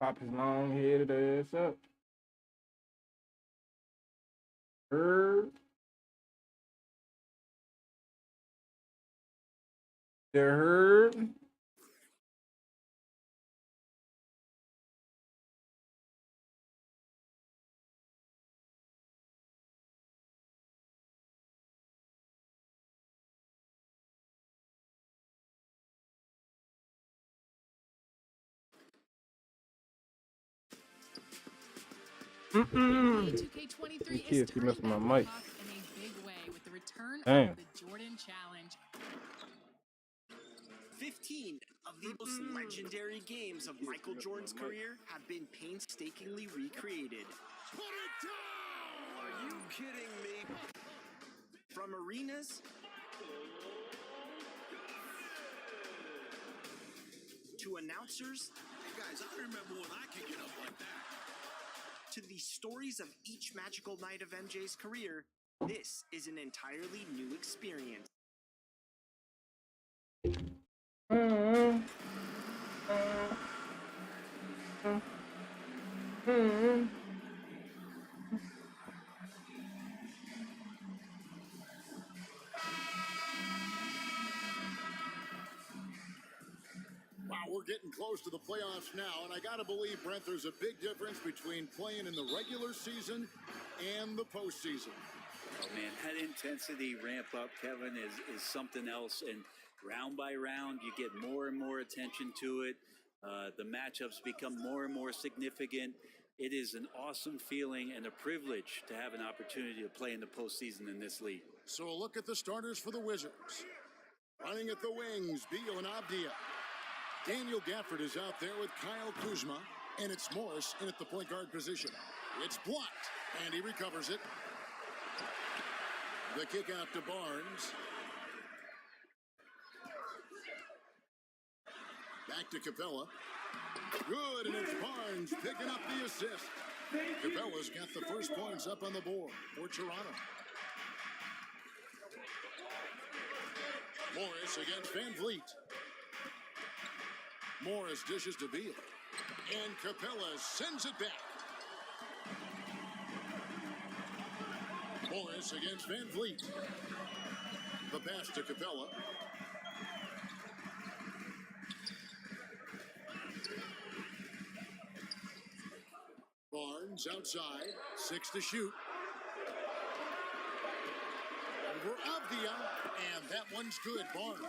Pop his long headed ass up. Heard. You heard. NBA Mm-mm. 2K23 is Kids keep turning messing with back my the mic. clock in a big way with the return Damn. of the Jordan Challenge. 15 of the most legendary games of Michael Jordan's career have been painstakingly recreated. Put it down! Are you kidding me? From arenas to announcers. Hey guys, I remember when I could get up like that. To the stories of each magical night of MJ's career, this is an entirely new experience. Mm-mm. Mm-mm. Wow, we're getting close to the playoffs now, and I got to believe, Brent, there's a big difference between playing in the regular season and the postseason. Oh, man, that intensity ramp up, Kevin, is something else. And round by round, you get more and more attention to it. The matchups become more and more significant. It is an awesome feeling and a privilege to have an opportunity to play in the postseason in this league. So a look at the starters for the Wizards. Running at the wings, Beal and Abdia. Daniel Gafford is out there with Kyle Kuzma, and it's Morris in at the point guard position. It's blocked, and he recovers it. The kick out to Barnes. Back to Capella. Good, and it's Barnes picking up the assist. Capella's got the first points up on the board for Toronto. Morris against Van Vliet. Morris dishes to Beal. And Capella sends it back. Morris against Van Vliet. The pass to Capella. Barnes outside. 6 to shoot. Over Avdia. And that one's good, Barnes.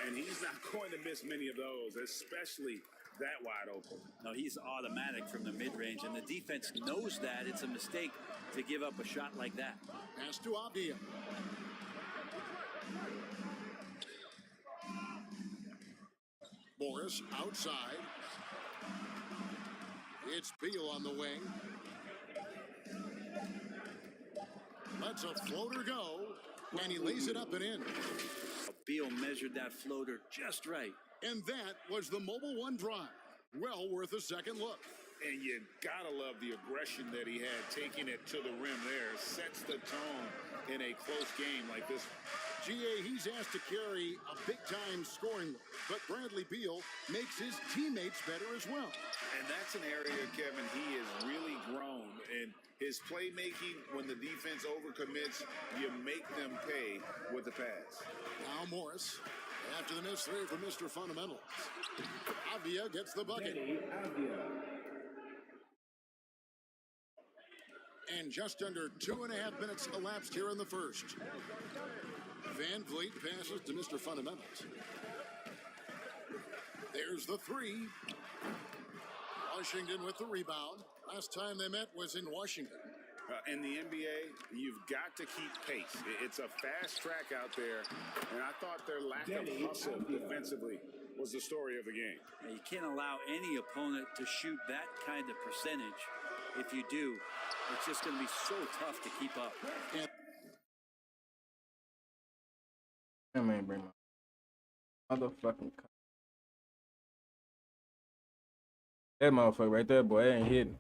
And he's not going to miss many of those, especially that wide open. No, he's automatic from the mid-range, and the defense knows that it's a mistake to give up a shot like that. Pass to Avdia. Morris outside. It's Beal on the wing. Lets a floater go, and he lays it up and in. Beal measured that floater just right. And that was the Mobile One drive. Well worth a second look. And you gotta love the aggression that he had, taking it to the rim there. Sets the tone in a close game like this. GA, he's asked to carry a big-time scoring load, but Bradley Beal makes his teammates better as well. And that's an area, Kevin, he has really grown. And his playmaking, when the defense overcommits, you make them pay with the pass. Now Morris, after the missed three from Mr. Fundamentals. Avdia gets the bucket. And just under 2.5 minutes elapsed here in the first. Van Vliet passes to Mr. Fundamentals. There's the three. Washington with the rebound. Last time they met was in Washington. In the NBA, you've got to keep pace. It's a fast track out there, and I thought their lack of hustle defensively was the story of the game. You can't allow any opponent to shoot that kind of percentage. If you do, it's just going to be so tough to keep up. That man bring my motherfucking. That motherfucker right there, boy, ain't hitting.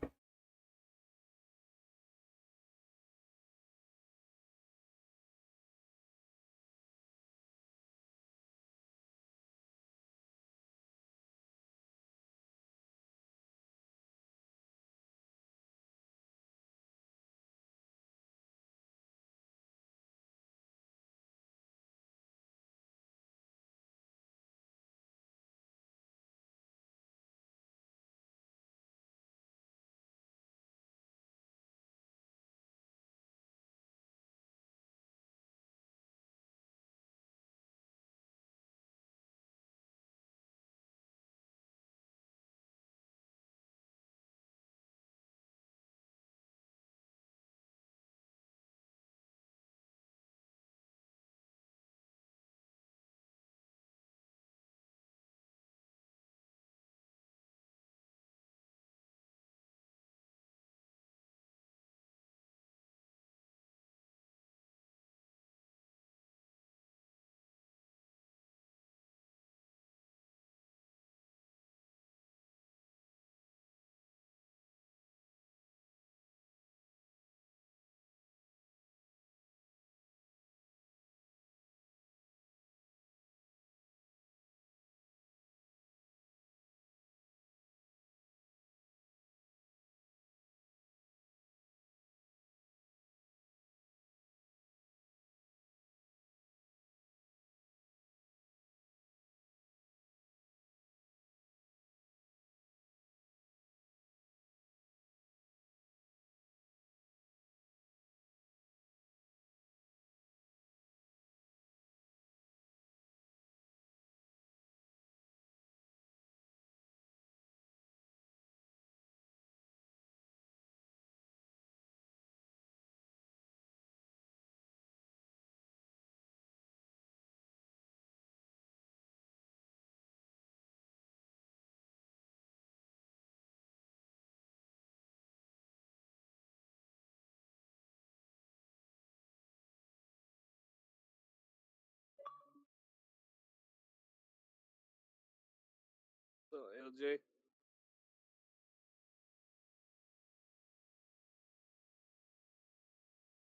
LJ.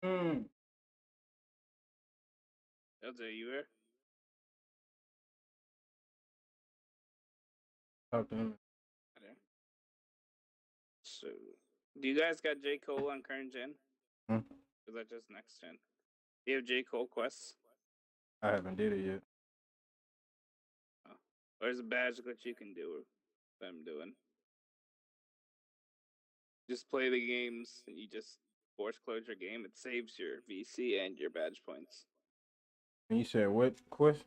Hmm. LJ, you there? Talk to him. Okay. So, do you guys got J. Cole on current gen? Hmm? Or is that just next gen? Do you have J. Cole quests? I haven't did it yet. Oh. Or is a badge glitch you can do what I'm doing? Just play the games and you just force close your game. It saves your VC and your badge points. And you said what quest?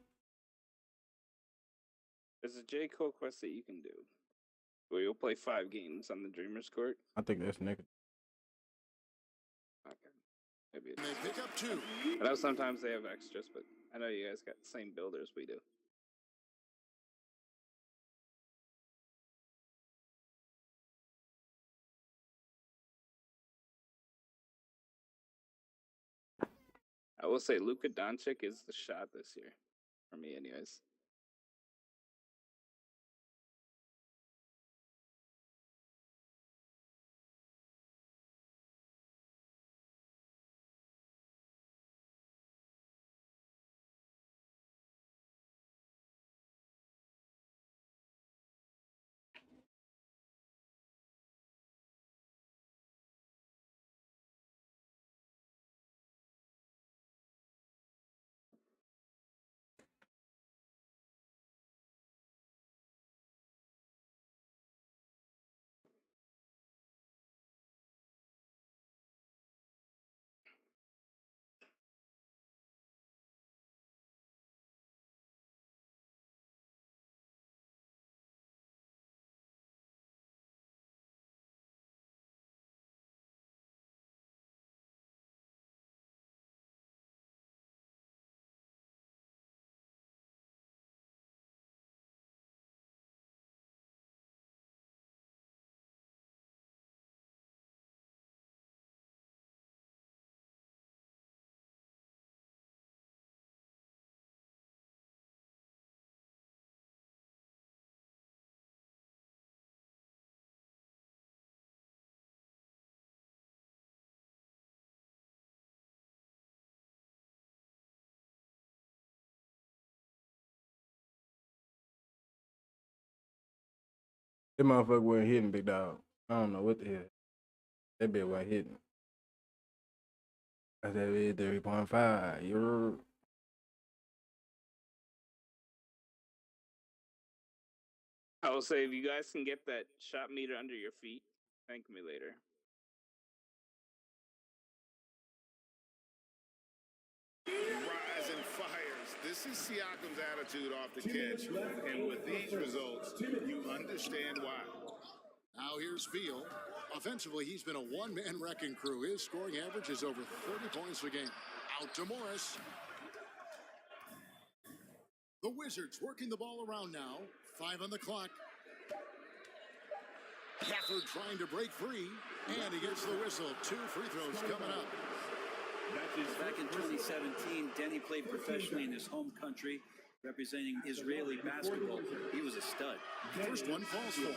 There's a J. Cole quest that you can do where you'll play 5 games on the Dreamer's Court. I think that's nigga. Okay. Maybe And they it's. pick up 2. I know sometimes they have extras, but I know you guys got the same builders we do. I will say Luka Doncic is the shot this year. For me, anyways. That motherfucker wasn't hitting, big dog. I don't know what the hell. That bitch wasn't hitting. I said it 3.5. You're I will say if you guys can get that shot meter under your feet, thank me later. Rising fires. This is Siakam's attitude off the catch. And with these results, you understand why. Now here's Beal. Offensively, he's been a one-man wrecking crew. His scoring average is over 30 points a game. Out to Morris. The Wizards working the ball around now. 5 on the clock. Gafford trying to break free. And he gets the whistle. 2 free throws coming up. Back in 2017, Denny played professionally in his home country, representing Israeli basketball. He was a stud. First one falls for him.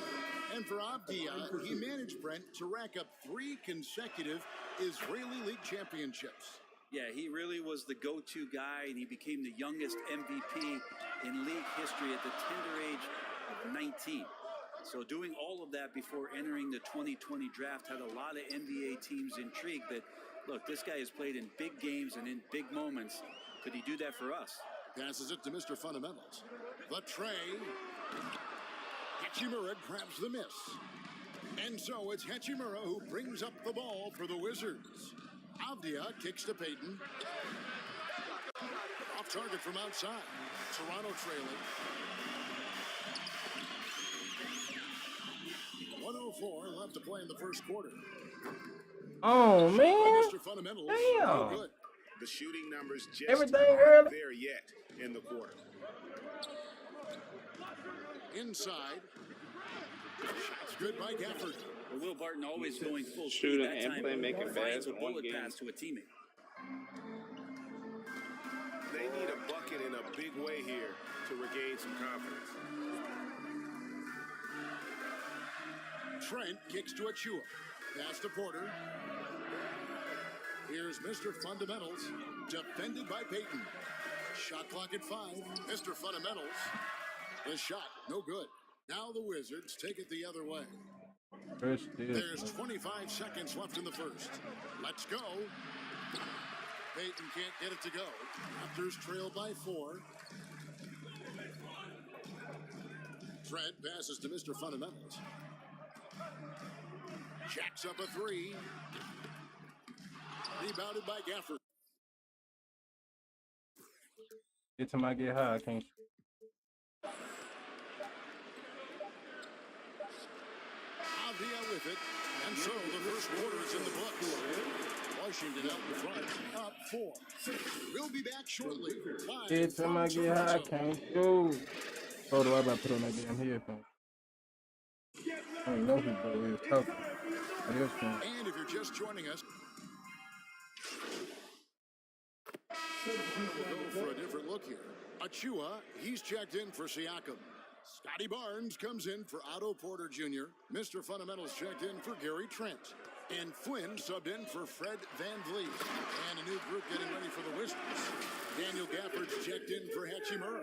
And for Avdia, he managed Brent to rack up 3 consecutive Israeli League championships. Yeah, he really was the go-to guy, and he became the youngest MVP in league history at the tender age of 19. So doing all of that before entering the 2020 draft had a lot of NBA teams intrigued that, look, this guy has played in big games and in big moments. Could he do that for us? Passes it to Mr. Fundamentals. The tray. Hachimura grabs the miss. And so it's Hachimura who brings up the ball for the Wizards. Avdia kicks to Payton. Off target from outside. Toronto trailing. 1:04 left to play in the first quarter. oh man. Mr. Fundamentals. Damn. No good. The shooting numbers just Everything aren't early. there yet in the quarter. Inside. Shots good by Gafford. Well, Will Barton always going full Shooting speed. That and time playmaking finds bad a in one bullet game. pass to a teammate. They need a bucket in a big way here to regain some confidence. Trent kicks to Achua. Pass to Porter. Here's Mr. Fundamentals, defended by Payton. Shot clock at 5. Mr. Fundamentals. The shot, no good. Now the Wizards take it the other way. There's 25 seconds left in the first. Let's go. Payton can't get it to go. Raptors trail by 4. Trent passes to Mr. Fundamentals. Jacks up a 3. Rebounded by Gafford. Every time I get high, I can't. Avdia with it. And so the first quarter is in the books. Washington out in front. Up 4. We'll be back shortly. Every time I get high, I can't go. Oh, do I about to put on that damn headphone? I don't know who was talking. And if you're just joining us, we'll go for a different look here. Achua, he's checked in for Siakam. Scotty Barnes comes in for Otto Porter Jr. Mr. Fundamentals checked in for Gary Trent. And Flynn subbed in for Fred VanVleet. And a new group getting ready for the Wizards. Daniel Gafford's checked in for Hachimura.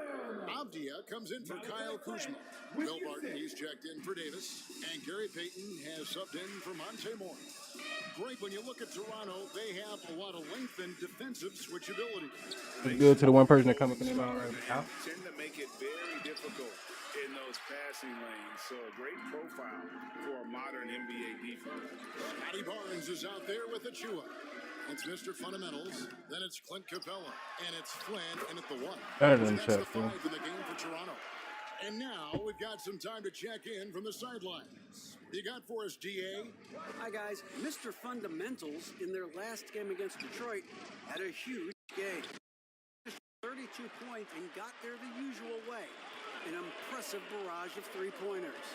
Avdia comes in for Kyle Kuzma. Will Barton, he's checked in for Davis. And Gary Payton has subbed in for Monte Morris. Great, when you look at Toronto, they have a lot of length and defensive switchability. It's good to the one person that comes in the right now. Tend to make it very difficult in those passing lanes. So a great profile for a modern NBA defense. Scotty Barnes is out there with Achua. It's Mr. Fundamentals. Then it's Clint Capella. And it's Flynn in at the 1. Better than That's the Chuck, 5 in the game for Toronto. And now we've got some time to check in from the sidelines. You got for us, DA? Hi, guys. Mr. Fundamentals, in their last game against Detroit, had a huge game. 32 points and got there the usual way. An impressive barrage of three-pointers.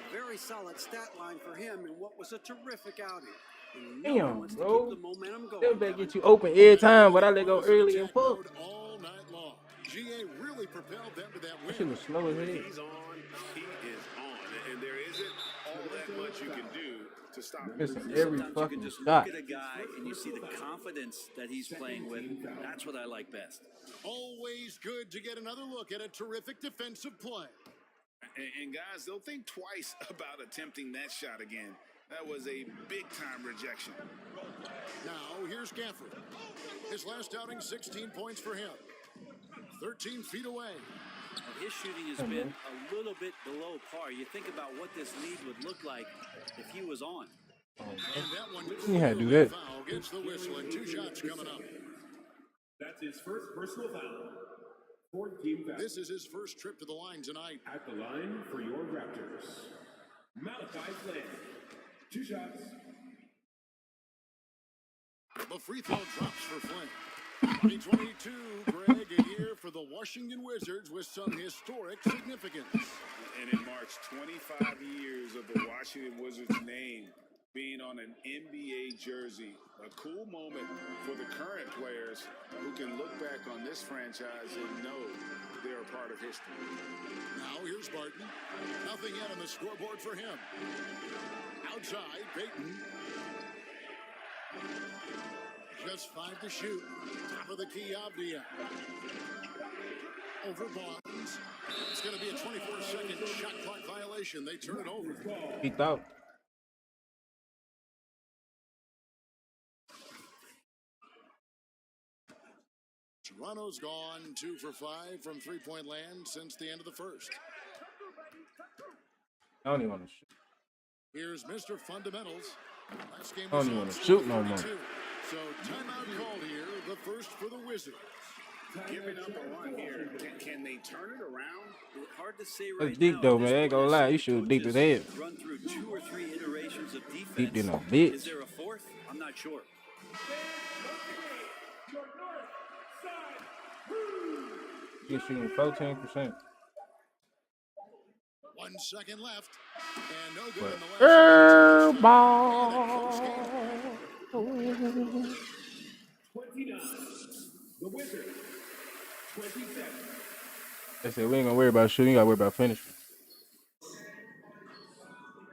A very solid stat line for him in what was a terrific outing. And no one Damn, wants to bro. keep the momentum going. They'll better get you open every time, but I let go early and fuck. All night long. GA really propelled them to that That shit win. was slow as hell. He's on, he is on. And there isn't all that much you can do to stop him. Listen, every Sometimes you fucking can just shot. look at a guy and you see the confidence that he's playing with. That's what I like best. Always good to get another look at a terrific defensive play. And guys, they'll think twice about attempting that shot again. That was a big-time rejection. Now, here's Gafford. His last outing, 16 points for him. 13 feet away. Well, his shooting has been a little bit below par. You think about what this lead would look like if he was on. And that one You had to do that. foul gets the whistle and 2 shots coming up. That's his first personal foul. 14 foul. This is his first trip to the line tonight. At the line for your Raptors, Malachi Flynn. 2 shots. The free throw drops for Flynn. 2022, Greg, a year for the Washington Wizards with some historic significance. And it marks 25 years of the Washington Wizards name being on an NBA jersey. A cool moment for the current players who can look back on this franchise and know they're a part of history. Now here's Barton. Nothing yet on the scoreboard for him. Outside, Payton. Just 5 to shoot. Top of the key, Avdia. Over Barnes. It's going to be a 24-second shot clock violation. They turn it over. He thought. Toronto's gone 2 for 5 from three-point land since the end of the first. I don't even want to shoot. Here's Mr. Fundamentals. Last game I don't even want to shoot no more. So timeout called here, the first for the Wizards. Giving up a run here. Can they turn it around? Hard to say right That's deep now though, at this man. I ain't gonna point. lie. You shoot deep as hell. Run through 2 or 3 iterations of defense. Deep than a bitch. Is there a fourth? I'm not sure. You're shooting 14%. 1 second left. And no good in the last. Ball. 29. The Wizards. 27. They said we ain't gonna worry about shooting. You gotta worry about finishing.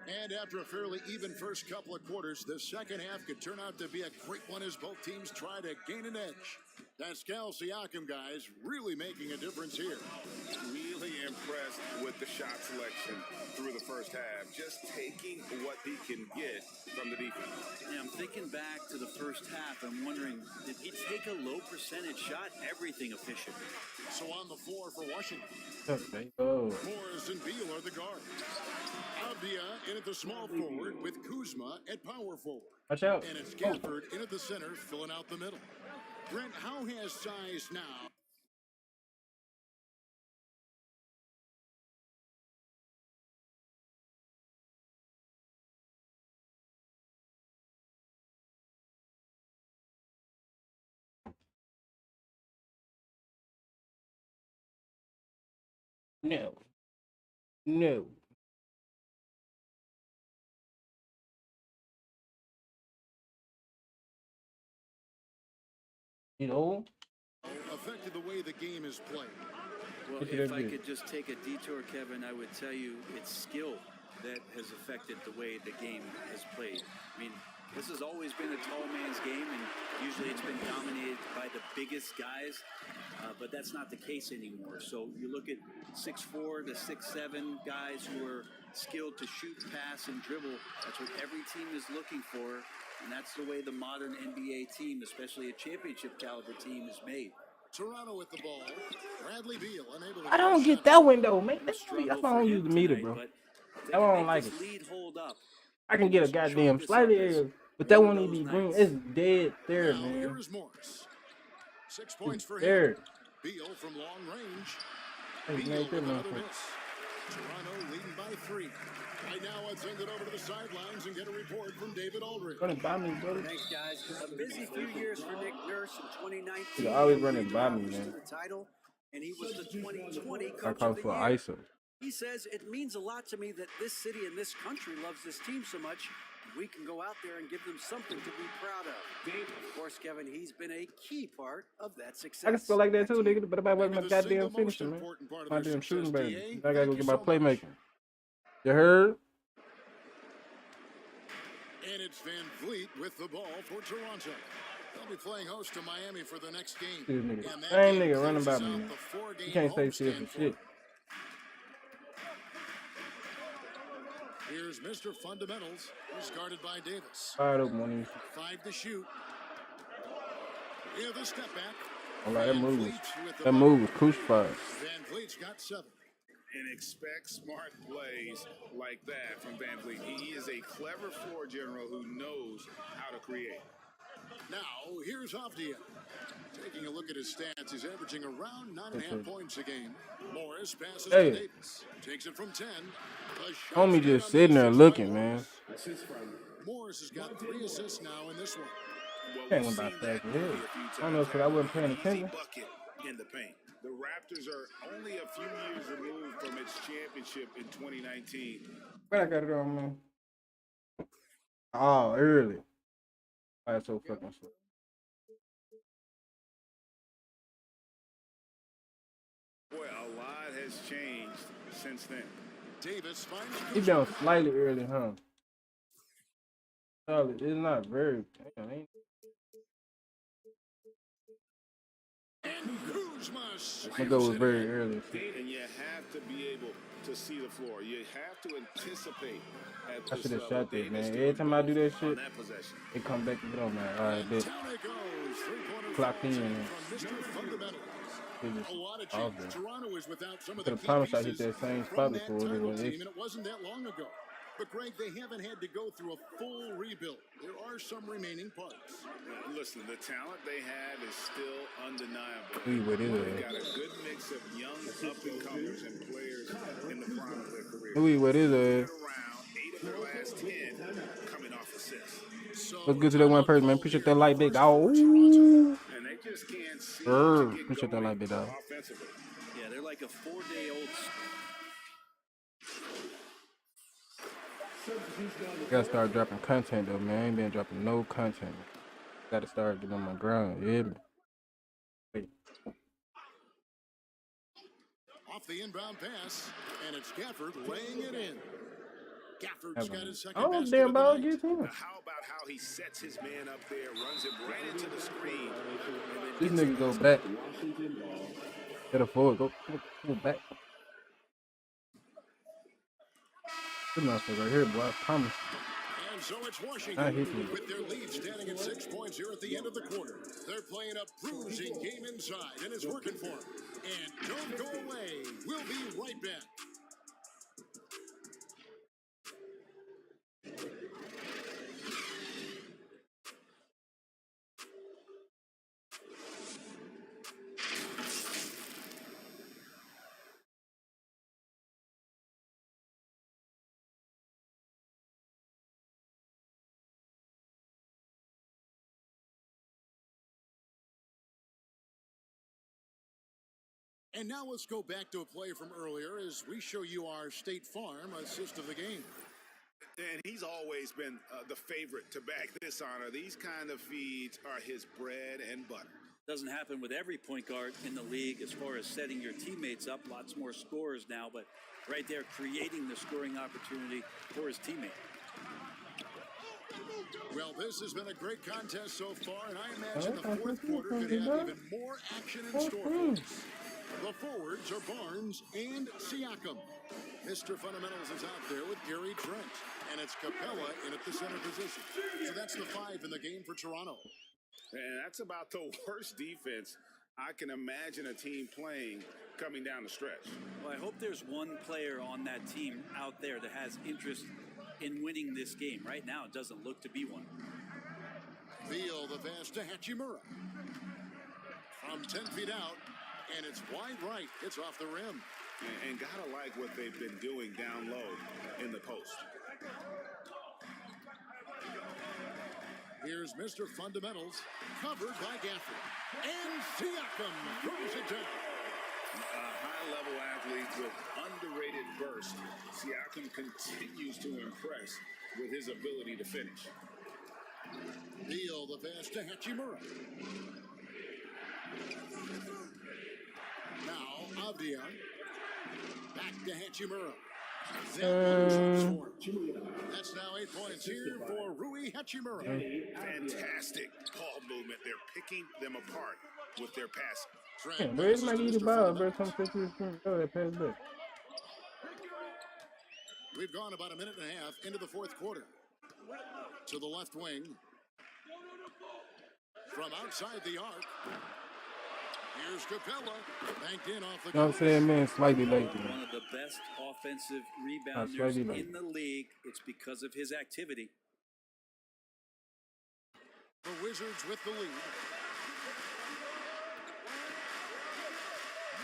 And After a fairly even first couple of quarters, the second half could turn out to be a great one as both teams try to gain an edge. Pascal Siakam, guys, really making a difference here. Really impressed with the shot selection through the first half. Just taking what he can get from the defense. Yeah, I'm thinking back to the first half. I'm wondering, did he take a low percentage shot? Everything efficient. So on the floor for Washington, Oh, Morris and Beal are the guards. Avdia in at the small forward with Kuzma at power forward. watch out. And it's Gafford in at the center, filling out the middle. Brent, how has size now? No. No. You know? Affected the way the game is played. Well, Look at if that I dude. could just take a detour, Kevin, I would tell you it's skill that has affected the way the game has played. I mean, this has always been a tall man's game, and usually it's been dominated by the biggest guys, but that's not the case anymore. So you look at 6'4" to 6'7" guys who are skilled to shoot, pass, and dribble. That's what every team is looking for, and that's the way the modern NBA team, especially a championship caliber team, is made. Toronto with the ball. Bradley Beal unable to I don't get that window, man. That's why I don't use the meter, bro. That's why I don't like it. I can get a goddamn slightly area, but that won't even be green. It's dead there, Now man. here is Morris. 6 points for him. There. Beal from long range. Hey, Beal man, with good another motherfucker. miss. Toronto leading by 3. Right now, let's send it over to the sidelines and get a report from David Aldridge. Running by me, brother. Thanks, guys. A busy few years for Nick Nurse in 2019. He's always running by me, He man. the title, and he was the 2020 I Coach call of the for Year. ISO. He says, it means a lot to me that this city and this country loves this team so much. We can go out there and give them something to be proud of. Of course, Kevin, he's been a key part of that success. I can feel like that too, Back to you. nigga. But if I wasn't my The goddamn single most finisher, man. important part of My their damn shooting, success, baby. DA. I gotta go Thank get you my so much. playmaking. You heard? And it's Van Vliet with the ball for Toronto. They'll be playing host to Miami for the next game. This nigga. And that Same game nigga running by closes me, out man. the four-game You can't stay still homestand for shit. Here's Mr. Fundamentals, who's guarded by Davis. Fired up one of these. 5 to shoot. Yeah, the step back. Oh, like, that Van move was, Vliet with the that ball. move was crucified. Van Vliet's got 7. And expect smart plays like that from Van Vliet. He is a clever floor general who knows how to create. Now, here's Avdia. Taking a look at his stats, he's averaging around 9.5 points a game. Morris passes Hey. to Davis. Takes it from 10. The shot's Homie good just on sitting the there assist looking, by man. Morris. Morris has got 3 assists now in this one. Well, Can't we've win by seen fast that ahead. movie a few I don't know times. if I wasn't paying Easy attention. bucket in the paint. The Raptors are only a few years removed from its championship in 2019. But I got it on, man. Oh, early. That's so fucking slow. Boy, a lot has changed since then. Davis finds He Kuzma. down slightly early, huh? Solid. It's not very. Damn, ain't. And Kuzma My goal was slams it very in. early. And you have to be able to see the floor. You have to anticipate at I this should have level. shot that, Davis man. doing Every time I do that both shit, on that possession. it come back and get on, man. All right, And bet. down it goes. Three-pointer Clocked falls in. from Mr. Fundamentals. It just A lot of off change. there. Toronto is without some of I the could've key promised I hit pieces that same from spot that before. title It team, was- and it wasn't that long ago. But Greg, they haven't had to go through a full rebuild. There are some remaining parts. Listen, the talent they have is still undeniable. We what is They've it? got a good mix of young up-and-comers and players in the prime of their career. Louis, what is it? Around 8 of their last 10 coming off assists. So Let's get to that one person, man. Appreciate that light big. Oh, And they just can't seem Sure. to get Appreciate that going light big, dog. offensively. Yeah, they're like a 4-day-old. gotta start dropping content though, man. I ain't been dropping no content. Gotta start getting on my ground. You hear me? off the inbound pass, and it's Gafford laying it in. Gafford's got his I second don't basket damn of the ball night. against him. Now, how about how he sets his man up there, runs him right into the screen, and then This gets nigga go back. Washington ball. Get a forward. Go back. This motherfucker right here, boy. I promise. And so it's I Washington hit you. with their lead standing at 6 points here at the end of the quarter. They're playing a bruising game inside, and it's working for them. And don't go away. We'll be right back. And now let's go back to a play from earlier as we show you our State Farm assist of the game. And he's always been the favorite to bag this honor. These kind of feeds are his bread and butter. Doesn't happen with every point guard in the league as far as setting your teammates up. Lots more scorers now, but right there creating the scoring opportunity for his teammate. Well, this has been a great contest so far, and I imagine the fourth quarter could have even more action in store for us. The forwards are Barnes and Siakam. Mr. Fundamentals is out there with Gary Trent, and it's Capella in at the center position. So that's the 5 in the game for Toronto. And that's about the worst defense I can imagine a team playing coming down the stretch. Well, I hope there's one player on that team out there that has interest in winning this game. Right now, it doesn't look to be one. Beal the pass to Hachimura. From 10 feet out, and it's wide right. It's off the rim. And gotta like what they've been doing down low in the post. Here's Mr. Fundamentals, covered by Gafford. And Siakam throws it down. A high-level athlete with underrated burst. Siakam continues to impress with his ability to finish. Beal the pass to Hachimura. Now Avdia. Back to Hachimura. That's now 8 points here for Rui Hachimura. Fantastic ball movement. They're picking them apart with their passing. Man, where's my eating ball, bro? Come fix this thing. Go ahead, pass back. We've gone about a minute and a half into the fourth quarter. To the left wing. From outside the arc. Here's Capella. Banked in off the. You know what I'm saying, man? Slightly late. One of the best offensive rebounders slightly late. in the league. It's because of his activity. The Wizards with the lead.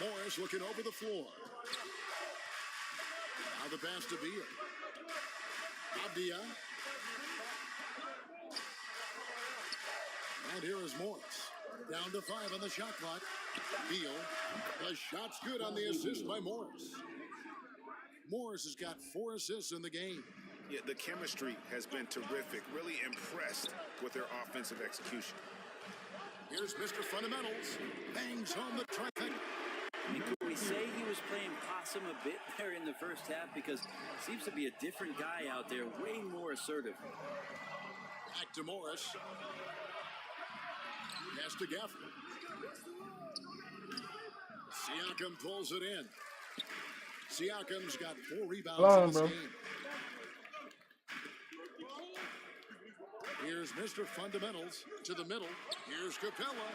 Morris looking over the floor. Now the pass to Beal. Avdia. And here is Morris. Down to 5 on the shot clock. Beal. The shot's good on the assist by Morris. Morris has got 4 assists in the game. Yeah, the chemistry has been terrific. Really impressed with their offensive execution. Here's Mr. Fundamentals. Bangs home the trifecta. I mean, could we say he was playing possum a bit there in the first half? Because seems to be a different guy out there, way more assertive. Back to Morris. Pass to Gafford. Siakam pulls it in. Siakam's got 4 rebounds in this game. Here's Mr. Fundamentals to the middle. Here's Capella.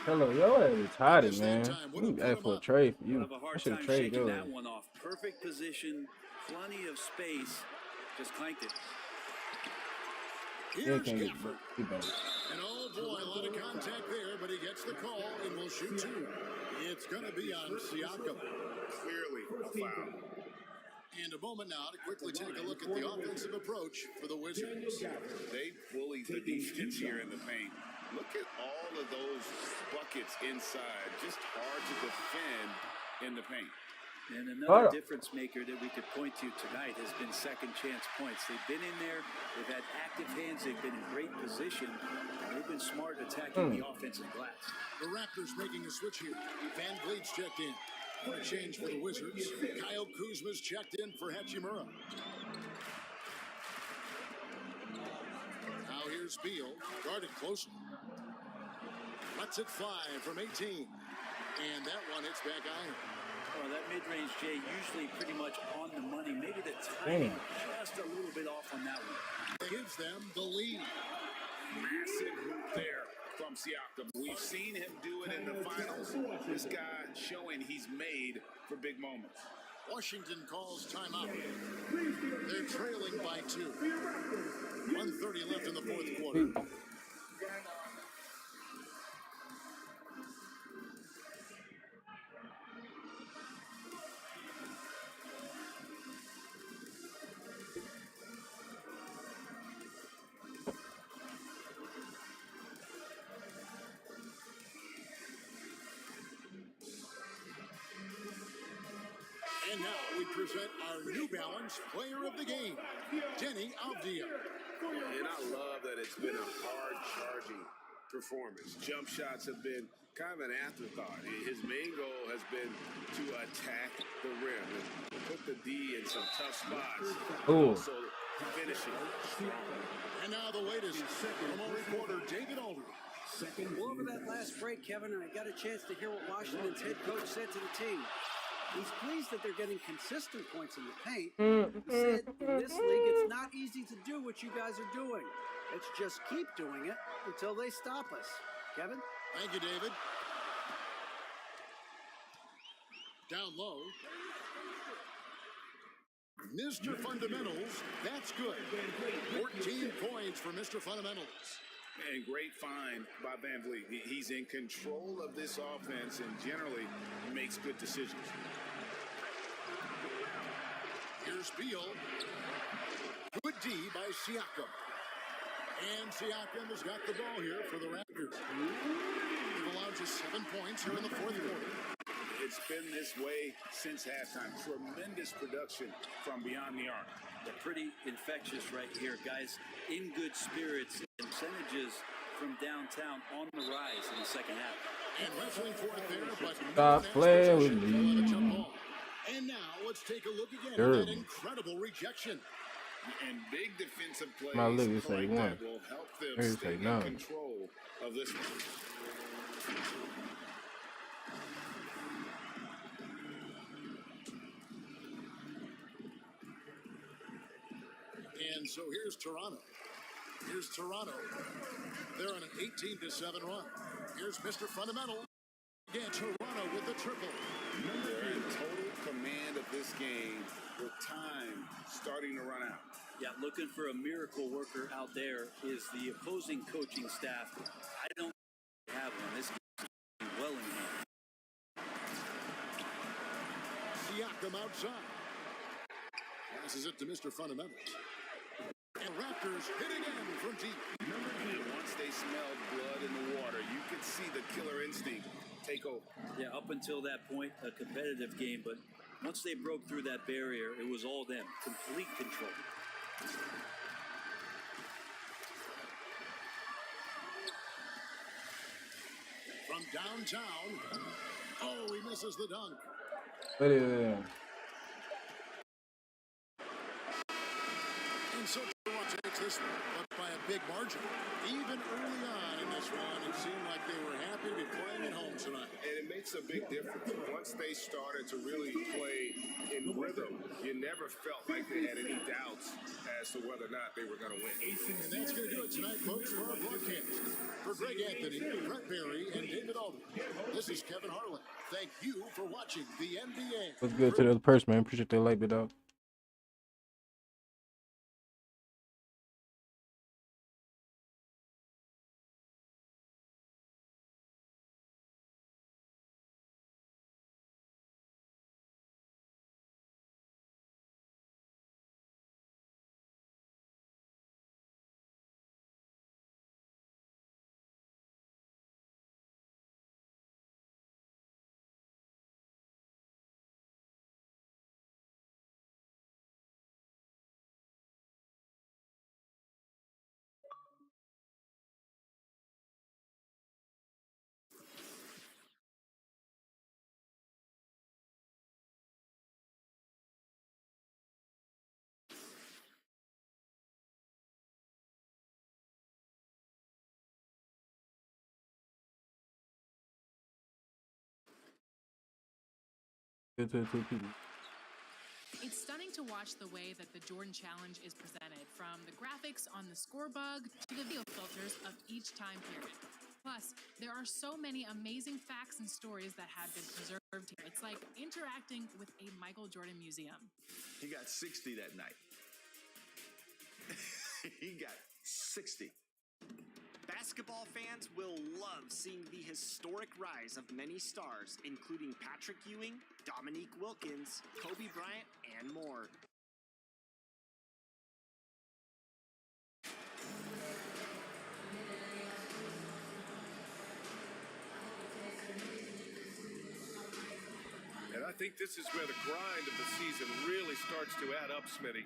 Hello, yo, it's retarded, man. You asked for a trade for you. Have a I hard should time have traded shaking yours. that one off. Perfect position, plenty of space. Just clanked it. Yeah, Here's can't Gafford. get better. And oh boy, a lot of contact there, but he gets the call and will shoot 2. It's going to be on Siakam. Clearly a foul. And a moment now to quickly take a look at the offensive approach for the Wizards. They bullied the defense here in the paint. Look at all of those buckets inside. Just hard to defend in the paint. And another difference maker that we could point to tonight has been second chance points. They've been in there, they've had active hands, they've been in great position, and they've been smart attacking the offensive glass. The Raptors making a switch here. Van Vliet's checked in. What a change for the Wizards. Kyle Kuzma's checked in for Hachimura. Here's Beal, guarded closer. Lets it fly from 18. And that one hits back iron. Oh, that mid-range, Jay, usually pretty much on the money. Maybe the timing just a little bit off on that one. Gives them the lead. Massive hoop there from Siakam. We've seen him do it in the finals. This guy showing he's made for big moments. Washington calls timeout. They're trailing by 2. 1:30 left in the fourth quarter. And now we present our New Balance Player of the Game, Denny Avdia. And I love that it's been a hard-charging performance. Jump shots have been kind of an afterthought. His main goal has been to attack the rim and put the D in some tough spots. Ooh. So finishing strong. And now the latest from our reporter, David Aldridge. Well, over that last break, Kevin, I got a chance to hear what Washington's head coach said to the team. He's pleased that they're getting consistent points in the paint. He said, in this league, it's not easy to do what you guys are doing. Let's just keep doing it until they stop us. Kevin? Thank you, David. Down low. Mr. Fundamentals, that's good. 14 points for Mr. Fundamentals. And great find by Van Vliet. He's in control of this offense and generally makes good decisions. Here's Beal. Good D by Siakam. And Siakam has got the ball here for the Raptors. They've allowed just 7 points here in the fourth quarter. It's been this way since halftime. Tremendous production from beyond the arc. They're pretty infectious right here, guys. In good spirits. Percentages from downtown on the rise in the second half. And wrestling for it there, but Stop playing with me. And now let's take a look again Sure. at that incredible rejection. And big defensive plays My look, it say like one. that will help them Here it stay say in none. control of this one. And so here's Toronto. Here's Toronto. They're on an 18-7 run. Here's Mr. Fundamental. Again, Toronto with the triple. They're in total command of this game with time starting to run out. Yeah, looking for a miracle worker out there is the opposing coaching staff. I don't have one. This game's well in hand. Siakam outside. Passes it to Mr. Fundamentals. And Raptors hit again from deep. And once they smelled blood in the water, you could see the killer instinct take over. Yeah, up until that point, a competitive game, but once they broke through that barrier, it was all them. Complete control. From downtown. Oh, he misses the dunk. But And so Toronto takes this one, but by a big margin. Even early on in this one, it seemed like they were happy to be playing at home tonight. And it makes a big difference. Once they started to really play in rhythm, you never felt like they had any doubts as to whether or not they were going to win. And that's going to do it tonight, folks, for our broadcast. For Greg Anthony, Brett Berry, and David Aldridge, this is Kevin Harlan. Thank you for watching the NBA. what's good to the other person, man? Appreciate that like, bit dog. to people. It's stunning to watch the way that the Jordan Challenge is presented, from the graphics on the score bug to the video filters of each time period. Plus, there are so many amazing facts and stories that have been preserved here. It's like interacting with a Michael Jordan museum. He got 60 that night. He got 60. Basketball fans will love seeing the historic rise of many stars, including Patrick Ewing, Dominique Wilkins, Kobe Bryant, and more. And I think this is where the grind of the season really starts to add up, Smitty.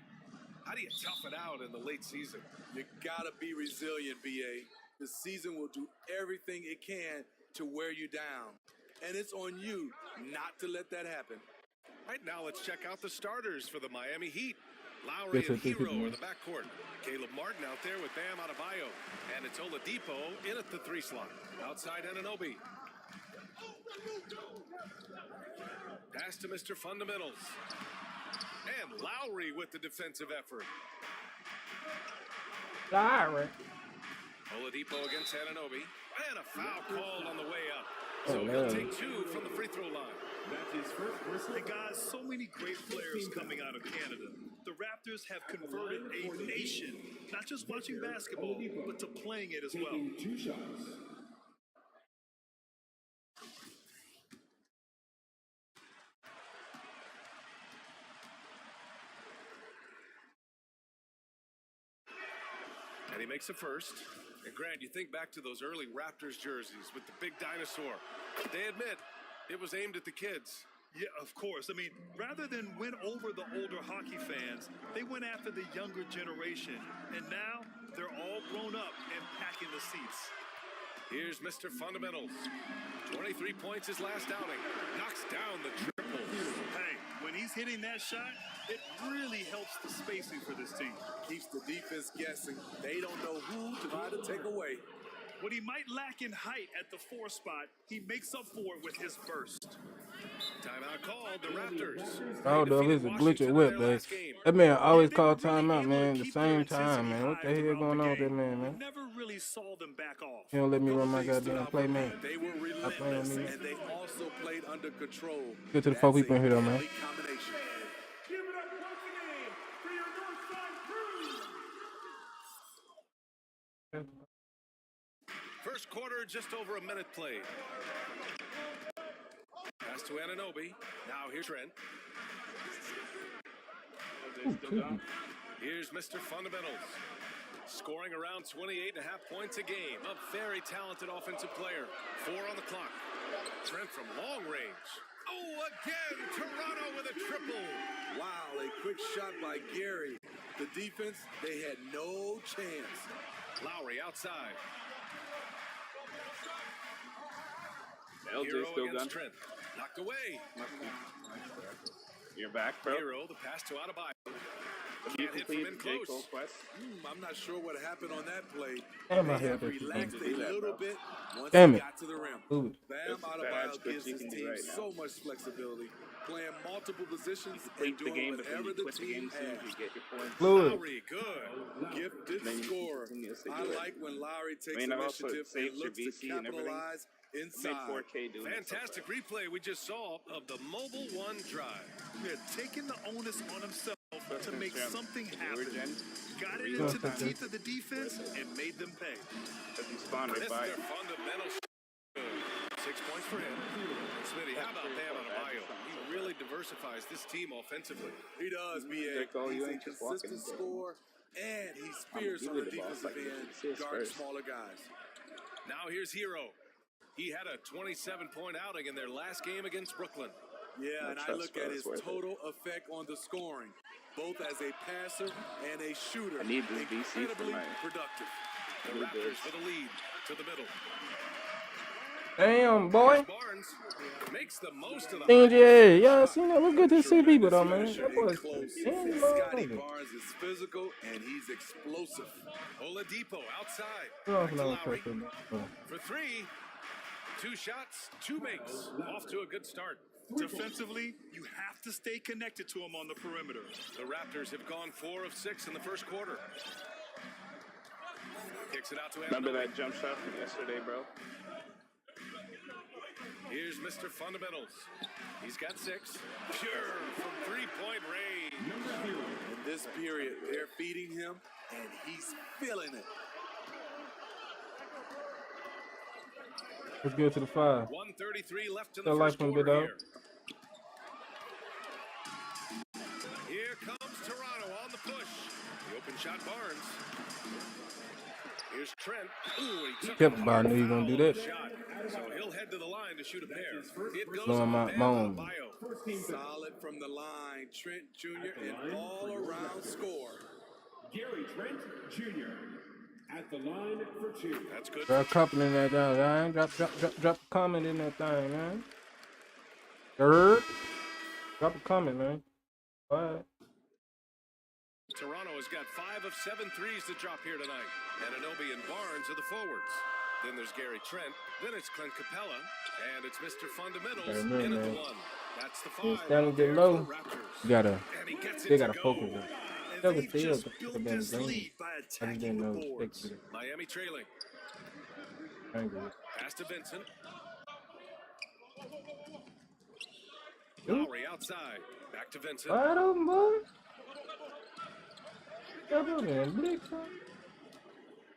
How do you tough it out in the late season? You gotta be resilient, BA. The season will do everything it can to wear you down. And it's on you not to let that happen. Right now, let's check out the starters for the Miami Heat. Lowry and Hero are the backcourt. Caleb Martin out there with Bam Adebayo. And it's Oladipo in at the 3 slot. Outside Anunoby. Pass to Mr. Fundamentals. And Lowry with the defensive effort. Lowry. Oladipo against Anunoby. And a foul called on the way up. So he'll take 2 from the free throw line. That's his first personal. Hey guys, so many great players coming out of Canada. The Raptors have converted a nation, not just watching basketball, but to playing it as well. Taking 2 shots. And he makes a first. And Grant, you think back to those early Raptors jerseys with the big dinosaur. They admit it was aimed at the kids. Yeah, of course. I mean, rather than win over the older hockey fans, they went after the younger generation. And now they're all grown up and packing the seats. Here's Mr. Fundamentals. 23 points his last outing. Knocks down the triple. Hey, when he's hitting that shot, it really helps the spacing for this team. Keeps the defense guessing. They don't know who to try to take away. What he might lack in height at the 4 spot, he makes up for it with his burst. Timeout called, the Raptors. Oh, dog, it's a glitch at whip, man. That man always call timeout, man, at the same time, man. What the hell going on with that man? Never really saw them back off. He don't let me run my goddamn play, man. They were relentless, and they also played under control. Good to the 4 people in here, though, man. Combination. Give it up once again for your Northside crew. First quarter, just over a minute played. Pass to Anunoby. Now here's Trent. Here's Mr. Fundamentals. Scoring around 28.5 points a game. A very talented offensive player. 4 on the clock. Trent from long range. Oh, again, Toronto with a triple. Wow, a quick shot by Gary. The defense, they had no chance. Lowry outside. LJ Hero still against done. Trent. Knocked away. You're back, bro. Hero, the pass to Adebayo. You Can't hit from in complete J. close. Cole quest. I'm not sure what happened on that play. Damn, I They have hate relaxed that. a little bit once Damn he it. got to the rim. Ooh. Bam That's the Adebayo badge gives that you his can do team right now. so much flexibility, playing multiple positions and Complete the doing game, but then whatever you the quit the game team soon as you asks. get your points. Fluid. Lowry, good. Gifted Then you scorer. continuously I do it. like when Lowry takes I mean, I've also initiative and saved your looks to VC and everything. capitalize Made inside. 4K doing Fantastic replay we just saw of the Mobile One drive. Yeah, taking the onus on himself to make something happen. Gen. Got it into the teeth of the defense and made them pay. But you spawn right Mr. by it. Fundamental. 6 points for him. Smitty, how about Bam Adebayo? He really diversifies this team offensively. He does, BA. Drake, all He's you a ain't just walking consistent into it. scorer, and he's fierce I'm on the good at the ball, defensive like, end, it's his guarding first. smaller guys. Now here's Hero. He had a 27-point outing in their last game against Brooklyn. Yeah, No and I trust, look bro, at it's his worth it. total effect on the scoring, both as a passer and a shooter. I need this VC for Incredibly my- productive. The Need Raptors this. for the lead to the middle. Damn, boy. Barnes makes the most of the DJ, y'all seen that? What's good to see people, though, man. That boy's Close. damn, Scotty boy. Barnes is physical and he's explosive. Oladipo outside. Oh, Back to no, Lowry okay. for 3. 2 shots, 2 makes. Off to a good start. Defensively, you have to stay connected to him on the perimeter. The Raptors have gone 4 of 6 in the first quarter. Kicks it out to Remember Anunoby. that jump shot from yesterday, bro? Here's Mr. Fundamentals. He's got 6. Pure from 3-point range. In this period, they're feeding him, and he's feeling it. Let's go to the 5. 1:33 left in Still the like first him, quarter big dog. here. Here comes Toronto on the push. The open shot, Barnes. Here's Trent. Ooh, he took Kept a by, I hard knew he gonna foul do on that. the shot. So he'll head to the line to shoot a pair. It goes Blowing on my Bam moan. Adebayo. Solid from the line. Trent Jr. an all-around score. Gary Trent Jr. at the line for 2. That's good. Drop a comment in that thing, man. Drop a comment in that thing, man. Third. Drop a comment, man. All right. Toronto has got 5 of 7 threes to drop here tonight. Anunoby and Barnes are the forwards. Then there's Gary Trent. Then it's Clint Capella. And it's Mr. Fundamentals Hey, in man, at the man. 1. That's the He's 5. down out a bit there for low. the Raptors. You gotta, And he gets it they to gotta go. focus on it. And Still they've the field, just but built the this green. lead by I just attacking didn't the know boards. stick to it. Miami trailing. Angry. Pass to Vincent. Ooh. Lowry outside. Back to Vincent. Wide open, boy. Double man, big son.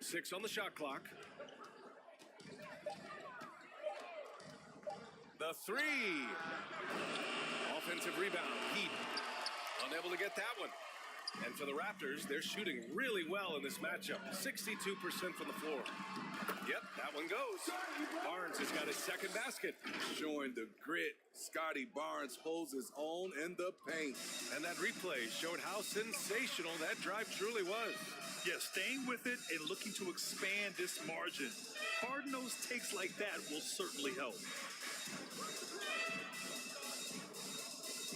6 on the shot clock. The 3. Offensive rebound. Heat. Unable to get that one. And for the Raptors, they're shooting really well in this matchup. 62% from the floor. Yep, that one goes. Barnes has got his second basket. Showing the grit. Scotty Barnes holds his own in the paint. And that replay showed how sensational that drive truly was. Yeah, staying with it and looking to expand this margin. Hard-nosed takes like that will certainly help.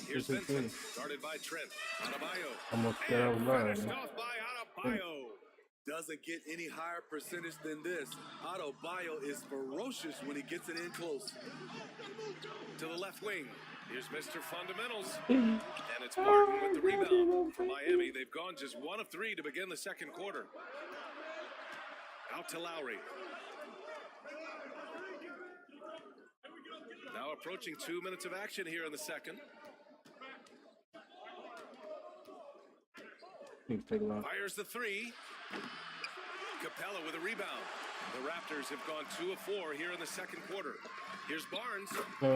Here's Vincent, guarded by Trent. Adebayo. Almost got out of And line, finished man. off by Adebayo. Doesn't get any higher percentage than this. Adebayo is ferocious when he gets it in close. To the left wing. Here's Mr. Fundamentals. And it's Martin with the rebound. For Miami, they've gone just 1 of 3 to begin the second quarter. Out to Lowry. Now approaching 2 minutes of action here in the second. Need to take a lot. Fires the 3. Capella with a rebound. The Raptors have gone 2 of 4 here in the second quarter. Here's Barnes.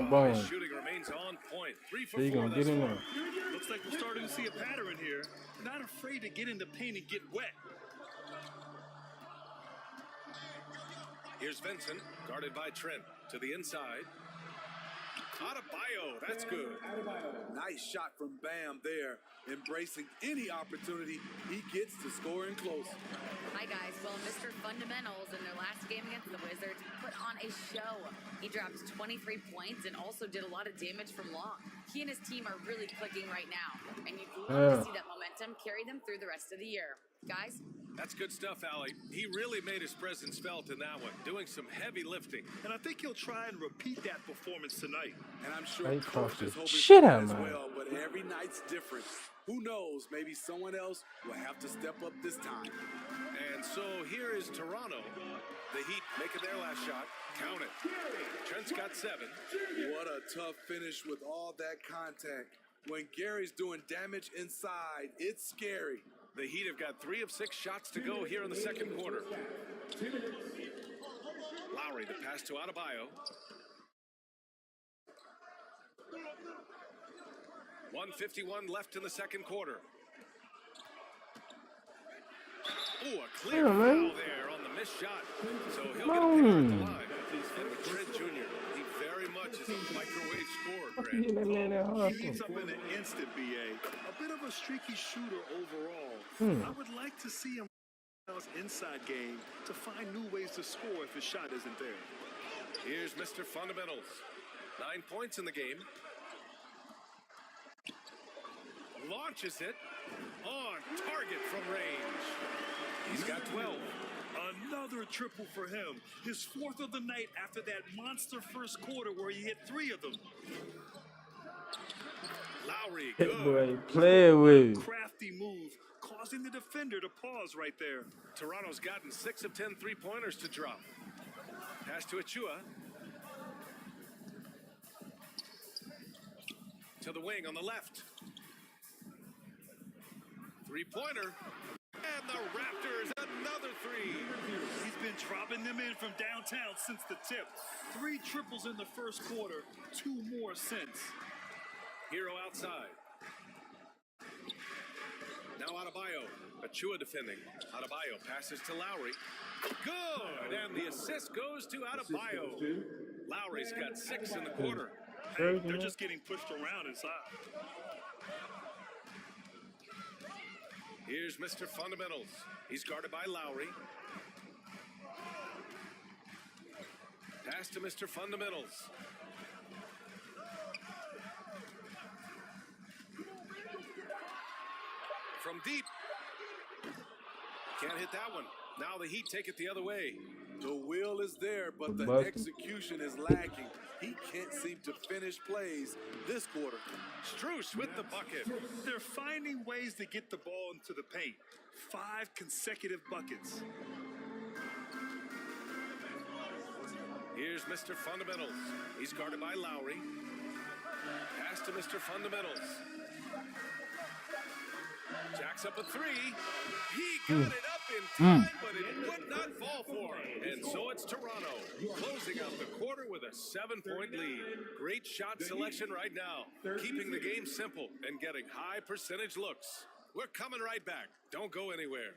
Barnes. His shooting remains on point. 3 for So you 4 gonna thus get in far. there. Looks like we're starting to see a pattern here. Not afraid to get in the paint and get wet. Here's Vincent, guarded by Trent. To the inside. Adebayo, that's good. Nice shot from Bam there. Embracing any opportunity he gets to score in close. Hi guys, well Mr. Fundamentals in their last game against the Wizards put on a show. He dropped 23 points and also did a lot of damage from long. He and his team are really clicking right now, and you'd love to see that momentum carry them through the rest of the year. Guys? That's good stuff, Allie. He really made his presence felt in that one, doing some heavy lifting. And I think he'll try and repeat that performance tonight. And I'm sure He coach crossed is the hoping shit for out that of as mine. well, but every night's different. Who knows, maybe someone else will have to step up this time. And so here is Toronto. The Heat making their last shot. Count it. Trent's got 7. What a tough finish with all that contact. When Gary's doing damage inside, it's scary. The Heat have got 3 of 6 shots to go here in the second quarter. Lowry, the pass to Adebayo. 1:51 left in the second quarter. Ooh, a clear Yeah, man. foul there on the missed shot. So he'll Come get a pick at the on. line. And with Trent Jr., he very much is a microwave scorer, Fuck Grant. you, that man that hard. He heats up in an instant, BA. A bit of a streaky shooter overall. I would like to see him inside game to find new ways to score if his shot isn't there. Here's Mr. Fundamentals. 9 points in the game. Launches it on target from range. He's got 12. Another triple for him. His fourth of the night after that monster first quarter where he hit 3 of them. Lowry, That good. boy playing with. Crafty move, causing the defender to pause right there. Toronto's gotten 6 of 10 3-pointers to drop. Pass to Achua. To the wing on the left. 3-pointer. And the Raptors, another 3. He's been dropping them in from downtown since the tip. 3 triples in the first quarter, 2 more since. Hero outside. Now Adebayo. Achua defending. Adebayo passes to Lowry. Good! And the assist goes to Adebayo. Lowry's got 6 in the quarter. Hey, they're just getting pushed around inside. Here's Mr. Fundamentals. He's guarded by Lowry. Pass to Mr. Fundamentals. From deep. Can't hit that one. Now the Heat take it the other way. The will is there, but the Busted. execution is lacking. He can't seem to finish plays this quarter. Strus with the bucket. They're finding ways to get the ball into the paint. 5 consecutive buckets. Here's Mr. Fundamentals. He's guarded by Lowry. Pass to Mr. Fundamentals. Jacks up a 3. He got it up in time, but it would not fall for him. And so it's Toronto closing out the quarter with a 7-point lead. Great shot selection right now, keeping the game simple and getting high percentage looks. We're coming right back. Don't go anywhere.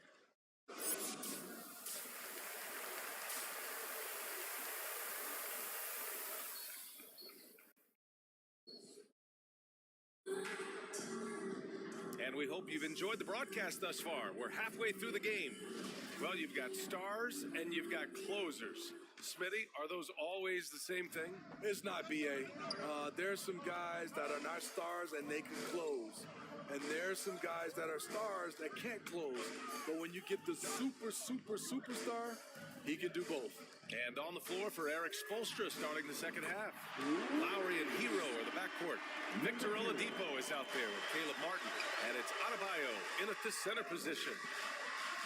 And we hope you've enjoyed the broadcast thus far. We're halfway through the game. Well, you've got stars and you've got closers. Smitty, are those always the same thing? It's not, BA. There's some guys that are not stars and they can close. And there's some guys that are stars that can't close. But when you get the superstar, he can do both. And on the floor for Eric Spoelstra starting the second half. Lowry and Hero are the backcourt. Victor Oladipo is out there with Caleb Martin. And it's Adebayo in at the center position.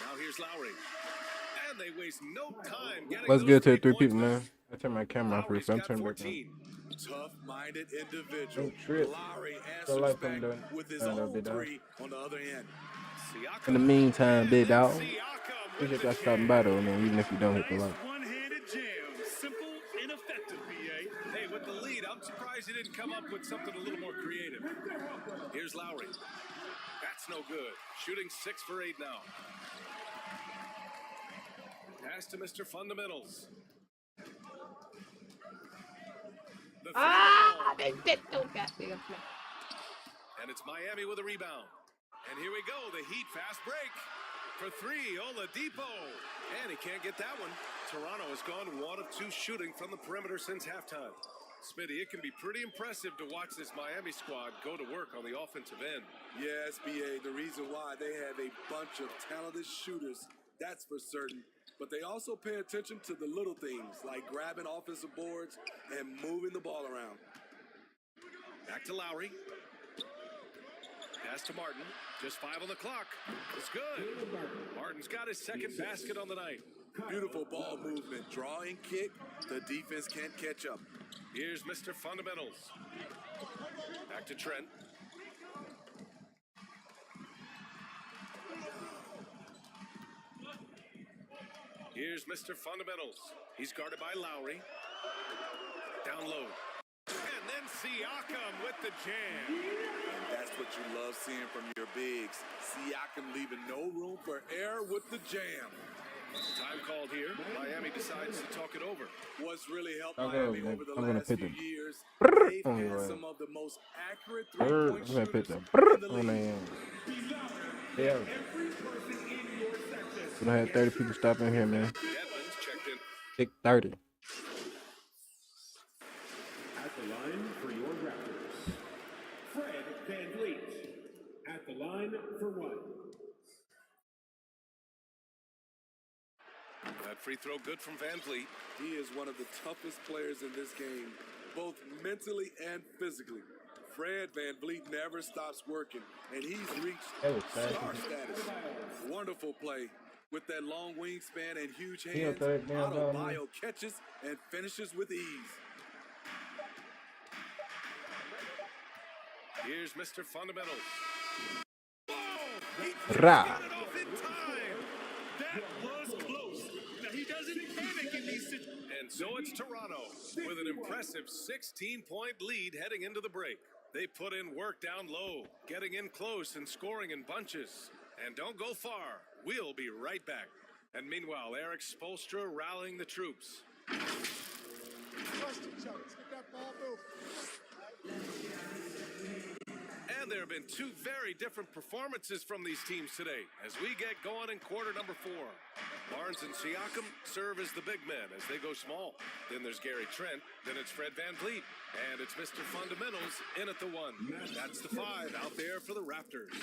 Now here's Lowry. And they waste no time getting Let's those get to the 3 3 people, points. man. I turn my camera off first. I'm turning back on. Tough-minded individual. Don't trip. Lowry Feel answers like back I'm doing. with his I know, own big dog. 3 on the other end. In the meantime, big dog, appreciate y'all stopping by though, man. Even if you don't hit the like. One-handed jam. Simple and effective, BA. Hey, with the lead, I'm surprised he didn't come up with something a little more creative. Here's Lowry. That's no good. Shooting 6 for 8 now. Pass to Mr. Fundamentals. The and it's Miami with a rebound. And here we go, the Heat fast break. For 3, Oladipo. And he can't get that one. Toronto has gone 1 of 2 shooting from the perimeter since halftime. Smitty, it can be pretty impressive to watch this Miami squad go to work on the offensive end. Yes, BA, the reason why they have a bunch of talented shooters, that's for certain. But they also pay attention to the little things, like grabbing offensive boards and moving the ball around. Back to Lowry. Pass to Martin. Just 5 on the clock. It's good. Martin's got his second basket on the night. Beautiful ball movement. Draw and kick. The defense can't catch up. Here's Mr. Fundamentals. Back to Trent. Here's Mr. Fundamentals. He's guarded by Lowry. Down low. And then Siakam with the jam. And that's what you love seeing from your bigs. Siakam leaving no room for error with the jam. Time called here. Miami decides to talk it over. What's really helped I'll Miami go, over the I'm gonna last put few the years, brrr they've on had your some of the most accurate I'm three-point gonna put shooters the in the on league. there. Yeah. We don't have 30 people stopping here, man. Edmonds checked in. 6:30. At the line for your Raptors, Fred VanVleet. At the line for 1. That free throw good from Van Vliet. He is one of the toughest players in this game, both mentally and physically. Fred Van Vliet never stops working, and he's reached star status. Wonderful play. With that long wingspan and huge hands, Adebayo catches and finishes with ease. Here's Mr. Fundamentals. Ra. That was close. Now he doesn't panic in these situations. And so it's Toronto with an impressive 16-point lead heading into the break. They put in work down low, getting in close and scoring in bunches. And don't go far. We'll be right back. And meanwhile, Eric Spoelstra rallying the troops. Trust each other. Let's get that ball moving. And there have been two very different performances from these teams today as we get going in quarter number 4. Barnes and Siakam serve as the big men as they go small. Then there's Gary Trent. Then it's Fred Van Vliet. And it's Mr. Fundamentals in at the 1. That's the 5 out there for the Raptors.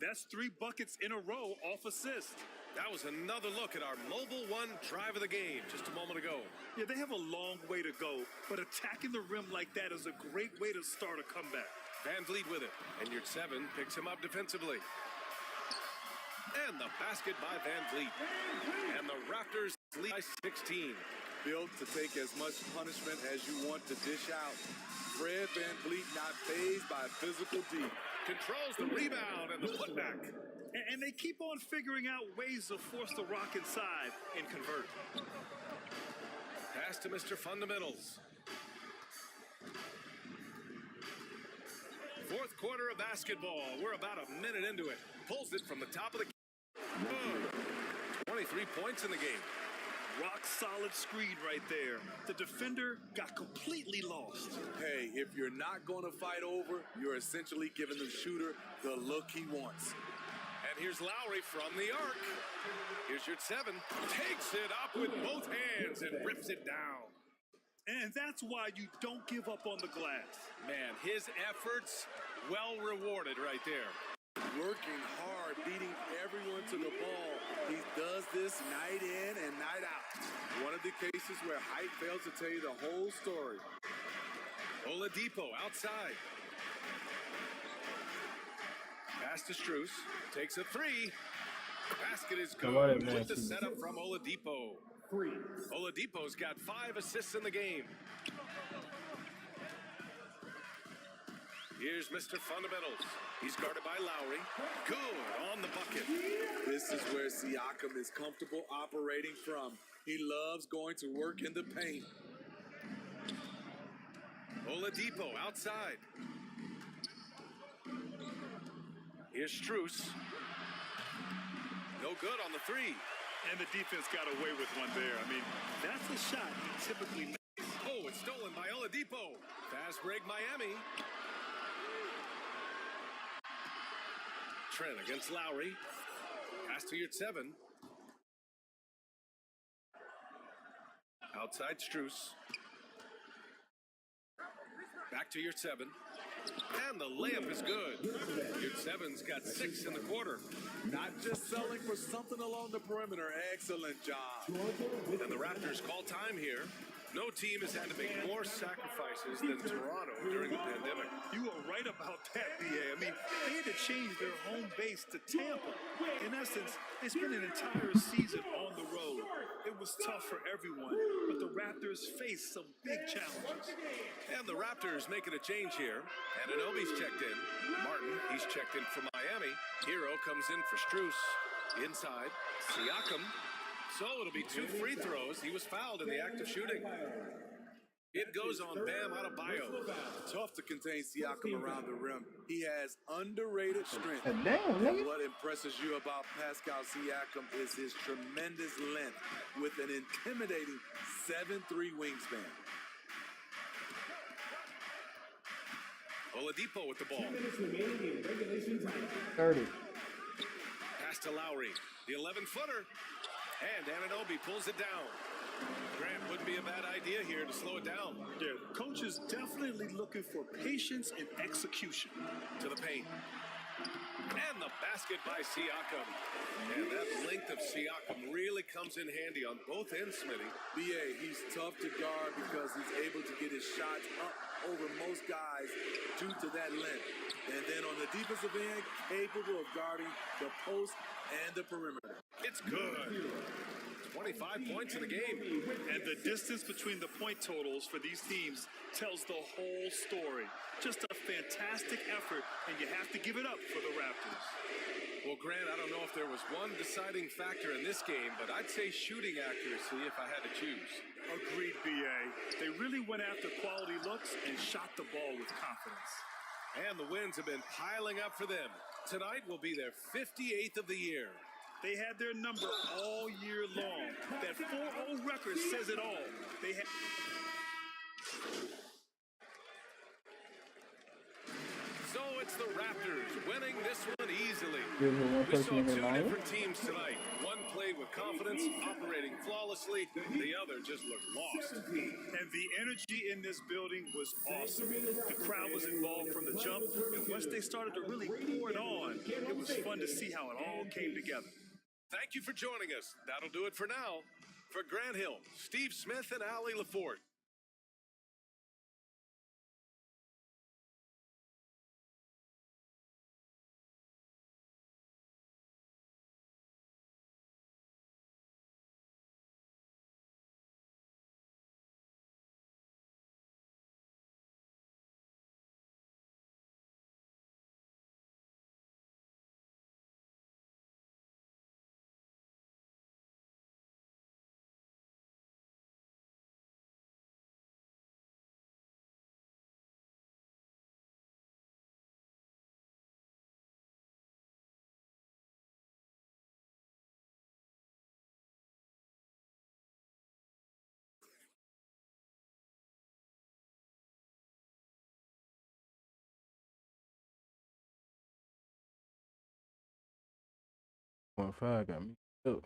That's 3 buckets in a row off assist. That was another look at our Mobile One drive of the game just a moment ago. Yeah, they have a long way to go, but attacking the rim like that is a great way to start a comeback. Van Vliet with it, and your 7 picks him up defensively. And the basket by Van Vliet. And the Raptors lead by 16. Built to take as much punishment as you want to dish out. Fred Van Vliet not fazed by physical D. Controls the rebound and the putback. And they keep on figuring out ways to force the rock inside and convert. Pass to Mr. Fundamentals. Fourth quarter of basketball. We're about a minute into it. Pulls it from the top of the 23 points in the game. Rock solid screen right there. The defender got completely lost. Hey, if you're not going to fight over, you're essentially giving the shooter the look he wants. And here's Lowry from the arc. Here's your 7. Takes it up with both hands and rips it down. And that's why you don't give up on the glass. Man, his efforts well rewarded right there. Working hard, beating everyone to the ball. He does this night in and night out. One of the cases where height fails to tell you the whole story. Oladipo outside. Pass to Strus. Takes a 3. Basket is good with the setup from Oladipo. Oladipo's got 5 assists in the game. Here's Mr. Fundamentals. He's guarded by Lowry. Good on the bucket. This is where Siakam is comfortable operating from. He loves going to work in the paint. Oladipo outside. Here's Strus. No good on the 3. And the defense got away with one there. I mean, that's a shot he typically makes. Oh, it's stolen by Oladipo. Fast break Miami. Trent against Lowry. Pass to your 7. Outside Strus. Back to your 7. And the layup is good. Your 7's got 6 in the quarter. Not just selling for something along the perimeter. Excellent job. And the Raptors call time here. No team has had to make more sacrifices than Toronto during the pandemic. You are right about that, B.A. I mean, they had to change their home base to Tampa. In essence, they spent an entire season on the road. It was tough for everyone, but the Raptors faced some big challenges. And the Raptors making a change here. Anunoby's checked in. Martin, he's checked in for Miami. Hero comes in for Strus. Inside, Siakam. So it'll be 2 free throws. He was fouled in the act of shooting. It goes on Bam Adebayo. Tough to contain Siakam around the rim. He has underrated strength. Damn, nigga. What impresses you about Pascal Siakam is his tremendous length with an intimidating 7'3" wingspan. Oladipo with the ball. 30. Pass to Lowry. The 11-footer. And Anunoby pulls it down. Grant wouldn't be a bad idea here to slow it down. Yeah, coach is definitely looking for patience and execution. To the paint. And the basket by Siakam. And that length of Siakam really comes in handy on both ends, Smitty. BA, he's tough to guard because he's able to get his shots up over most guys due to that length. And then on the defensive end, capable of guarding the post and the perimeter. It's good. 25 points in the game. And the distance between the point totals for these teams tells the whole story. Just a fantastic effort, and you have to give it up for the Raptors. Well, Grant, I don't know if there was one deciding factor in this game, but I'd say shooting accuracy if I had to choose. Agreed, BA. They really went after quality looks and shot the ball with confidence. And the wins have been piling up for them. Tonight will be their 58th of the year. They had their number all year long. That 4-0 record says it all. They had... So it's the Raptors winning this one easily. Give me one We saw person in two line. different teams tonight. One played with confidence, operating flawlessly. The other just looked lost. And the energy in this building was awesome. The crowd was involved from the jump, and once they started to really pour it on, it was fun to see how it all came together. Thank you for joining us. That'll do it for now. For Grant Hill, Steve Smith, and Allie LaForte. .5 got me. Oh.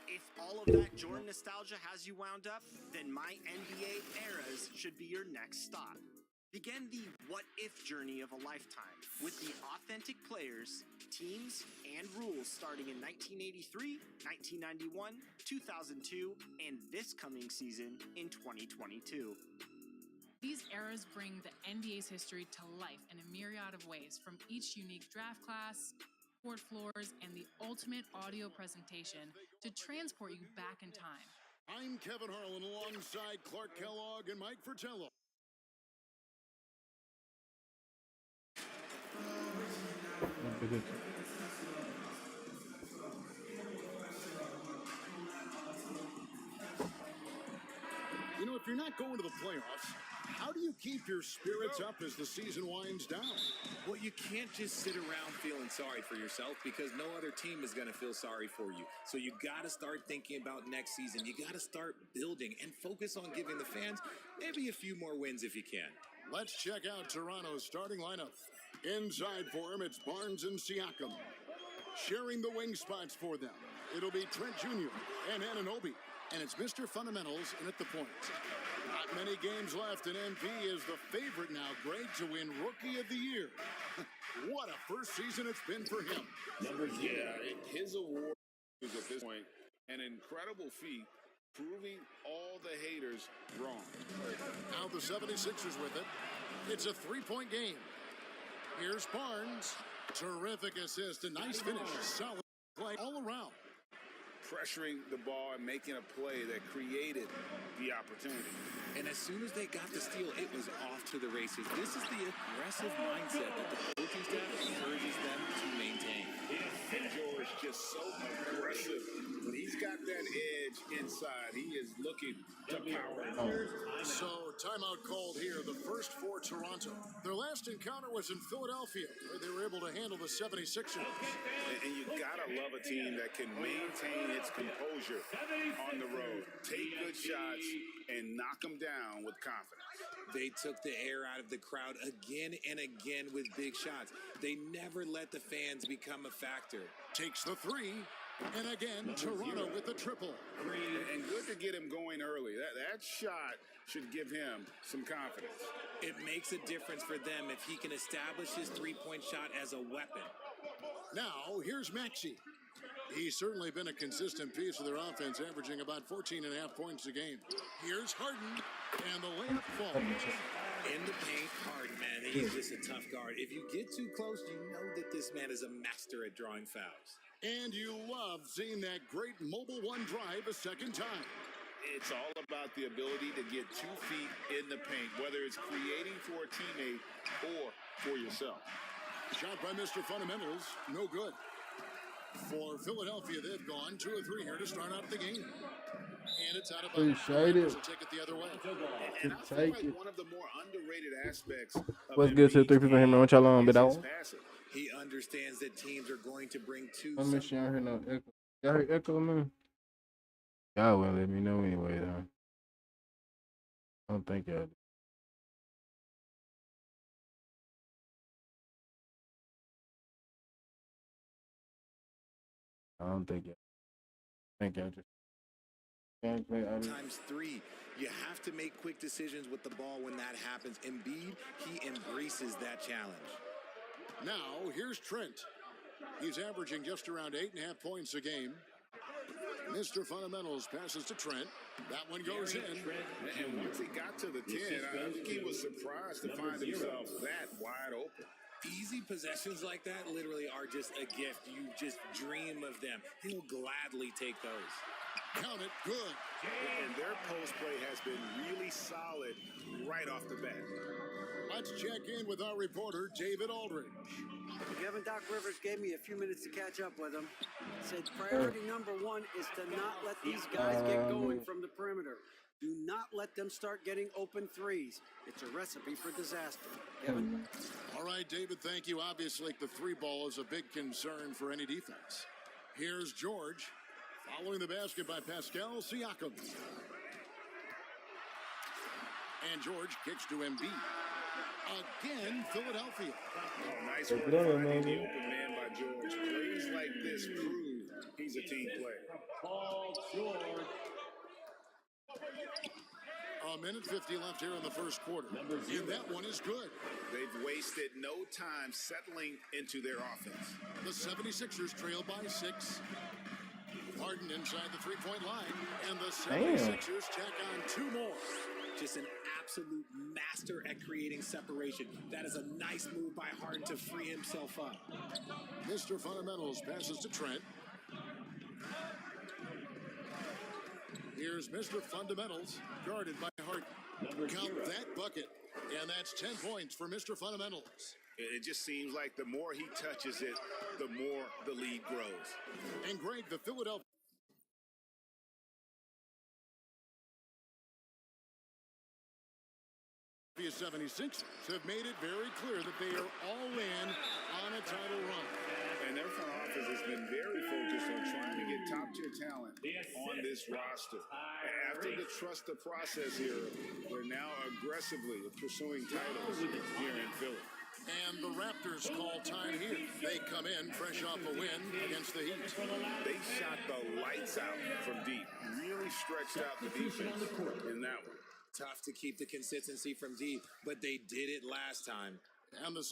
If all of that Jordan nostalgia has you wound up, then My NBA Eras should be your next stop. Begin the what-if journey of a lifetime with the authentic players, teams, and rules starting in 1983, 1991, 2002, and this coming season in 2022. These eras bring the NBA's history to life in a myriad of ways, from each unique draft class, court floors, and the ultimate audio presentation to transport you back in time. I'm Kevin Harlan alongside Clark Kellogg and Mike Fratello. You know, if you're not going to the playoffs, how do you keep your spirits up as the season winds down? Well, you can't just sit around feeling sorry for yourself because no other team is going to feel sorry for you. So you got to start thinking about next season. You got to start building and focus on giving the fans maybe a few more wins if you can. Let's check out Toronto's starting lineup. Inside for him, it's Barnes and Siakam. Sharing the wing spots for them, it'll be Trent Jr. and Anunoby. And it's Mr. Fundamentals in at the point. Not many games left, and MP is the favorite now, Greg, to win Rookie of the Year. What a first season it's been for him. His award is at this point an incredible feat, proving all the haters wrong. Now the 76ers with it. It's a three-point game. Here's Barnes. Terrific assist, a nice finish. Solid play all around. Pressuring the ball and making a play that created the opportunity. And as soon as they got the steal, it was off to the races. This is the aggressive mindset that the coaching staff encourages them to maintain. And George just so aggressive. When he's got that edge inside, he is looking to power. So, timeout called here, the first for Toronto. Their last encounter was in Philadelphia, where they were able to handle the 76ers. And you gotta love a team that can maintain its composure on the road, take good shots, and knock them down with confidence. They took the air out of the crowd again and again with big shots. They never let the fans become a factor. Takes the three. And again, Toronto with the triple. And good to get him going early. That shot should give him some confidence. It makes a difference for them if he can establish his three-point shot as a weapon. Now, here's Maxey. He's certainly been a consistent piece of their offense, averaging about 14.5 points a game. Here's Harden, and the layup falls. In the paint, Harden, man, he's just a tough guard. If you get too close, you know that this man is a master at drawing fouls. And you love seeing that great mobile one drive a second time. It's all about the ability to get 2 feet in the paint, whether it's creating for a teammate or for yourself. Shot by Mr. Fundamentals, no good. For Philadelphia, they've gone 2 or 3 here to start out the game. And it's out of bounds. Appreciate it. Take it the other way. And I feel like one of the more underrated aspects of What's good to the 3 people here, man? What y'all on, bit out? He understands that teams are going to bring 2. I miss y'all hear no echo. Y'all hear echo, man? Y'all wouldn't let me know anyway, though. I don't think y'all do. I don't think y'all. I think y'all just. Times 3. You have to make quick decisions with the ball when that happens. Embiid, he embraces that challenge. Now, here's Trent. He's averaging just around 8.5 points a game. Mr. Fundamentals passes to Trent. That one goes in. And once he got to the 10, I think he was surprised to find himself that wide open. Easy possessions like that literally are just a gift. You just dream of them. He'll gladly take those. Count it, good. And their post play has been really solid right off the bat. Let's check in with our reporter, David Aldridge. Kevin, Doc Rivers gave me a few minutes to catch up with him. Said priority number 1 is to not let these guys get going from the perimeter. Do not let them start getting open threes. It's a recipe for disaster. Kevin? All right, David, thank you. Obviously, the 3 ball is a big concern for any defense. Here's George, following the basket by Pascal Siakam. And George kicks to Embiid. Again, Philadelphia. Oh, nice work finding the open man by George. Plays like this prove he's a team player. Paul George. A minute 50 left here in the first quarter. And that one is good. They've wasted no time settling into their offense. The 76ers trail by 6. Harden inside the 3-point line. And the 76ers tack on 2 more. Just an absolute master at creating separation. That is a nice move by Harden to free himself up. Mr. Fundamentals passes to Trent. Here's Mr. Fundamentals, guarded by Harden. Count that bucket. And that's 10 points for Mr. Fundamentals. It just seems like the more he touches it, the more the lead grows. And Greg, the Philadelphia 76ers have made it very clear that they are all in on a title run. And their front office has been very focused on trying to get top-tier talent on this roster. After the trust the process era, they're now aggressively pursuing titles here in Philly. And the Raptors call time here. They come in fresh off a win against the Heat. They shot the lights out from deep. Really stretched out the defense in that one. Tough to keep the consistency from deep, but they did it last time. And the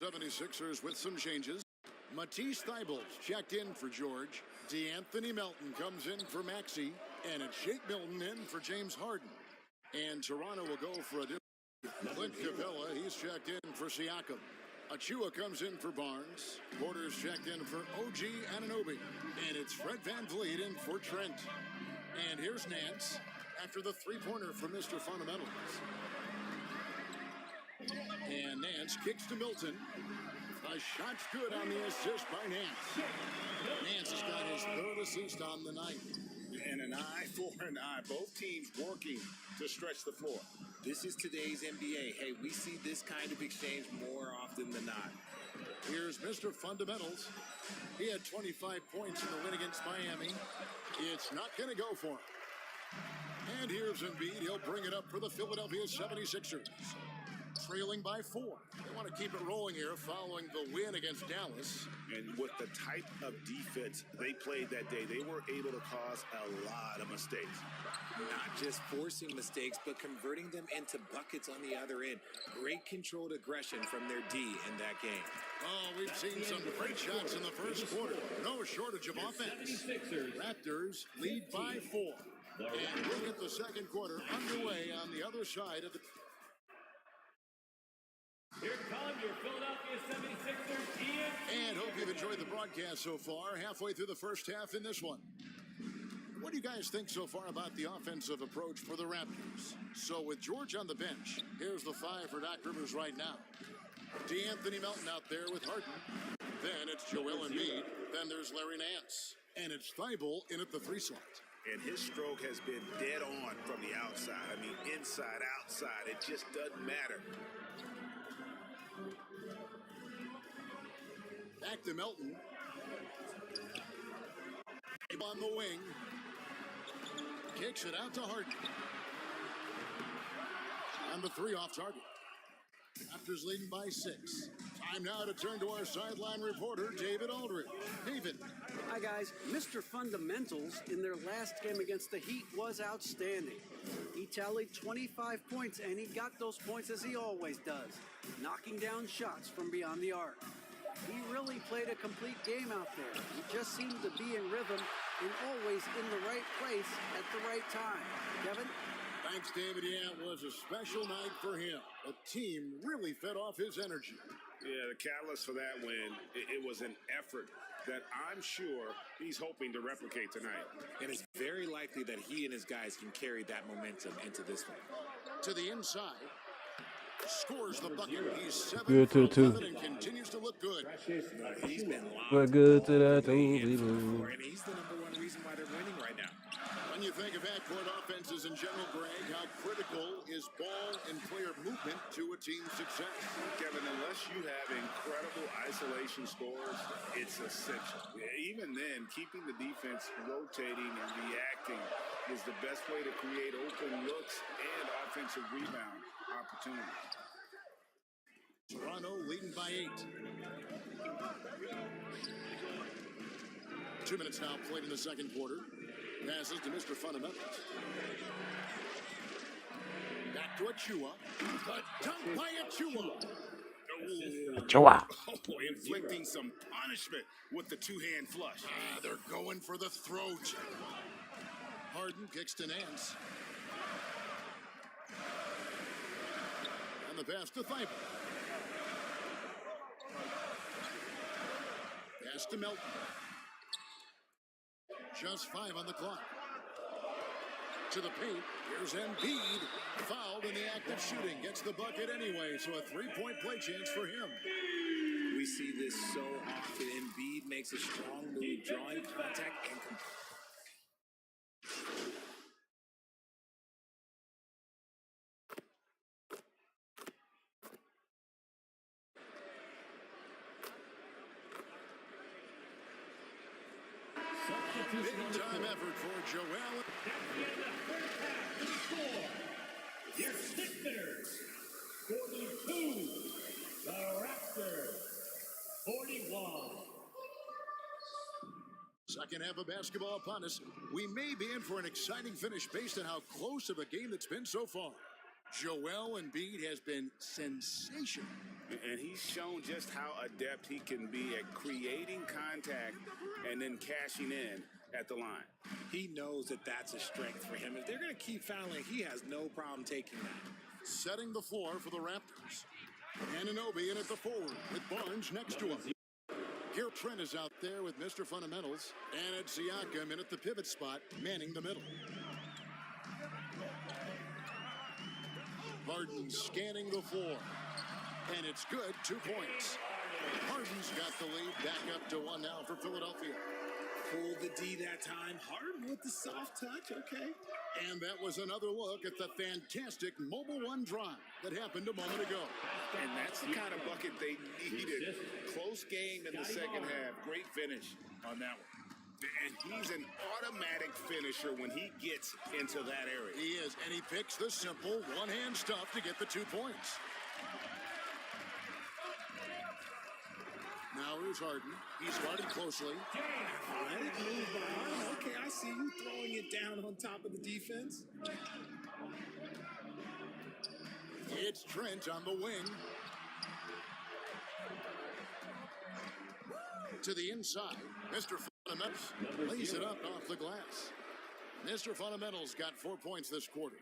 76ers with some changes. Matisse Thybulle checked in for George. DeAnthony Melton comes in for Maxey. And it's Shake Milton in for James Harden. And Toronto will go for a Clint Capella. He's checked in for Siakam. Achua comes in for Barnes. Porter's checked in for OG Anunoby. And it's Fred VanVleet in for Trent. And here's Nance after the three-pointer from Mr. Fundamentals. And Nance kicks to Milton. A shot's good on the assist by Nance. Nance has got his third assist on the night. And an eye for an eye. Both teams working to stretch the floor. This is today's NBA. Hey, we see this kind of exchange more often than not. Here's Mr. Fundamentals. He had 25 points in the win against Miami. It's not going to go for him. And here's Embiid. He'll bring it up for the Philadelphia 76ers. Trailing by 4. They want to keep it rolling here following the win against Dallas. And with the type of defense they played that day, they were able to cause a lot of mistakes. Not just forcing mistakes, but converting them into buckets on the other end. Great controlled aggression from their D in that game. Oh, we've seen some great shots in the first quarter. No shortage of offense. Raptors lead by 4. And we'll get the second quarter underway on the other side of the... Here come your Philadelphia 76ers, Ian. And hope you've enjoyed the broadcast so far. Halfway through the first half in this one. What do you guys think so far about the offensive approach for the Raptors? So with George on the bench, here's the 5 for Doc Rivers right now. DeAnthony Melton out there with Harden. Then it's Joel Embiid. Then there's Larry Nance. And it's Thybulle in at the 3 slot. And his stroke has been dead on from the outside. I mean, inside, outside, it just doesn't matter. Back to Melton. On the wing. Kicks it out to Harden. And the 3 off target. Raptors leading by 6. Time now to turn to our sideline reporter, David Aldridge. David. Hi, guys. Mr. Fundamentals in their last game against the Heat was outstanding. He tallied 25 points, and he got those points as he always does, knocking down shots from beyond the arc. He really played a complete game out there. He just seemed to be in rhythm and always in the right place at the right time. Kevin? Thanks, David. Yeah, it was a special night for him. The team really fed off his energy. Yeah, the catalyst for that win, it was an effort that I'm sure he's hoping to replicate tonight. And it's very likely that he and his guys can carry that momentum into this one. To the inside. Scores the bucket. He's 7 Good for to 11 and continues to look good. He's been We're good to that thing. and he's the #1 reason why they're winning right now. When you think of backcourt offenses in general, Greg, how critical is ball and player movement to a team's success? Kevin, unless you have incredible isolation scores, it's essential. Even then, keeping the defense rotating and reacting is the best way to create open looks and offensive rebound opportunities. Toronto leading by 8. 2 minutes now played in the second quarter. Passes to Mr. Fundamentals. Back to Achua. A dunk by Achua. Achua. Oh, inflicting some punishment with the two-hand flush. They're going for the throat. Harden kicks to Nance. And the pass to Thybulle. Pass to Melton. Just 5 on the clock. To the paint. Here's Embiid. Fouled in the act of shooting. Gets the bucket anyway, so a 3-point play chance for him. We see this so often. Embiid makes a strong move, drawing contact and Big time effort for Joel. Your Sixers, 42, the Raptors, 41. Second half of basketball upon us. We may be in for an exciting finish based on how close of a game it's been so far. Joel Embiid has been sensational. And he's shown just how adept he can be at creating contact and then cashing in at the line. He knows that that's a strength for him. If they're going to keep fouling, he has no problem taking that. Setting the floor for the Raptors. Anunoby in at the forward with Barnes next to him. Here Trent is out there with Mr. Fundamentals. And it's Siakam in at the pivot spot, manning the middle. Harden scanning the floor. And it's good, 2 points. Harden's got the lead, back up to 1 now for Philadelphia. Pull the D that time. Harden with the soft touch, okay. And that was another look at the fantastic Mobile One drive that happened a moment ago. And that's the kind of bucket they needed. Close game in the second half. Great finish on that one. And he's an automatic finisher when he gets into that area. He is, and he picks the simple one-hand stuff to get the 2 points. Now here's Harden. He's guarded closely. Let it move behind. Okay, I see you throwing it down on top of the defense. It's Trent on the wing. To the inside. Mr. Fundamentals lays it up off the glass. Mr. Fundamentals got 4 points this quarter.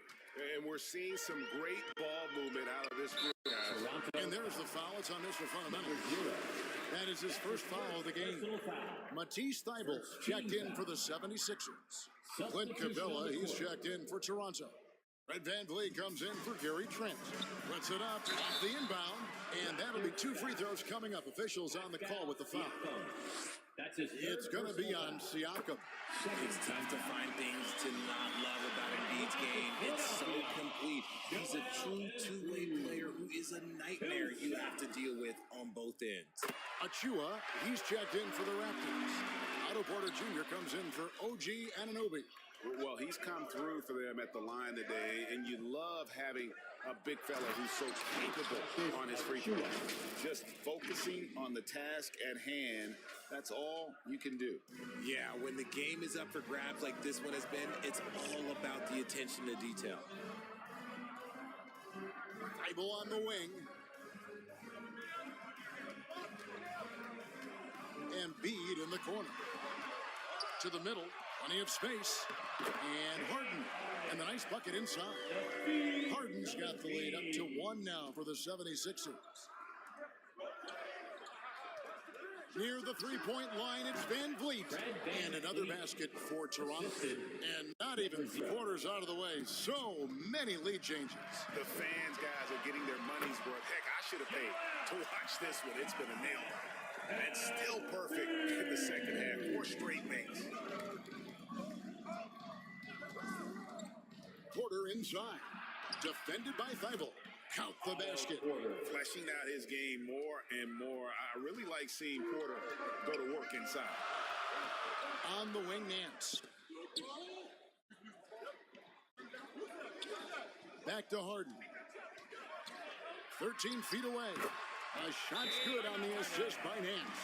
And we're seeing some great ball movement out of this group, guys. And there's the foul. It's on Mr. Fundamentals. That is his first foul of the game. Matisse Thybulle checked in for the 76ers. Clint Capella, he's checked in for Toronto. Fred VanVleet comes in for Gary Trent. Puts it up off the inbound, and that'll be 2 free throws coming up. Officials on the call with the foul. It's going to be on Siakam. It's tough to find things to not love about Embiid's game. It's so complete. He's a true two-way player who is a nightmare you have to deal with on both ends. Achua, he's checked in for the Raptors. Otto Porter Jr. comes in for OG Anunoby. Well, he's come through for them at the line today, and you love having a big fella who's so capable on his free throw. Just focusing on the task at hand, that's all you can do. Yeah, when the game is up for grabs like this one has been, it's all about the attention to detail. Thybulle on the wing. And Embiid in the corner. To the middle, plenty of space. And Harden. And the nice bucket inside. Harden's got the lead up to 1 now for the 76ers. Near the three-point line, it's VanVleet. And another basket for Toronto. And not even quarters out of the way. So many lead changes. The fans, guys, are getting their money's worth. Heck, I should have paid to watch this one. It's been a nail. And still perfect in the second half. 4 straight makes. Porter inside. Defended by Thybulle. Count the basket. Fleshing out his game more and more. I really like seeing Porter go to work inside. On the wing, Nance. Back to Harden. 13 feet away. A shot's good on the assist by Nance.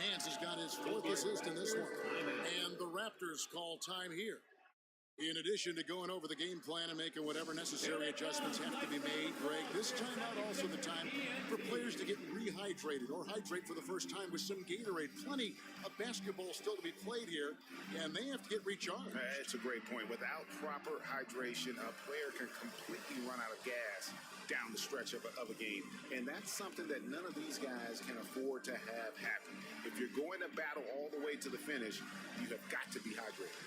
Nance has got his 4th assist in this one. And the Raptors call time here. In addition to going over the game plan and making whatever necessary adjustments have to be made, Greg, this timeout also the time for players to get rehydrated or hydrate for the first time with some Gatorade. Plenty of basketball still to be played here, and they have to get recharged. It's a great point. Without proper hydration, a player can completely run out of gas down the stretch of a game. And that's something that none of these guys can afford to have happen. If you're going to battle all the way to the finish, you have got to be hydrated.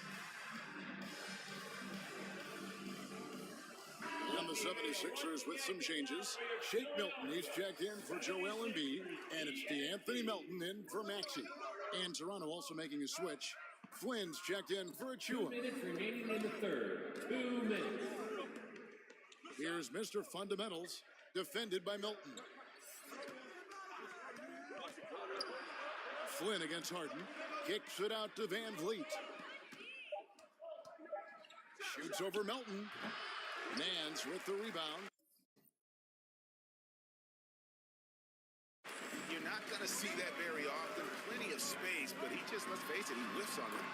And the 76ers with some changes. Shake Milton, he's checked in for Joel Embiid. And it's DeAnthony Melton in for Maxey. And Toronto also making a switch. Flynn's checked in for Achua. 2 minutes remaining in the third. 2 minutes. Here's Mr. Fundamentals, defended by Milton. Flynn against Harden. Kicks it out to VanVleet. Shoots over Melton. Nance with the rebound. You're not going to see that very often. Plenty of space, but he just, let's face it, he whiffs on it.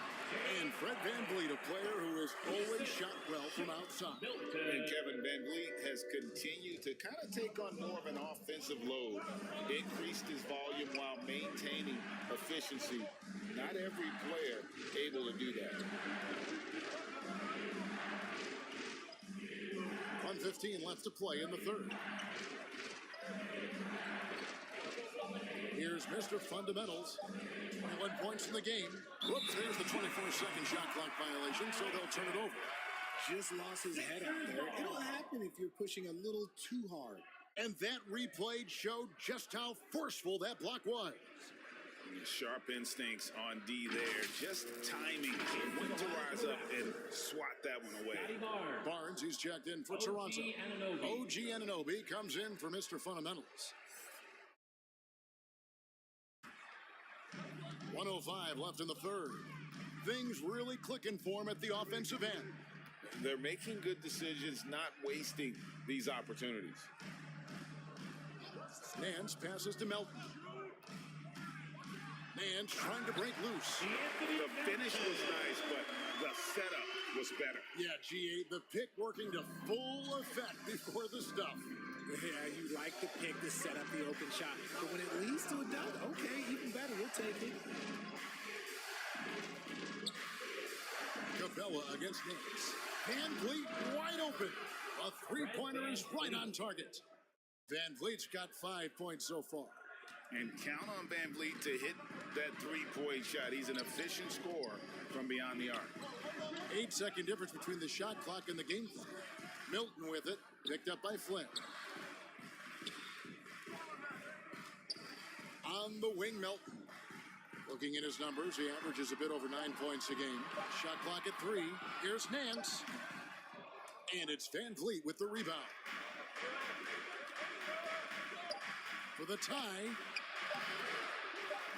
And Fred VanVleet, a player who has always shot well from outside. And Kevin VanVleet has continued to kind of take on more of an offensive load, increased his volume while maintaining efficiency. Not every player able to do that. 1:15 left to play in the third. Here's Mr. Fundamentals. 21 points in the game. Whoops, there's the 24-second shot clock violation, so they'll turn it over. Just lost his head out there. It'll happen if you're pushing a little too hard. And that replay showed just how forceful that block was. Sharp instincts on D there. Just timing when to rise up and swat that one away. Barnes, who's checked in for Toronto. OG Anunoby comes in for Mr. Fundamentals. 1:05 left in the third. Things really clicking for him at the offensive end. They're making good decisions, not wasting these opportunities. Nance passes to Melton. Nance trying to break loose. The finish was nice, but the setup was better. Yeah, G8, the pick working to full effect before the stuff. Yeah, you like the pick to set up the open shot. But when it leads to a dunk, okay, even better, we'll take it. Capella against Nance. VanVleet wide open. A three-pointer is right on target. VanVleet's got 5 points so far. And count on VanVleet to hit that three-point shot. He's an efficient scorer from beyond the arc. 8-second difference between the shot clock and the game clock. Milton with it, picked up by Flynn. On the wing, Melton. Looking at his numbers, he averages a bit over 9 points a game. Shot clock at 3. Here's Nance. And it's VanVleet with the rebound. For the tie.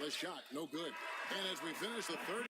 The shot, no good. And as we finish the third.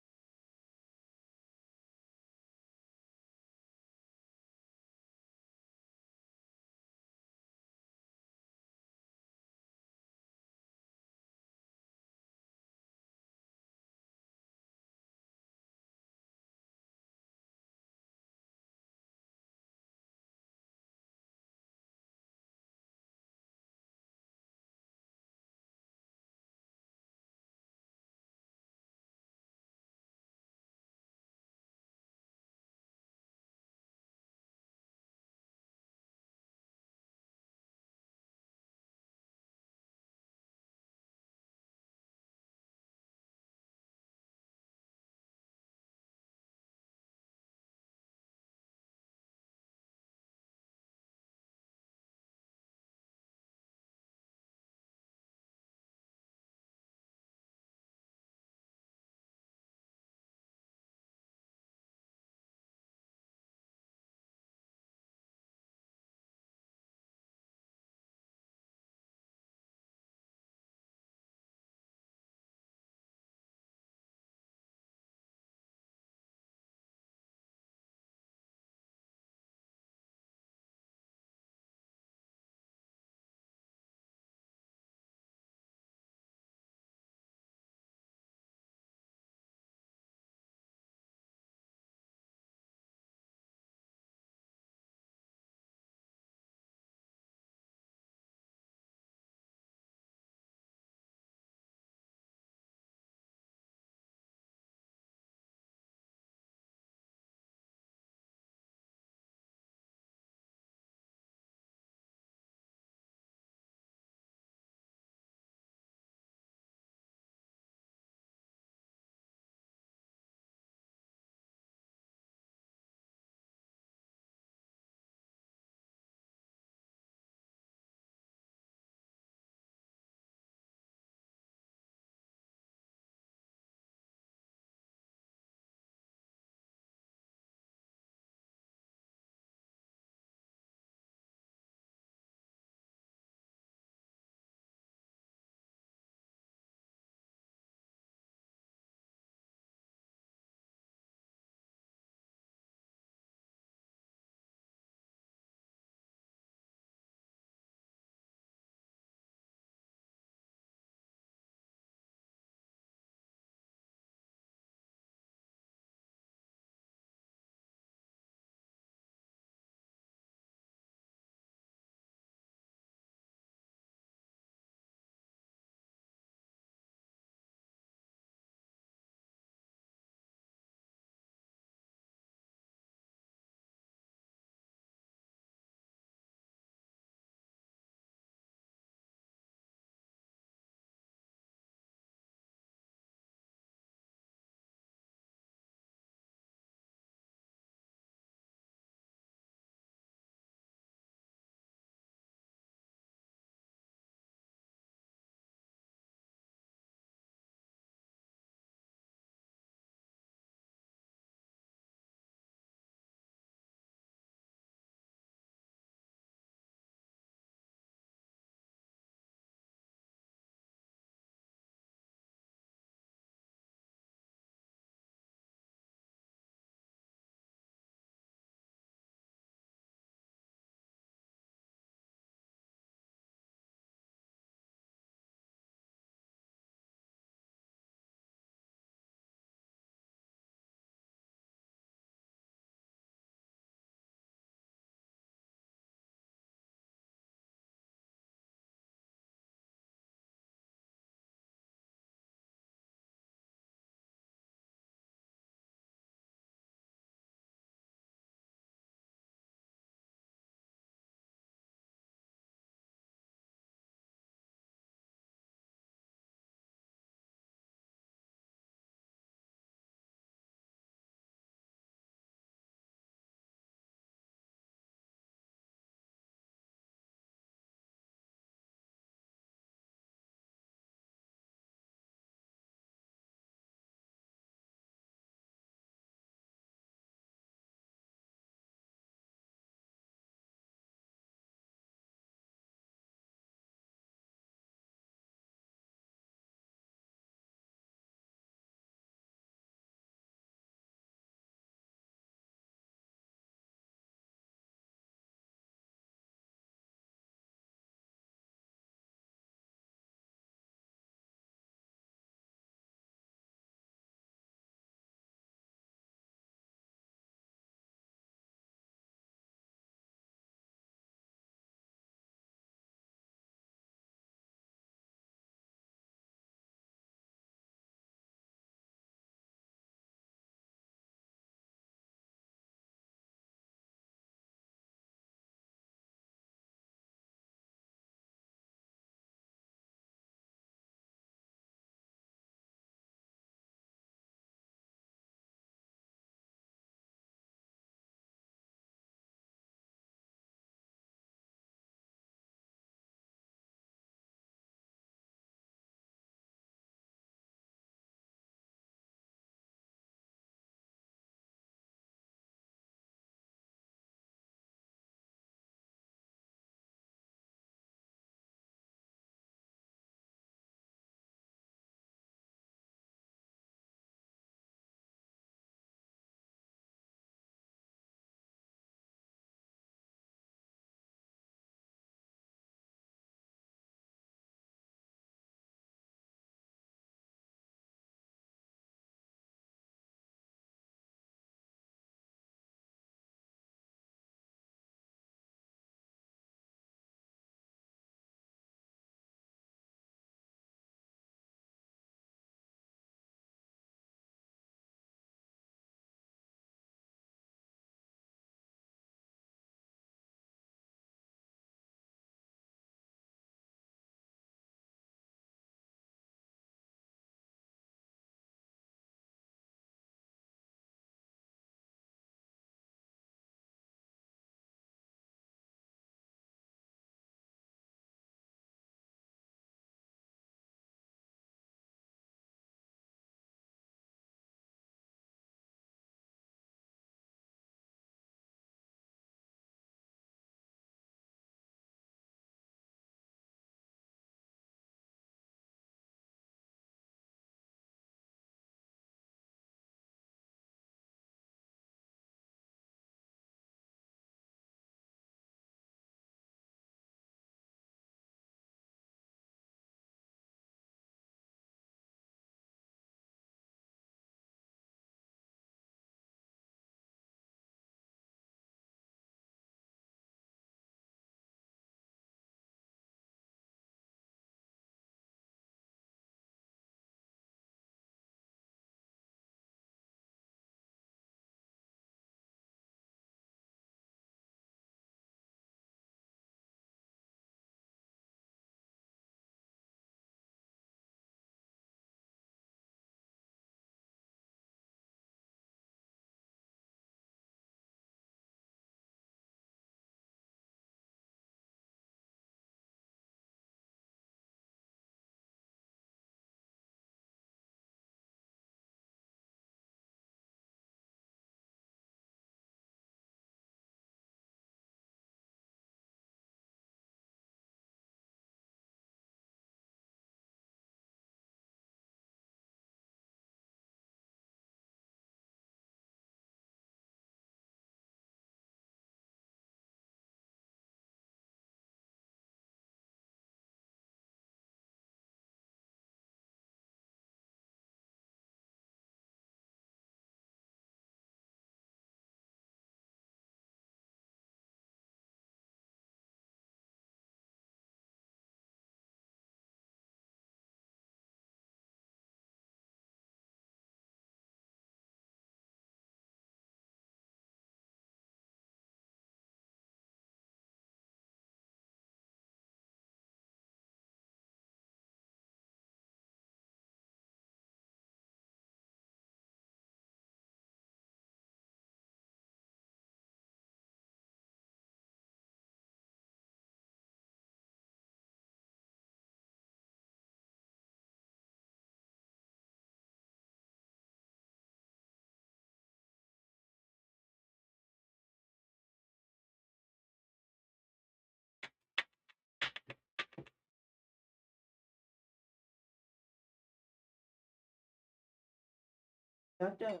Goddamn.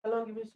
How long you been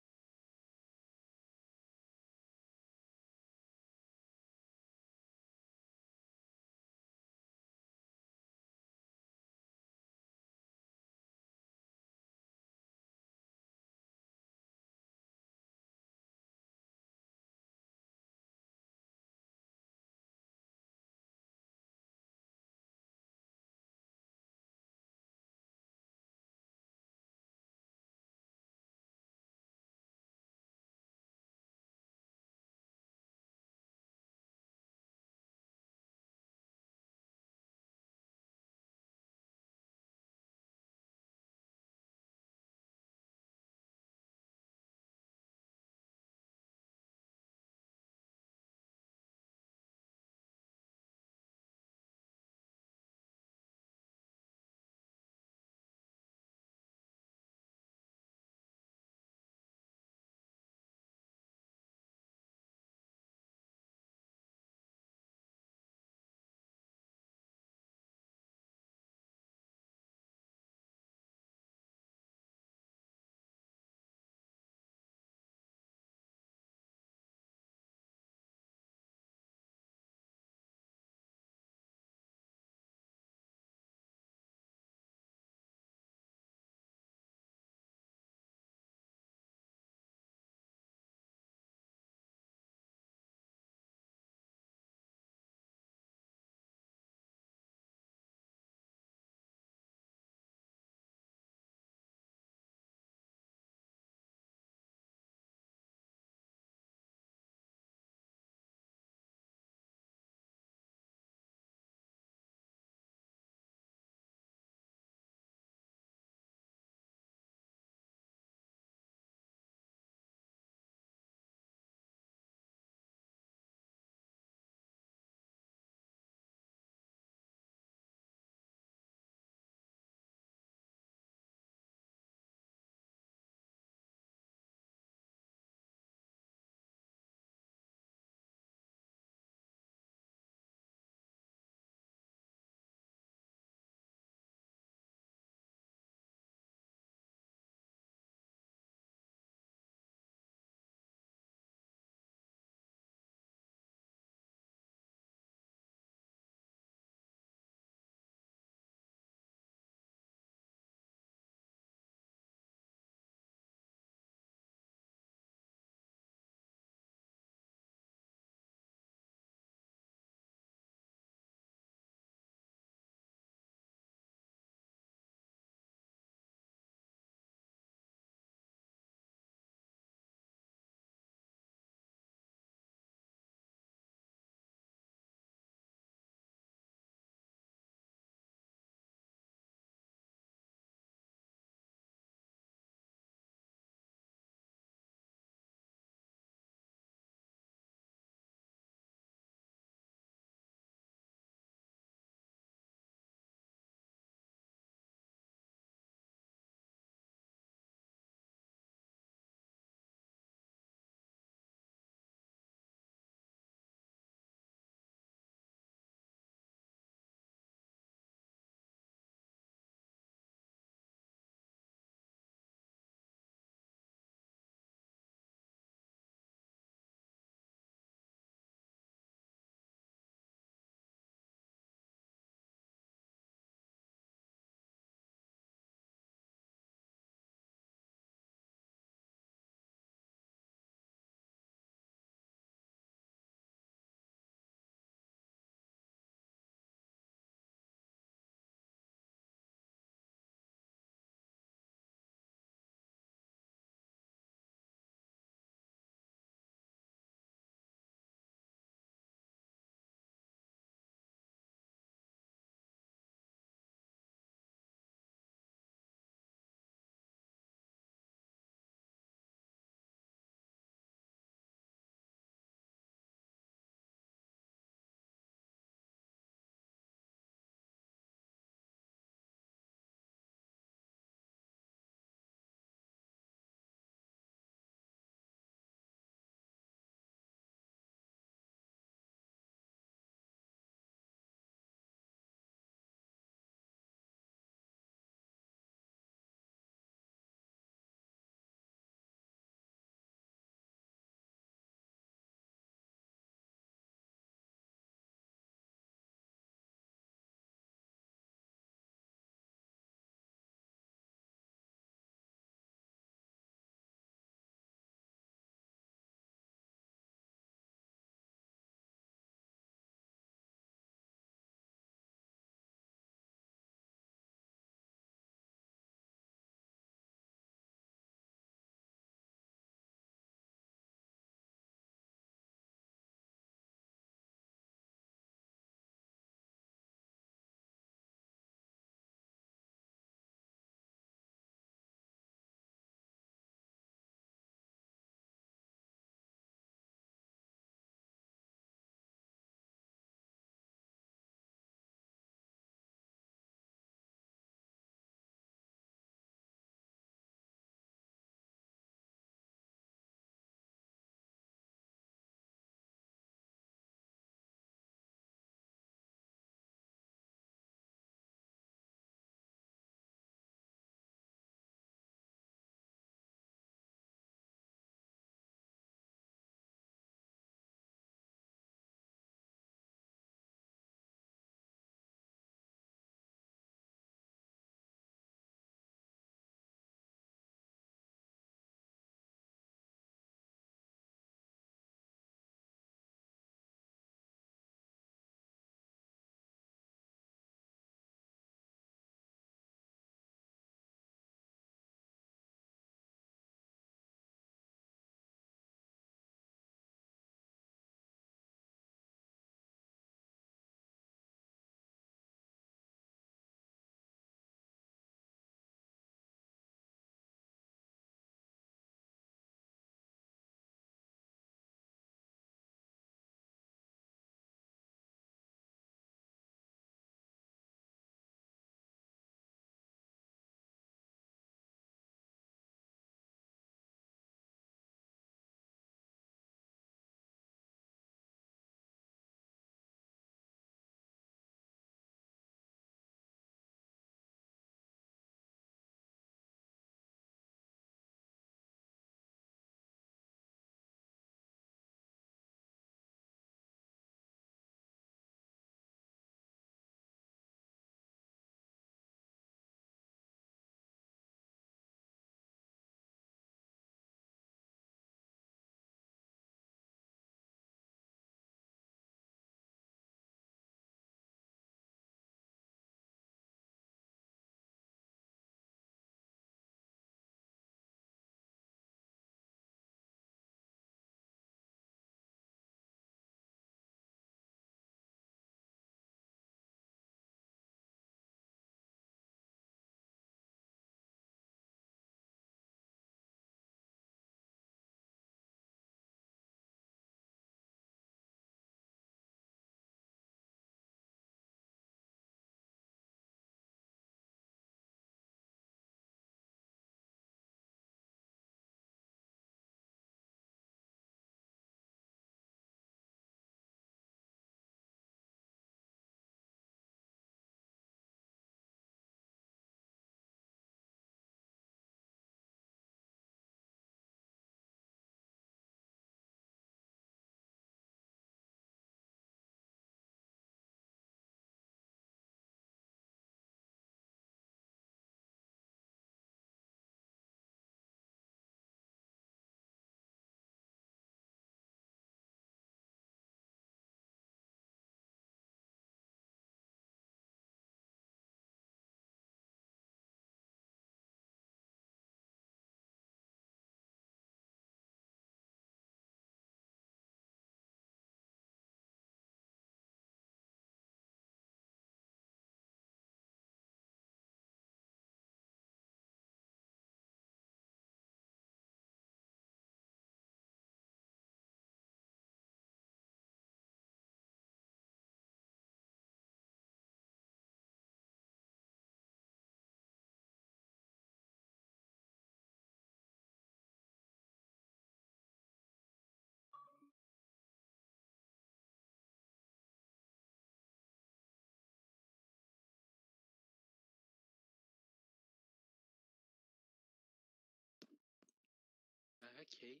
Kate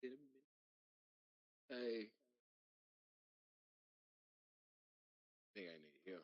in a minute. Hey, I think I need you.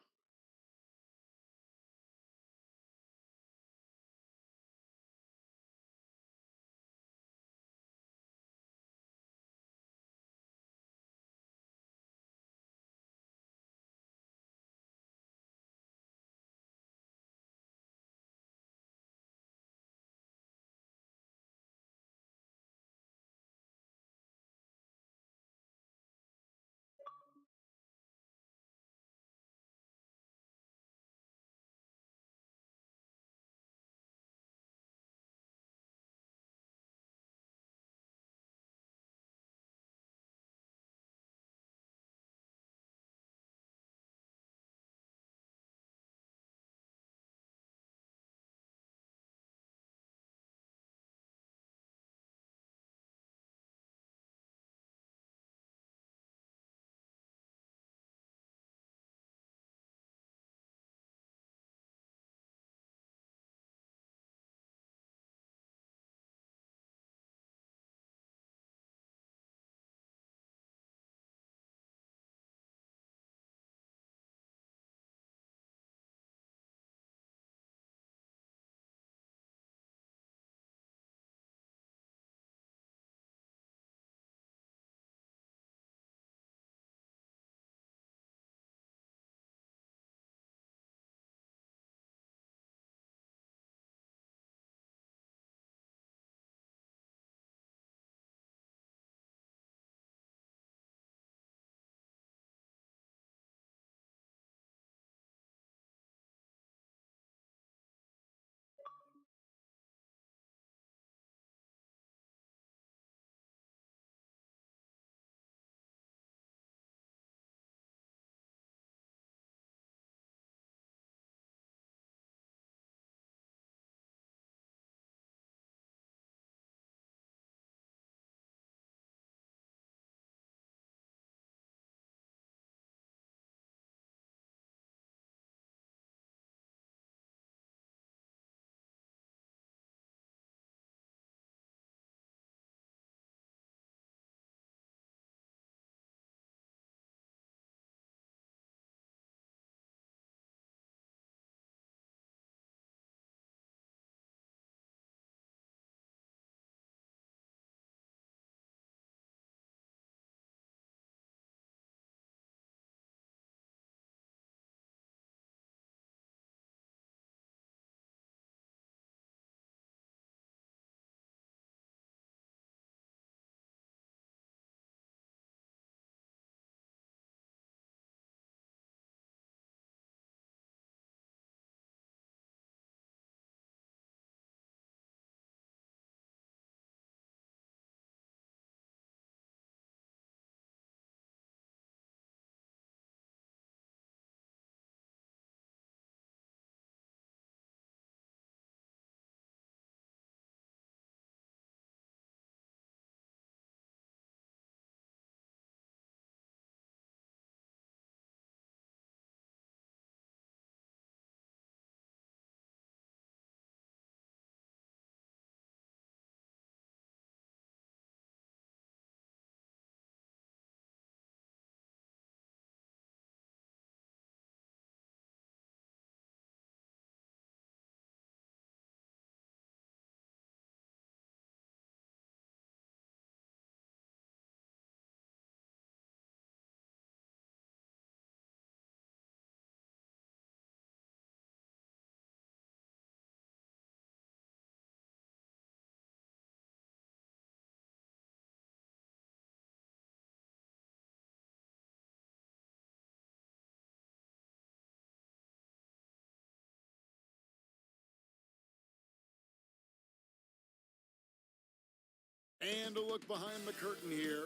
And a look behind the curtain here.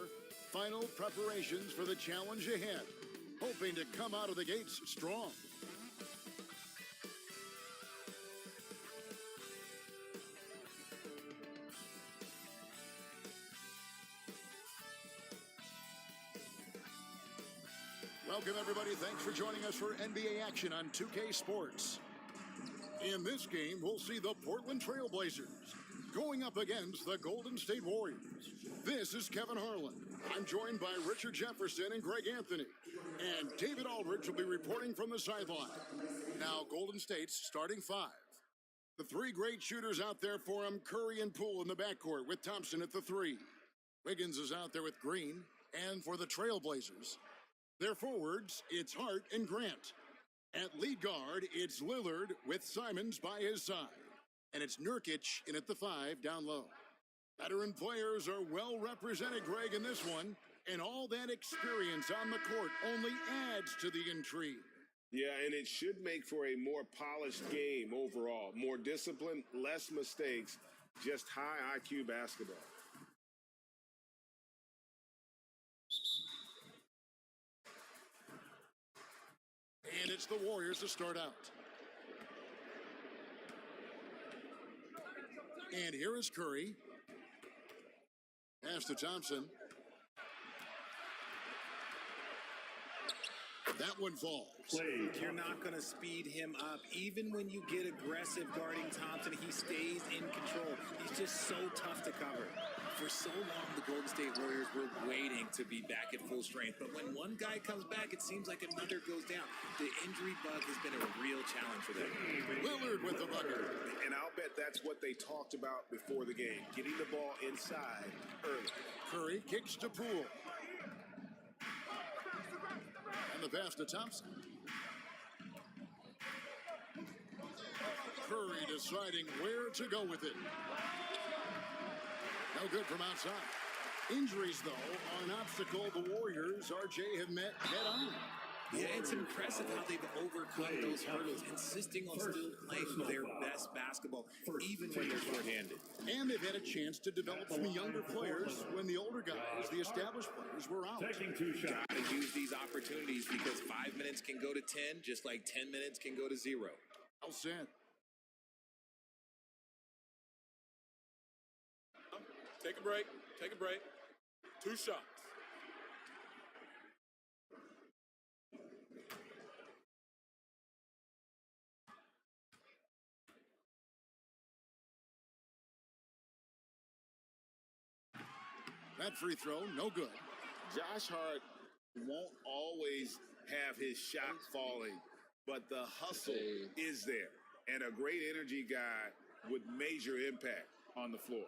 Final preparations for the challenge ahead. Hoping to come out of the gates strong. Welcome, everybody. Thanks for joining us for NBA action on 2K Sports. In this game, we'll see the Portland Trail Blazers Going up against the Golden State Warriors, this is Kevin Harlan. I'm joined by Richard Jefferson and Greg Anthony. And David Aldridge will be reporting from the sideline. Now, Golden State's starting five. The three great shooters out there for him, Curry and Poole in the backcourt with Thompson at the three. Wiggins is out there with Green. And for the Trailblazers, their forwards, it's Hart and Grant. At lead guard, it's Lillard with Simons by his side. And it's Nurkic in at the five down low. Veteran players are well represented, Greg, in this one. And all that experience on the court only adds to the intrigue. Yeah, and it should make for a more polished game overall. More discipline, less mistakes, just high IQ basketball. And it's the Warriors to start out. And here is Curry. Pass to Thompson. That one falls. You're not going to speed him up. Even when you get aggressive guarding Thompson, he stays in control. He's just so tough to cover. For so long, the Golden State Warriors were waiting to be back at full strength. But when one guy comes back, it seems like another goes down. The injury bug has been a real challenge for them. Lillard with the bucket. And I'll bet that's what they talked about before the game, getting the ball inside early. Curry kicks to Poole. And the pass to Thompson. Curry deciding where to go with it. No good from outside. Injuries, though, are an obstacle the Warriors, RJ, have met head-on. Yeah, it's impressive how they've overcome those hurdles, insisting on still playing their best basketball, even when they're short-handed. And they've had a chance to develop some younger players when the older guys, the established players, were out. Taking 2 shots. Gotta use these opportunities because 5 minutes can go to 10, just like 10 minutes can go to 0. Well said. Take a break. Take a break. 2 shots. That free throw, no good. Josh Hart won't always have his shot falling, but the hustle is there. And a great energy guy with major impact on the floor.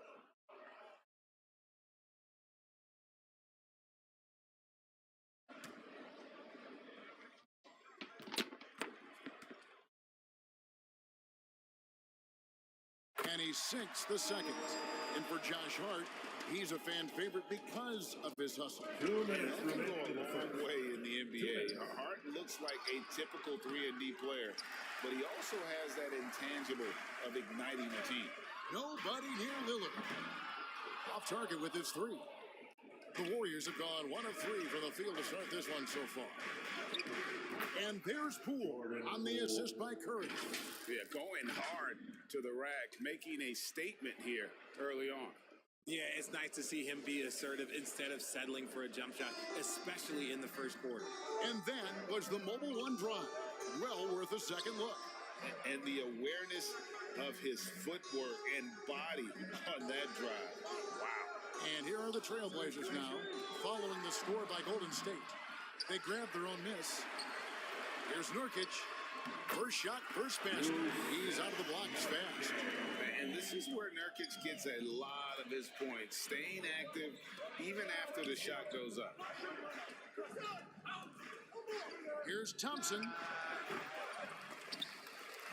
And he sinks the second. And for Josh Hart, he's a fan favorite because of his hustle. 2 minutes can go a long way in the NBA. Hart looks like a typical 3-and-D player, but he also has that intangible of igniting a team. Nobody near Lillard. Off target with his three. The Warriors have gone 1 of 3 from the field to start this one so far. And there's Poole on the assist by Curry. Yeah, going hard to the rack, making a statement here early on. Yeah, it's nice to see him be assertive instead of settling for a jump shot, especially in the first quarter. And then was the mobile one drive. Well worth a second look. And the awareness of his footwork and body on that drive. Wow. And here are the Trailblazers now, following the score by Golden State. They grabbed their own miss. Here's Nurkic. First shot, first basket. He's out of the blocks fast. And this is where Nurkic gets a lot of his points, staying active even after the shot goes up. Here's Thompson.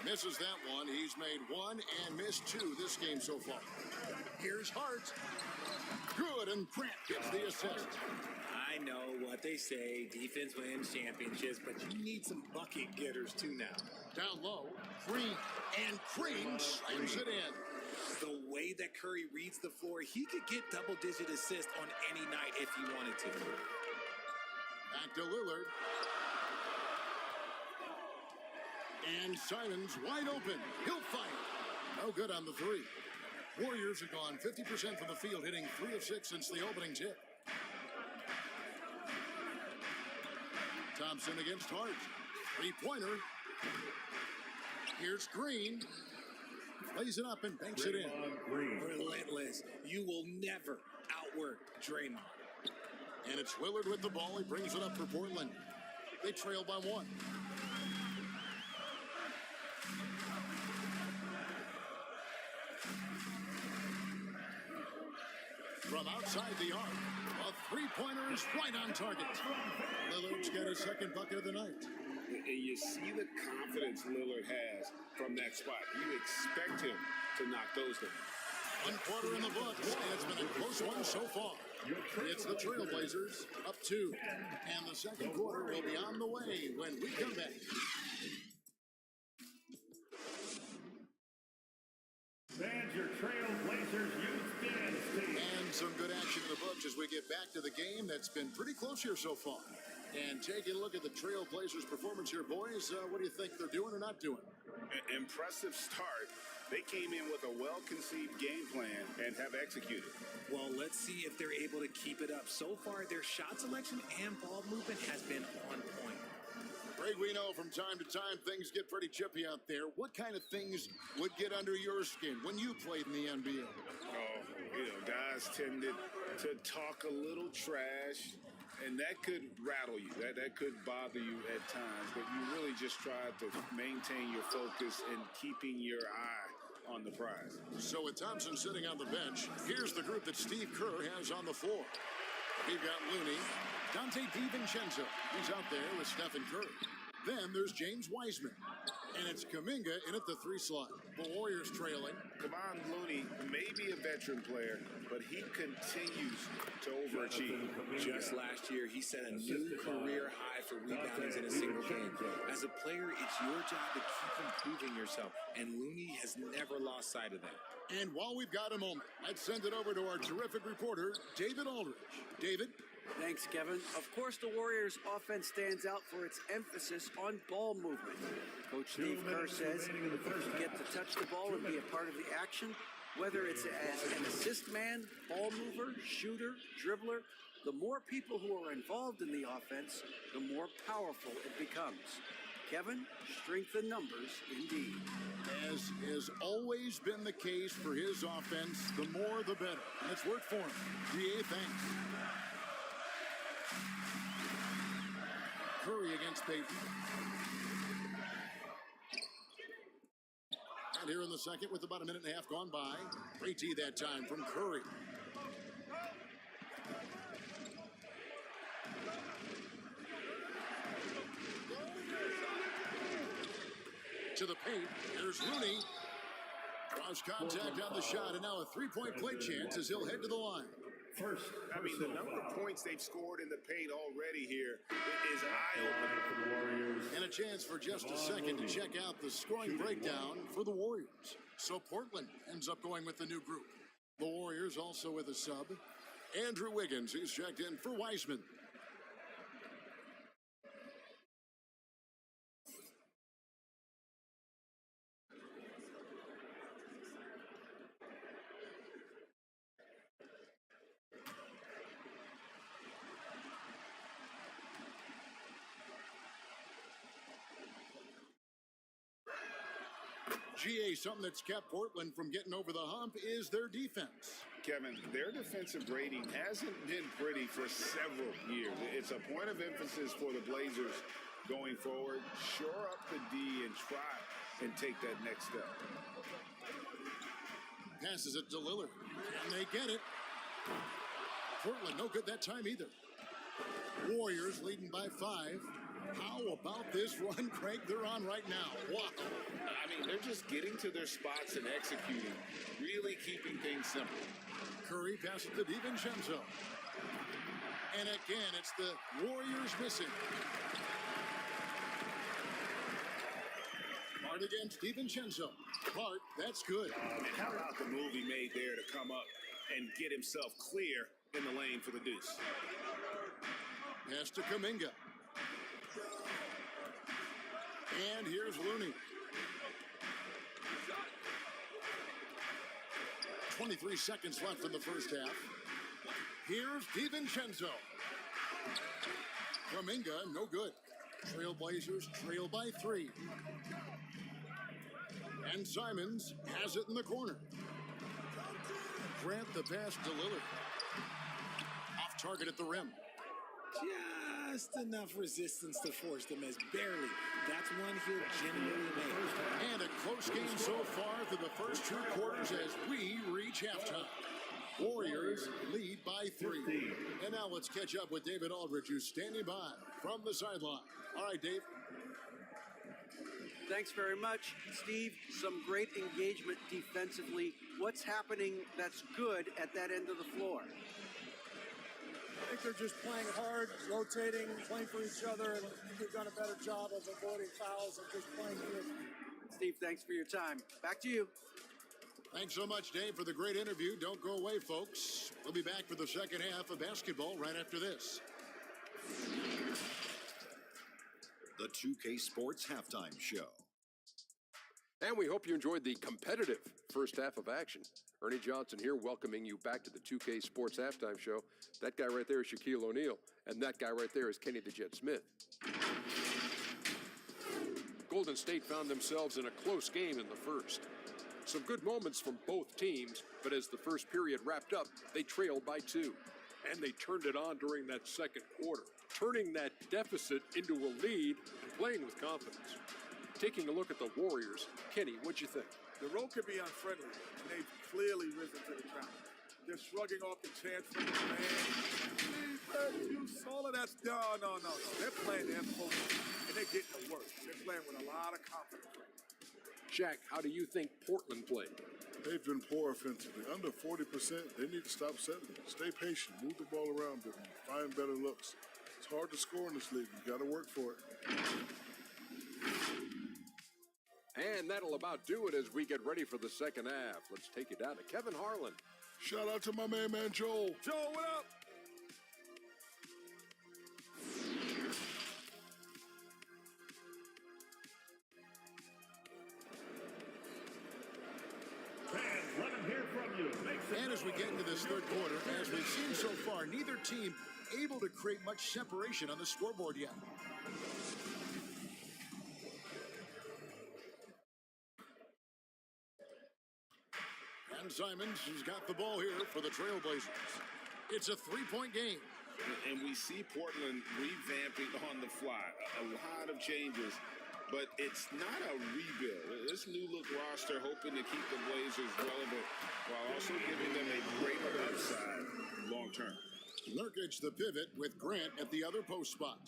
Misses that one. He's made 1 and missed 2 this game so far. Here's Hart. Good, and Grant gets the assist. I know what they say, defense wins championships, but you need some bucket getters too now. Down low, Green, and Green slams it in. The way that Curry reads the floor, he could get double-digit assists on any night if he wanted to. Back to Lillard. And Simons wide open. He'll fire. No good on the three. Warriors have gone 50% from the field, hitting 3 of 6 since the opening tip. Thompson against Hart. Three-pointer. Here's Green. lays it up and banks it in. Relentless. You will never outwork Draymond. And it's Lillard with the ball. He brings it up for Portland. They trail by 1. From outside the arc, a three-pointer is right on target. Lillard's got his second bucket of the night. And you see the confidence Lillard has from that spot. You expect him to knock those down. 1 quarter in the books, and it's been a close one so far. It's the Trailblazers up 2, and the second quarter will be on the way when we come back. Fans, your Trailblazers youth dance team. And some good action in the books as we get back to the game that's been pretty close here so far. And taking a look at the Trailblazers' performance here, boys, what do you think they're doing or not doing? Impressive start. They came in with a well-conceived game plan and have executed. Well, let's see if they're able to keep it up. So far, their shot selection and ball movement has been on point. Greg, we know from time to time things get pretty chippy out there. What kind of things would get under your skin when you played in the NBA? Oh, guys tended to talk a little trash, and that could rattle you. That could bother you at times, but you really just try to maintain your focus and keeping your eye on the prize. So with Thompson sitting on the bench, here's the group that Steve Kerr has on the floor. We've got Looney, Dante DiVincenzo. He's out there with Stephen Curry. Then there's James Wiseman. And it's Kuminga in at the 3 slot. The Warriors trailing. Kevon Looney may be a veteran player, but he continues to overachieve. Just last year, he set a new career high for reboundings in a single game. As a player, it's your job to keep improving yourself, and Looney has never lost sight of that. And while we've got a moment, let's send it over to our terrific reporter, David Aldridge. David? Thanks, Kevin. Of course, the Warriors' offense stands out for its emphasis on ball movement. Coach Steve Kerr says if you get to touch the ball and be a part of the action, whether it's as an assist man, ball mover, shooter, dribbler, the more people who are involved in the offense, the more powerful it becomes. Kevin, strength in numbers indeed. As has always been the case for his offense, the more the better. And it's worked for him. DA, thanks. Curry against Payton. And here in the second with about a minute and a half gone by. Great tee that time from Curry. To the paint. There's Rooney. Draws contact on the shot, and now a three-point play chance as he'll head to the line. First, the number of points they've scored in the paint already here is eye-opening. And a chance for just a second to check out the scoring breakdown for the Warriors. So Portland ends up going with the new group. The Warriors also with a sub. Andrew Wiggins is checked in for Wiseman. GA, something that's kept Portland from getting over the hump is their defense. Kevin, their defensive rating hasn't been pretty for several years. It's a point of emphasis for the Blazers going forward. Shore up the D and try and take that next step. Passes it to Lillard, and they get it. Portland, no good that time either. Warriors leading by 5. How about this run, Craig, they're on right now? Wow. They're just getting to their spots and executing, really keeping things simple. Curry passes to DiVincenzo. And again, it's the Warriors missing. Hard against DiVincenzo. Hart, that's good. And how about the move he made there to come up and get himself clear in the lane for the deuce? Pass to Kuminga. And here's Looney. 23 seconds left in the first half. Here's DiVincenzo. Kuminga, no good. Trailblazers trail by 3. And Simons has it in the corner. Grant the pass to Lillard. Off target at the rim. Just enough resistance to force the miss. Barely. That's one he'll generally make. And a close game so far through the first 2 quarters as we reach halftime. Warriors lead by 3. And now let's catch up with David Aldridge, who's standing by from the sideline. All right, Dave. Thanks very much, Steve. Some great engagement defensively. What's happening that's good at that end of the floor? I think they're just playing hard, rotating, playing for each other, and I think they've done a better job of avoiding fouls and just playing good. Steve, thanks for your time. Back to you. Thanks so much, Dave, for the great interview. Don't go away, folks. We'll be back for the second half of basketball right after this. The 2K Sports Halftime Show. And we hope you enjoyed the competitive first half of action. Ernie Johnson here, welcoming you back to the 2K Sports Halftime Show. That guy right there is Shaquille O'Neal, and that guy right there is Kenny the Jet Smith. Golden State found themselves in a close game in the first. Some good moments from both teams, but as the first period wrapped up, they trailed by 2. And they turned it on during that second quarter, turning that deficit into a lead and playing with confidence. Taking a look at the Warriors, Kenny, what'd you think? The road could be unfriendly, and they've clearly risen to the challenge. They're shrugging off the chance from the man. All of that's no. They're playing their focus, and they're getting to work. They're playing with a lot of confidence right now. Shaq, how do you think Portland played? They've been poor offensively. Under 40%, they need to stop settling. Stay patient. Move the ball around a bit. Find better looks. It's hard to score in this league. You got to work for it. And that'll about do it as we get ready for the second half. Let's take it down to Kevin Harlan. Shout out to my man Joel. Joel, what up? Let them hear from you. And as we get into this third quarter, as we've seen so far, neither team able to create much separation on the scoreboard yet. And Simons has got the ball here for the Trailblazers. It's a 3-point game. And we see Portland revamping on the fly. A lot of changes, but it's not a rebuild. This new look roster hoping to keep the Blazers relevant while also giving them a greater upside long term. Nurkic the pivot with Grant at the other post spot.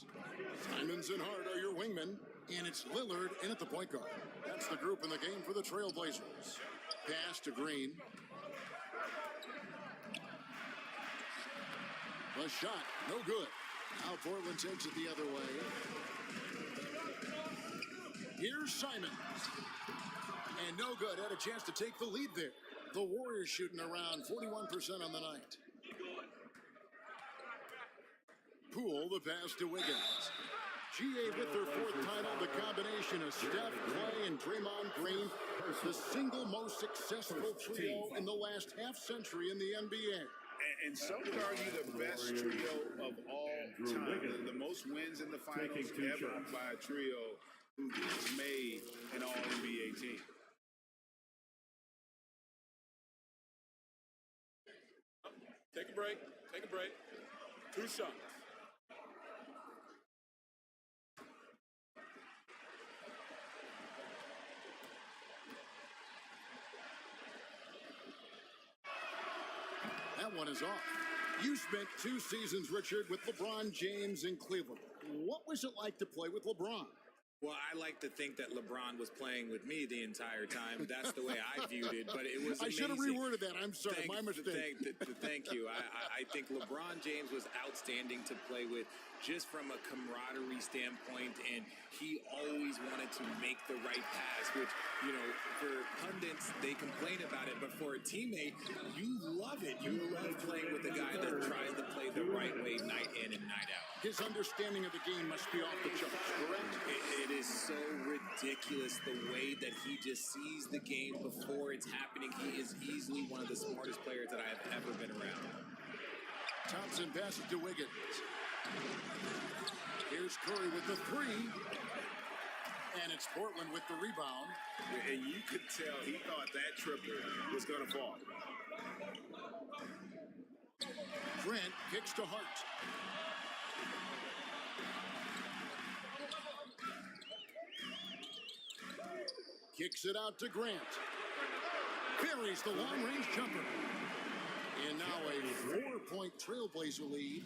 Simons and Hart are your wingmen, and it's Lillard in at the point guard. That's the group in the game for the Trailblazers. Pass to Green. The shot, no good. Now Portland takes it the other way. Here's Simons. And no good. Had a chance to take the lead there. The Warriors shooting around 41% on the night. Poole, the pass to Wiggins. GA with their 4th title, the combination of Steph, Clay, and Draymond Green, the single most successful trio in the last half-century in the NBA. And some would argue the best trio of all time. The most wins in the finals ever by a trio who just made an all-NBA team. Take a break. 2 shots. That one is off. You spent 2 seasons, Richard, with LeBron James in Cleveland. What was it like to play with LeBron? Well, I like to think that LeBron was playing with me the entire time. That's the way I viewed it, but it was amazing. I should have reworded that. I'm sorry, my mistake. Thank you. I think LeBron James was outstanding to play with just from a camaraderie standpoint, and he always wanted to make the right pass, which, you know, for pundits, they complain about it, but for a teammate, you love it. You love playing with a guy that tries to play the right way night in and night out. His understanding of the game must be off the charts, correct? It is so ridiculous the way that he just sees the game before it's happening. He is easily one of the smartest players that I have ever been around. Thompson passes to Wiggins. Here's Curry with the 3. And it's Portland with the rebound. And you could tell he thought that triple was going to fall. Grant kicks to Hart. Kicks it out to Grant. Buries the long-range jumper. And now a 4-point Trailblazer lead.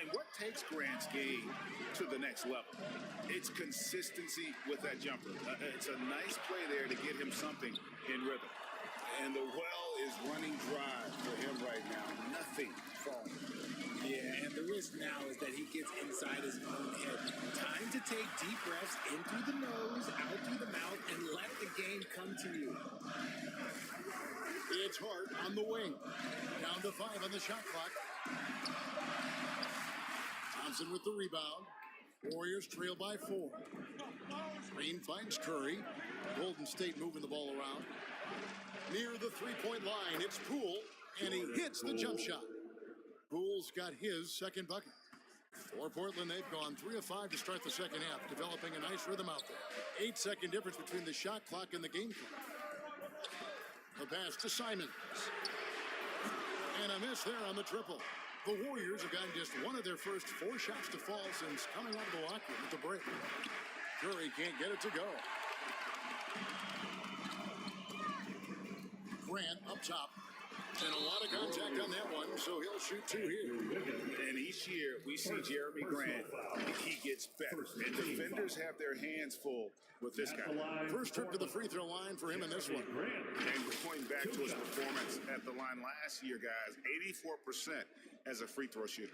And what takes Grant's game to the next level? It's consistency with that jumper. It's a nice play there to get him something in rhythm. And the well is running dry for him right now. Nothing falling. Yeah, and the risk now is that he gets inside his own head. Time to take deep breaths in through the nose, out through the mouth, and let the game come to you. It's Hart on the wing. Down to 5 on the shot clock. Thompson with the rebound. Warriors trail by 4. Green finds Curry. Golden State moving the ball around. Near the three-point line, it's Poole, and he hits the jump shot. Poole's got his second bucket. For Portland, they've gone 3 of 5 to start the second half, developing a nice rhythm out there. 8-second difference between the shot clock and the game clock. The pass to Simons. And a miss there on the triple. The Warriors have gotten just one of their first 4 shots to fall since coming out of the locker room at the break. Curry can't get it to go. Grant up top. And a lot of contact on that one, so he'll shoot 2 here. And each year we see Jeremy Grant, he gets better. And defenders have their hands full with this guy. First trip to the free throw line for him in this one. And going back to his performance at the line last year, guys, 84% as a free throw shooter.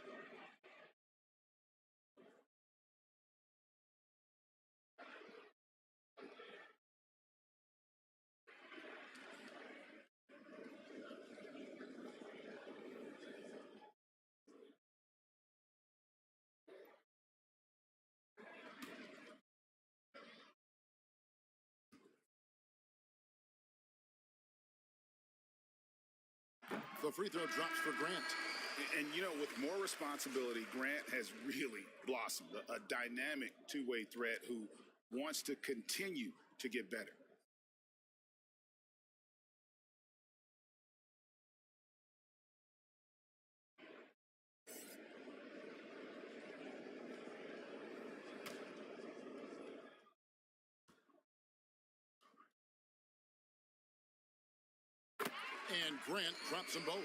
The free throw drops for Grant. And, you know, with more responsibility, Grant has really blossomed. A dynamic two-way threat who wants to continue to get better. And Grant drops them both.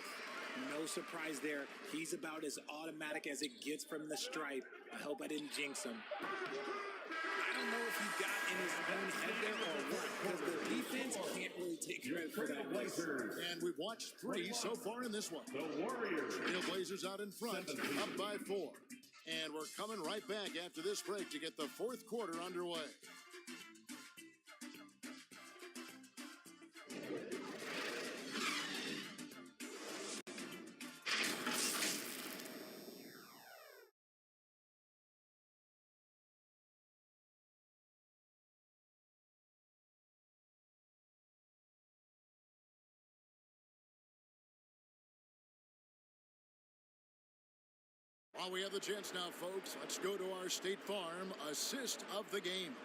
No surprise there. He's about as automatic as it gets from the stripe. I hope I didn't jinx him. I don't know if he got in his own head there or what, because the defense can't really take credit for that. And we've watched 3 so far in this one. The Warriors. Trailblazers out in front, up by 4. And we're coming right back after this break to get the 4th quarter underway. While we have the chance now, folks, let's go to our State Farm assist of the game.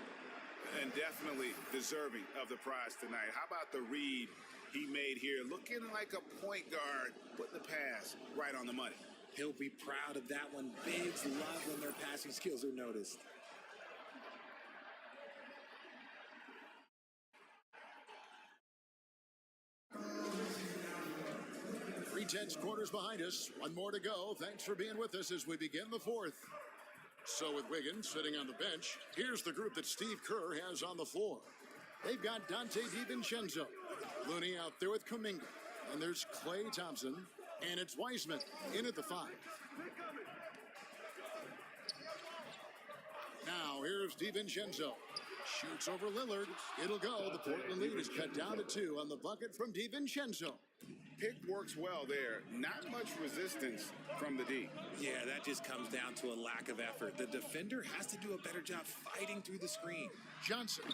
And definitely deserving of the prize tonight. How about the read he made here? Looking like a point guard, putting the pass right on the money. He'll be proud of that one. Bigs love when their passing skills are noticed. 3/10 quarters behind us. One more to go. Thanks for being with us as we begin the 4th. So with Wiggins sitting on the bench, here's the group that Steve Kerr has on the floor. They've got Dante DiVincenzo, Looney out there with Kuminga, and there's Klay Thompson, and it's Wiseman in at the 5. Now here's DiVincenzo. Shoots over Lillard. It'll go. The Portland lead is cut down to 2 on the bucket from DiVincenzo. Pick works well there. Not much resistance from the D. Yeah, that just comes down to a lack of effort. The defender has to do a better job fighting through the screen. Johnson.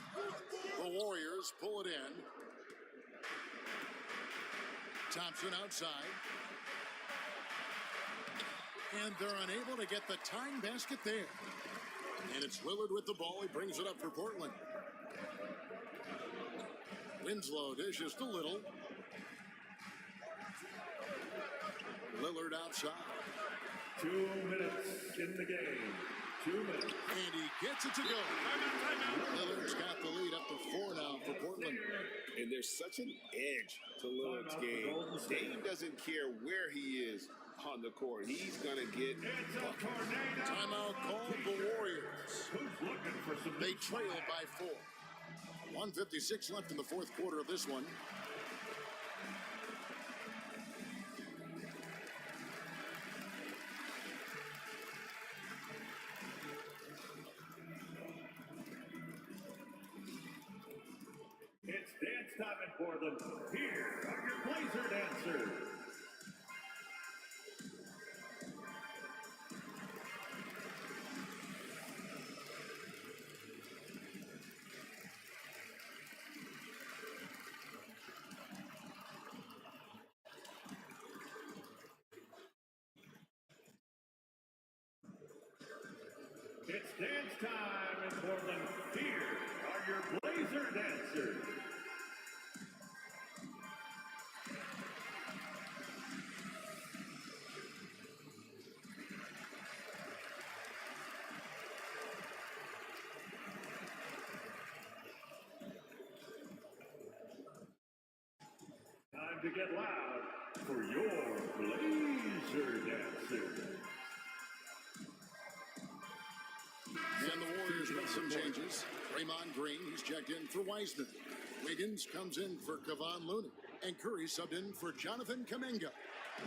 The Warriors pull it in. Thompson outside. And they're unable to get the tying basket there. And it's Lillard with the ball. He brings it up for Portland. Winslow dishes to Little. Lillard outside. 2 minutes in the game. 2 minutes. And he gets it to go. Lillard's got the lead up to 4 now for Portland. And there's such an edge to Lillard's game. Dave doesn't care where he is on the court. He's going to get Timeout called the Warriors. They trail by 4. 1:56 left in the fourth quarter of this one. It's dance time in Portland. Here are your Blazer dancers. It's dance time in Portland. Here are your Blazer dancers. Time to get loud for your Blazer dancers. And the Warriors with some changes. Draymond Green, he's checked in for Wiseman. Wiggins comes in for Kevon Looney. And Curry subbed in for Jonathan Kuminga.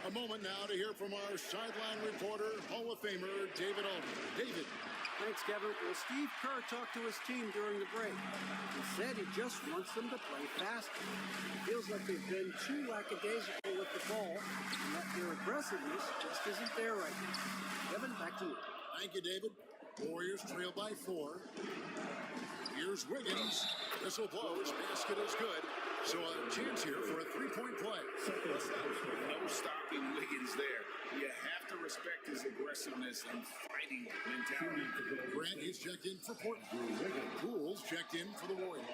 A moment now to hear from our sideline reporter, Hall of Famer David Aldridge. David. Thanks, Kevin. Well, Steve Kerr talked to his team during the break. He said he just wants them to play faster. It feels like they've been too lackadaisical with the ball, and that their aggressiveness just isn't there right now. Kevin, back to you. Thank you, David. Warriors trail by 4. Here's Wiggins. Whistle blows. Basket is good. So a chance here for a 3-point play. No stopping Wiggins there. You have to respect his aggressiveness and fighting mentality. Grant, he's checked in for Portland. Poole's checked in for the Warriors.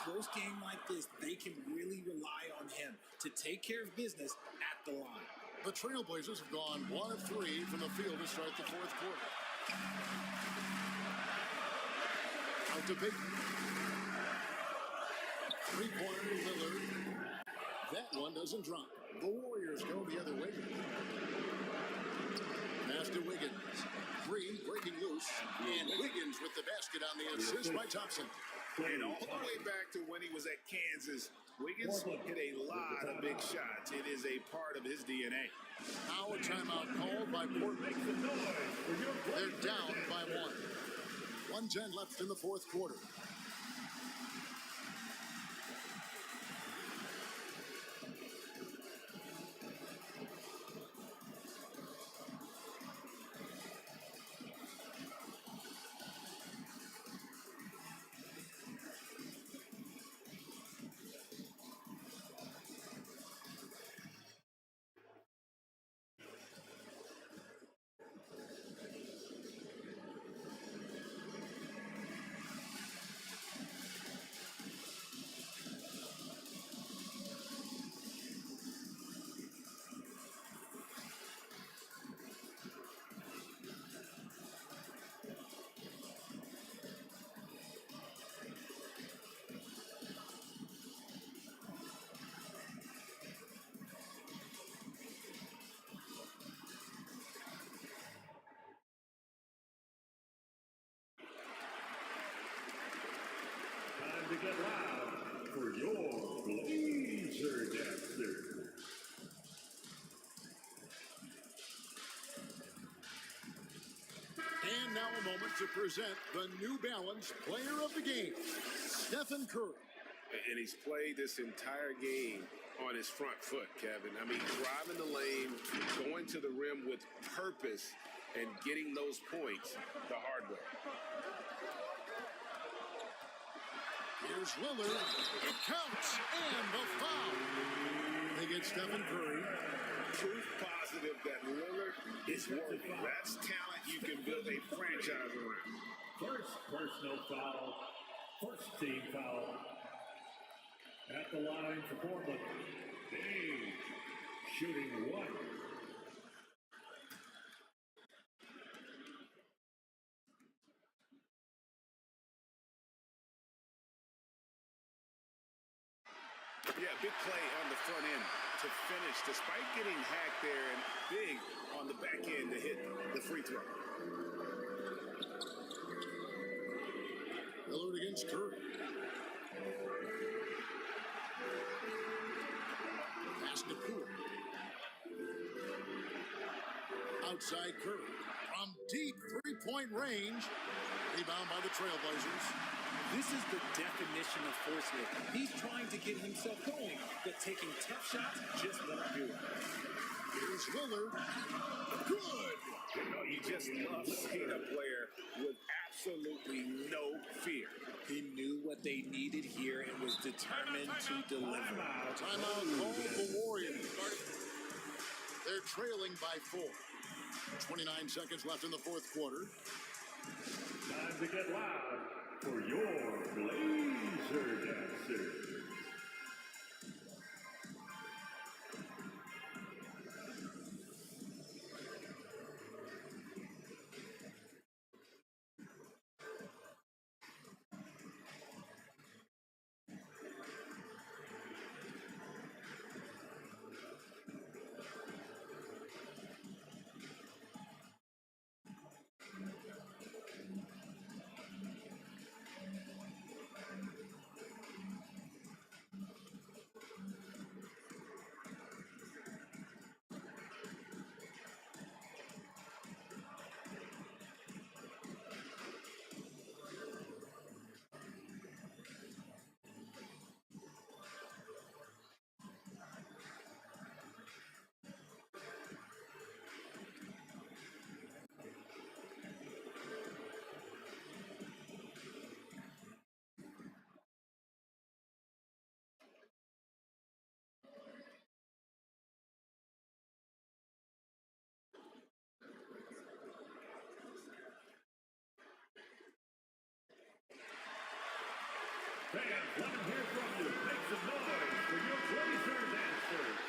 Close game like this, they can really rely on him to take care of business at the line. The Trailblazers have gone 1 of 3 from the field to start the fourth quarter. Out to Payton. 3-pointer Lillard. That one doesn't drop. The Warriors go the other way. Pass to Wiggins. Green breaking loose. And Wiggins with the basket on the assist by Thompson. And all the way back to when he was at Kansas, Wiggins hit a lot of big shots. It is a part of his DNA. Now a timeout called by Portland. They're down by 1. 1:10 left in the fourth quarter. To get loud for your Blazer dancers. And now a moment to present the New Balance Player of the Game, Stephen Curry. And he's played this entire game on his front foot, Kevin. I mean, driving the lane, going to the rim with purpose, and getting those points the hard way. Here's Lillard. It counts. And the foul. They get Stephen Curry. Proof positive that Lillard is working. That's talent you can build a franchise around. First personal foul. First team foul. At the line for Portland. Dame shooting one. Yeah, big play on the front end to finish, despite getting hacked there, and big on the back end to hit the free throw. Lillard against Curry. Pass to Poole. Outside Curry. From deep three-point range. Rebound by the Trailblazers. This is the definition of force-fit. He's trying to get himself going, but taking tough shots just won't do it. Here's Lillard. Good. You know, you just love seeing a player with absolutely no fear. He knew what they needed here and was determined to deliver. Timeout called the Warriors. They're trailing by 4. 29 seconds left in the fourth quarter. Time to get loud for your Blazer Dancers. Fans, let them hear from you. Make some noise for your Blazer Dancers.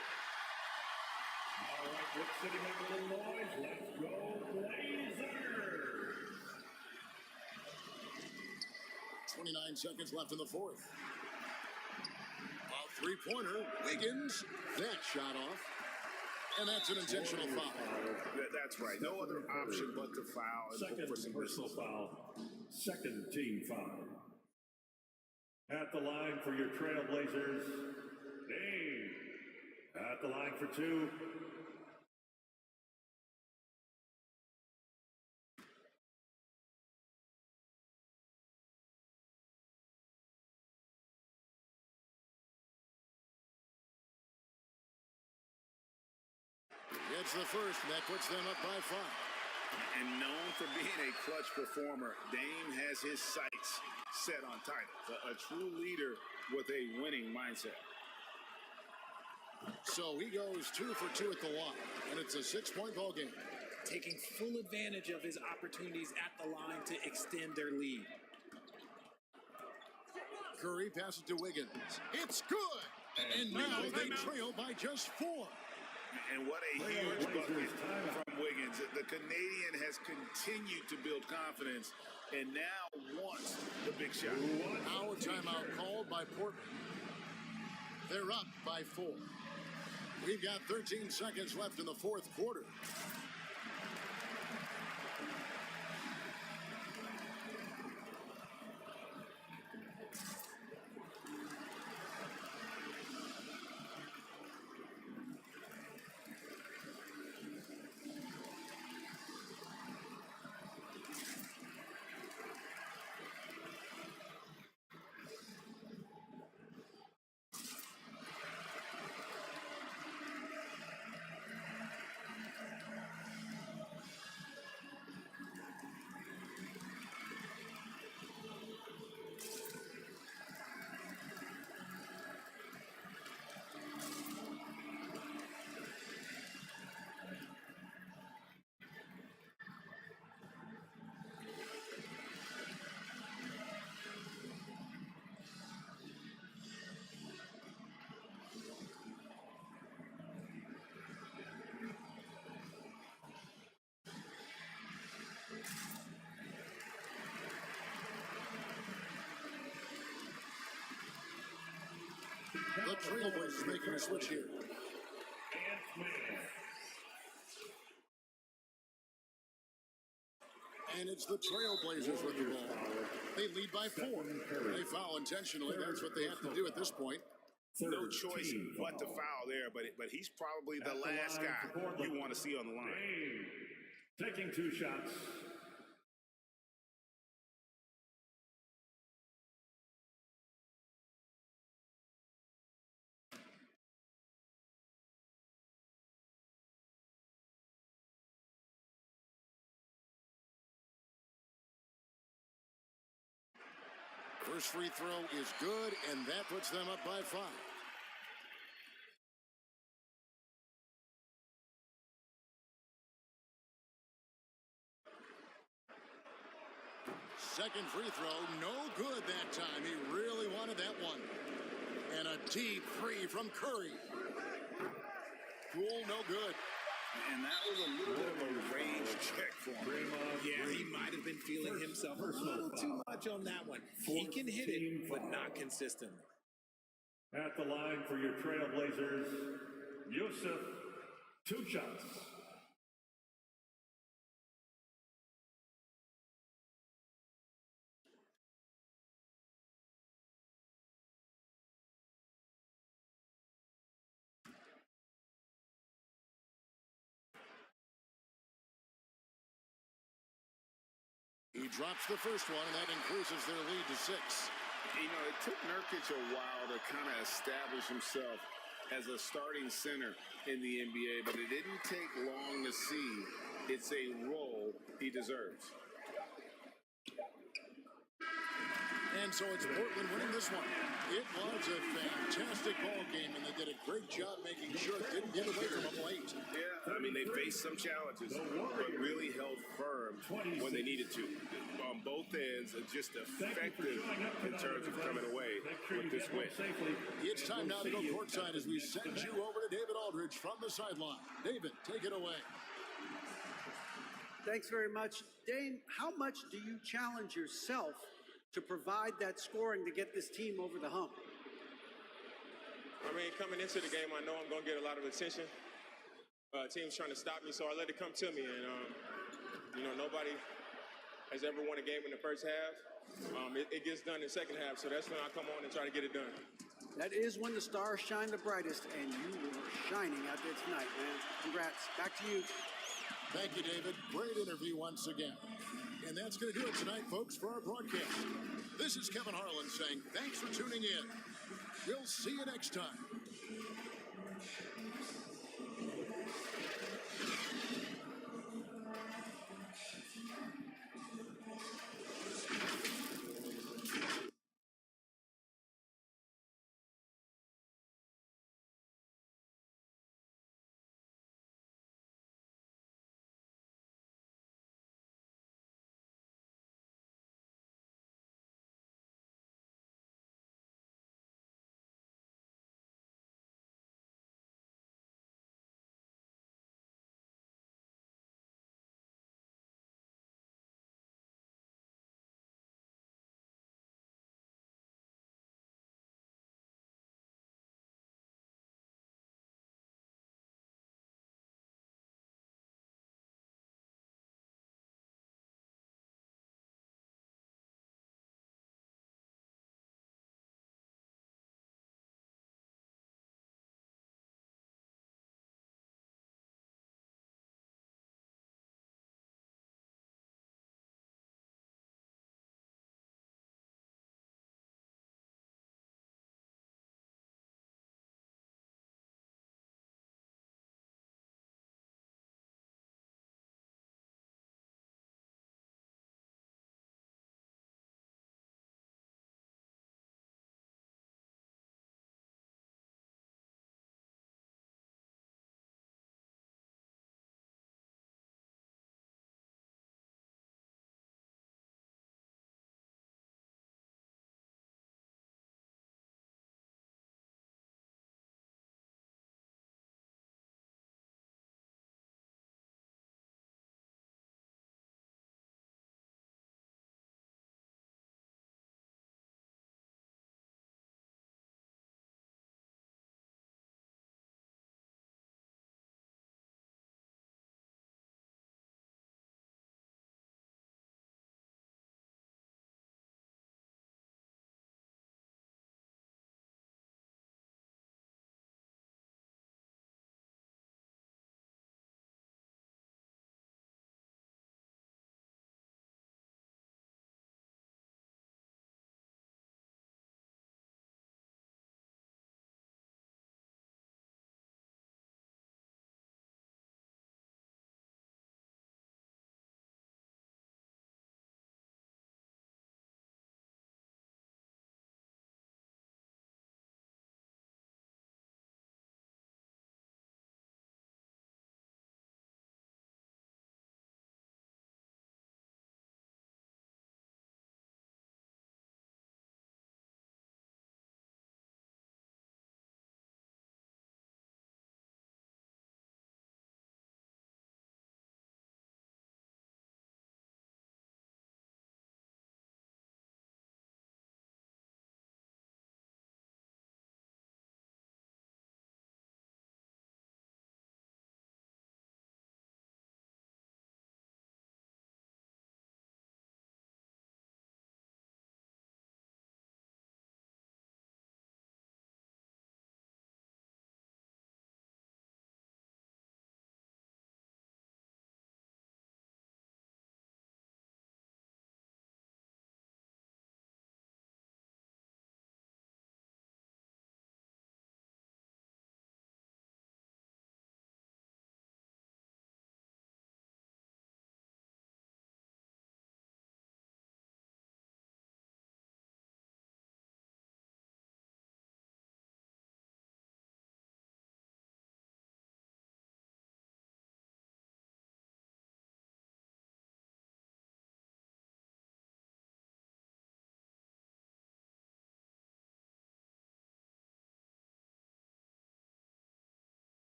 All right, Rick City, make a little noise. Let's go Blazers. 29 seconds left in the fourth. A three-pointer. Wiggins. That shot off. And that's an intentional foul. That's right. No other option but to foul. And Second hope for some personal distance. foul. Second team foul. At the line for your Trailblazers, Dame. At the line for 2. It's the first, and that puts them up by 5. And known for being a clutch performer, Dame has his sights set on titles. A true leader with a winning mindset. So he goes 2 for 2 at the line, and it's a 6-point ball game. Taking full advantage of his opportunities at the line to extend their lead. Curry passes to Wiggins. It's good! And now they trail by just 4. And what a huge bucket from Wiggins. The Canadian has continued to build confidence and now wants the big shot. Now a timeout called by Portland. They're up by 4. We've got 13 seconds left in the fourth quarter. The Trailblazers making a switch here. And it's the Trailblazers with the ball. They lead by 4. They foul intentionally. That's what they have to do at this point. No choice but to foul there, but he's probably the last guy you want to see on the line. Taking 2 shots. First free throw is good, and that puts them up by 5. Second free throw, no good that time. He really wanted that one. And a deep three from Curry. Cool, no good. And that was a little bit of a range check for him. Yeah, he might have been feeling himself a little too much on that one. He can hit it, but not consistently. At the line for your Trailblazers, Yusuf, 2 shots. He drops the first one, and that increases their lead to 6. You know, it took Nurkic a while to kind of establish himself as a starting center in the NBA, but it didn't take long to see it's a role he deserves. And so it's Portland winning this one. It was a fantastic ball game, and they did a great job making sure it didn't get away from them late. Yeah, I mean, they faced some challenges, but really held firm when they needed to. On both ends, just effective in terms of coming away with this win. It's time now to go courtside as we send you over to David Aldridge from the sideline. David, take it away. Thanks very much. Dame, how much do you challenge yourself to provide that scoring to get this team over the hump? I mean, coming into the game, I know I'm going to get a lot of attention. Team's trying to stop me, so I let it come to me. And, you know, nobody has ever won a game in the first half. It gets done in the second half, so that's when I come on and try to get it done. That is when the stars shine the brightest, and you were shining out there tonight, man. Congrats. Back to you. Thank you, David. Great interview once again. And that's going to do it tonight, folks, for our broadcast. This is Kevin Harlan saying thanks for tuning in. We'll see you next time.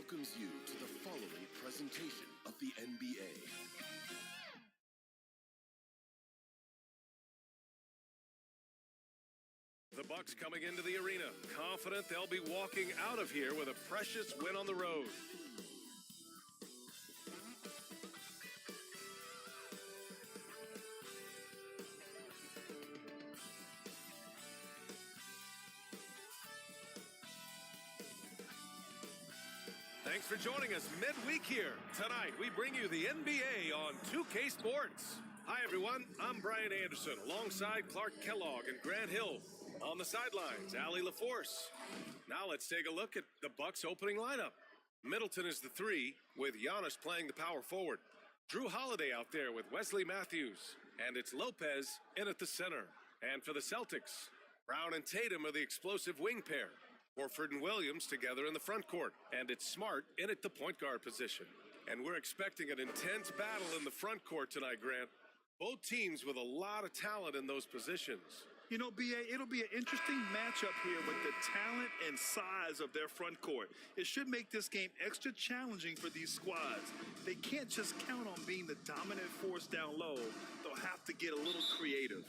welcomes you to the following presentation of the NBA. The Bucks coming into the arena, confident they'll be walking out of here with a precious win on the road. Thanks for joining us midweek here. Tonight, we bring you the NBA on 2K Sports. Hi, everyone. I'm Brian Anderson, alongside Clark Kellogg and Grant Hill. On the sidelines, Allie LaForce. Now let's take a look at the Bucks' opening lineup. Middleton is the 3, with Giannis playing the power forward. Drew Holiday out there with Wesley Matthews. And it's Lopez in at the center. And for the Celtics, Brown and Tatum are the explosive wing pair. Horford and Williams together in the front court. And it's Smart in at the point guard position. And we're expecting an intense battle in the front court tonight, Grant. Both teams with a lot of talent in those positions. You know, BA, it'll be an interesting matchup here with the talent and size of their front court. It should make this game extra challenging for these squads. They can't just count on being the dominant force down low. They'll have to get a little creative.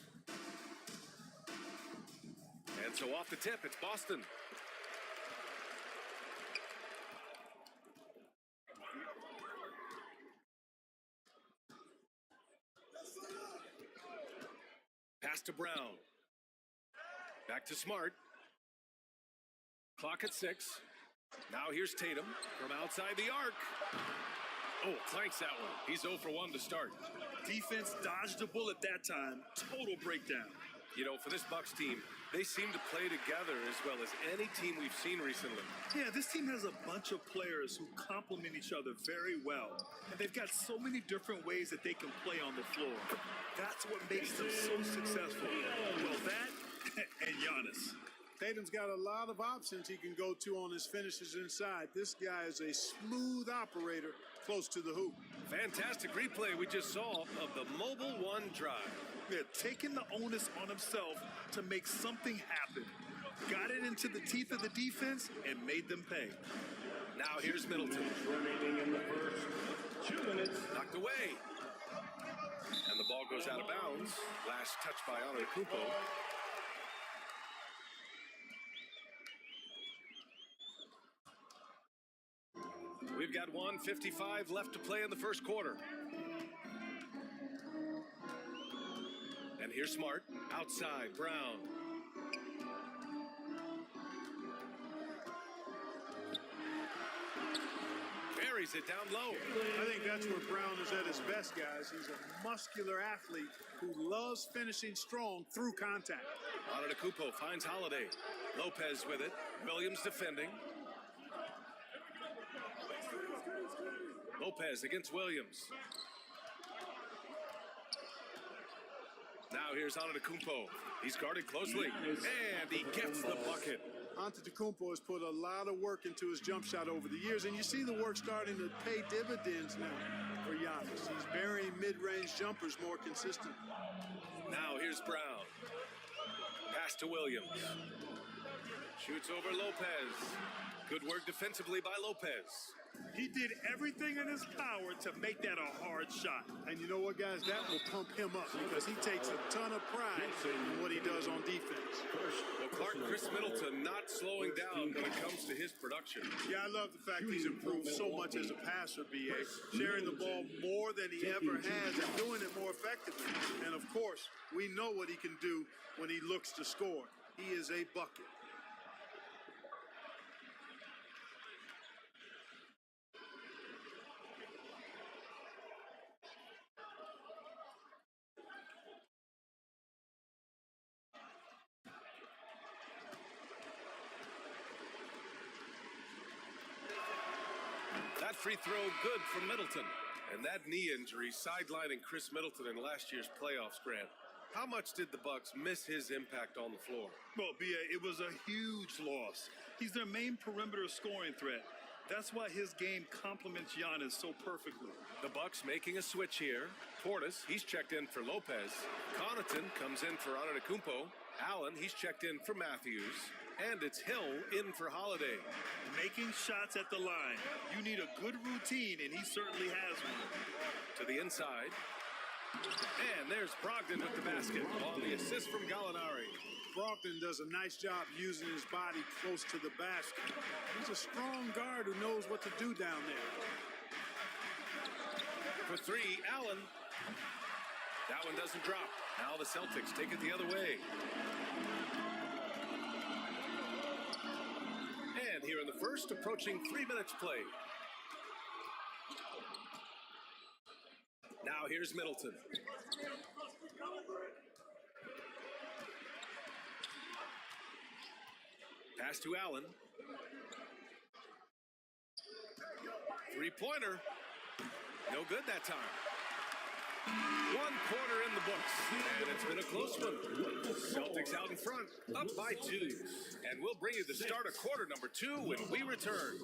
And so off the tip, it's Boston. Pass to Brown. Back to Smart. Clock at 6. Now here's Tatum from outside the arc. Oh, clanks that one. He's 0 for 1 to start. Defense dodged a bullet that time. Total breakdown. You know, for this Bucks team, they seem to play together as well as any team we've seen recently. Yeah, this team has a bunch of players who complement each other very well. And they've got so many different ways that they can play on the floor. That's what makes them so successful. Well, that and Giannis. Tatum's got a lot of options he can go to on his finishes inside. This guy is a smooth operator close to the hoop. Fantastic replay we just saw of the Mobile One drive. They're taking the onus on himself to make something happen. Got it into the teeth of the defense and made them pay. Now here's Middleton. Remaining in the first 2 minutes. Knocked away. And the ball goes out of bounds. Last touch by Antetokounmpo. We've got 1:55 left to play in the first quarter. And here's Smart. Outside, Brown. Buries it down low. I think that's where Brown is at his best, guys. He's a muscular athlete who loves finishing strong through contact. Antetokounmpo finds Holiday. Lopez with it. Williams defending. Lopez against Williams. Now here's Antetokounmpo. He's guarded closely, and he gets the bucket. Antetokounmpo has put a lot of work into his jump shot over the years, and you see the work starting to pay dividends now for Giannis. He's burying mid-range jumpers more consistent. Now here's Brown. Pass to Williams. Shoots over Lopez. Good work defensively by Lopez. He did everything in his power to make that a hard shot. And you know what, guys? That will pump him up because he takes a ton of pride in what he does on defense. Well, Clark, Chris Middleton not slowing down when it comes to his production. Yeah, I love the fact he's improved so much as a passer, B.A. Sharing the ball more than he ever has and doing it more effectively. And, of course, we know what he can do when he looks to score. He is a bucket. That free throw good from Middleton. And that knee injury sidelining Chris Middleton in last year's playoffs, Grant. How much did the Bucks miss his impact on the floor? Well, B.A., it was a huge loss. He's their main perimeter scoring threat. That's why his game complements Giannis so perfectly. The Bucks making a switch here. Portis, he's checked in for Lopez. Connaughton comes in for Antetokounmpo. Allen, he's checked in for Matthews. And it's Hill in for Holiday. Making shots at the line. You need a good routine, and he certainly has one. To the inside. And there's Brogdon with the basket on the assist from Gallinari. Brogdon does a nice job using his body close to the basket. He's a strong guard who knows what to do down there. For three, Allen. That one doesn't drop. Now the Celtics take it the other way. And here in the first, approaching 3 minutes play. Now here's Middleton. Pass to Allen. Three-pointer. No good that time. 1 quarter in the books, and it's been a close one. Celtics out in front, up by 2. And we'll bring you the start of quarter number 2 when we return.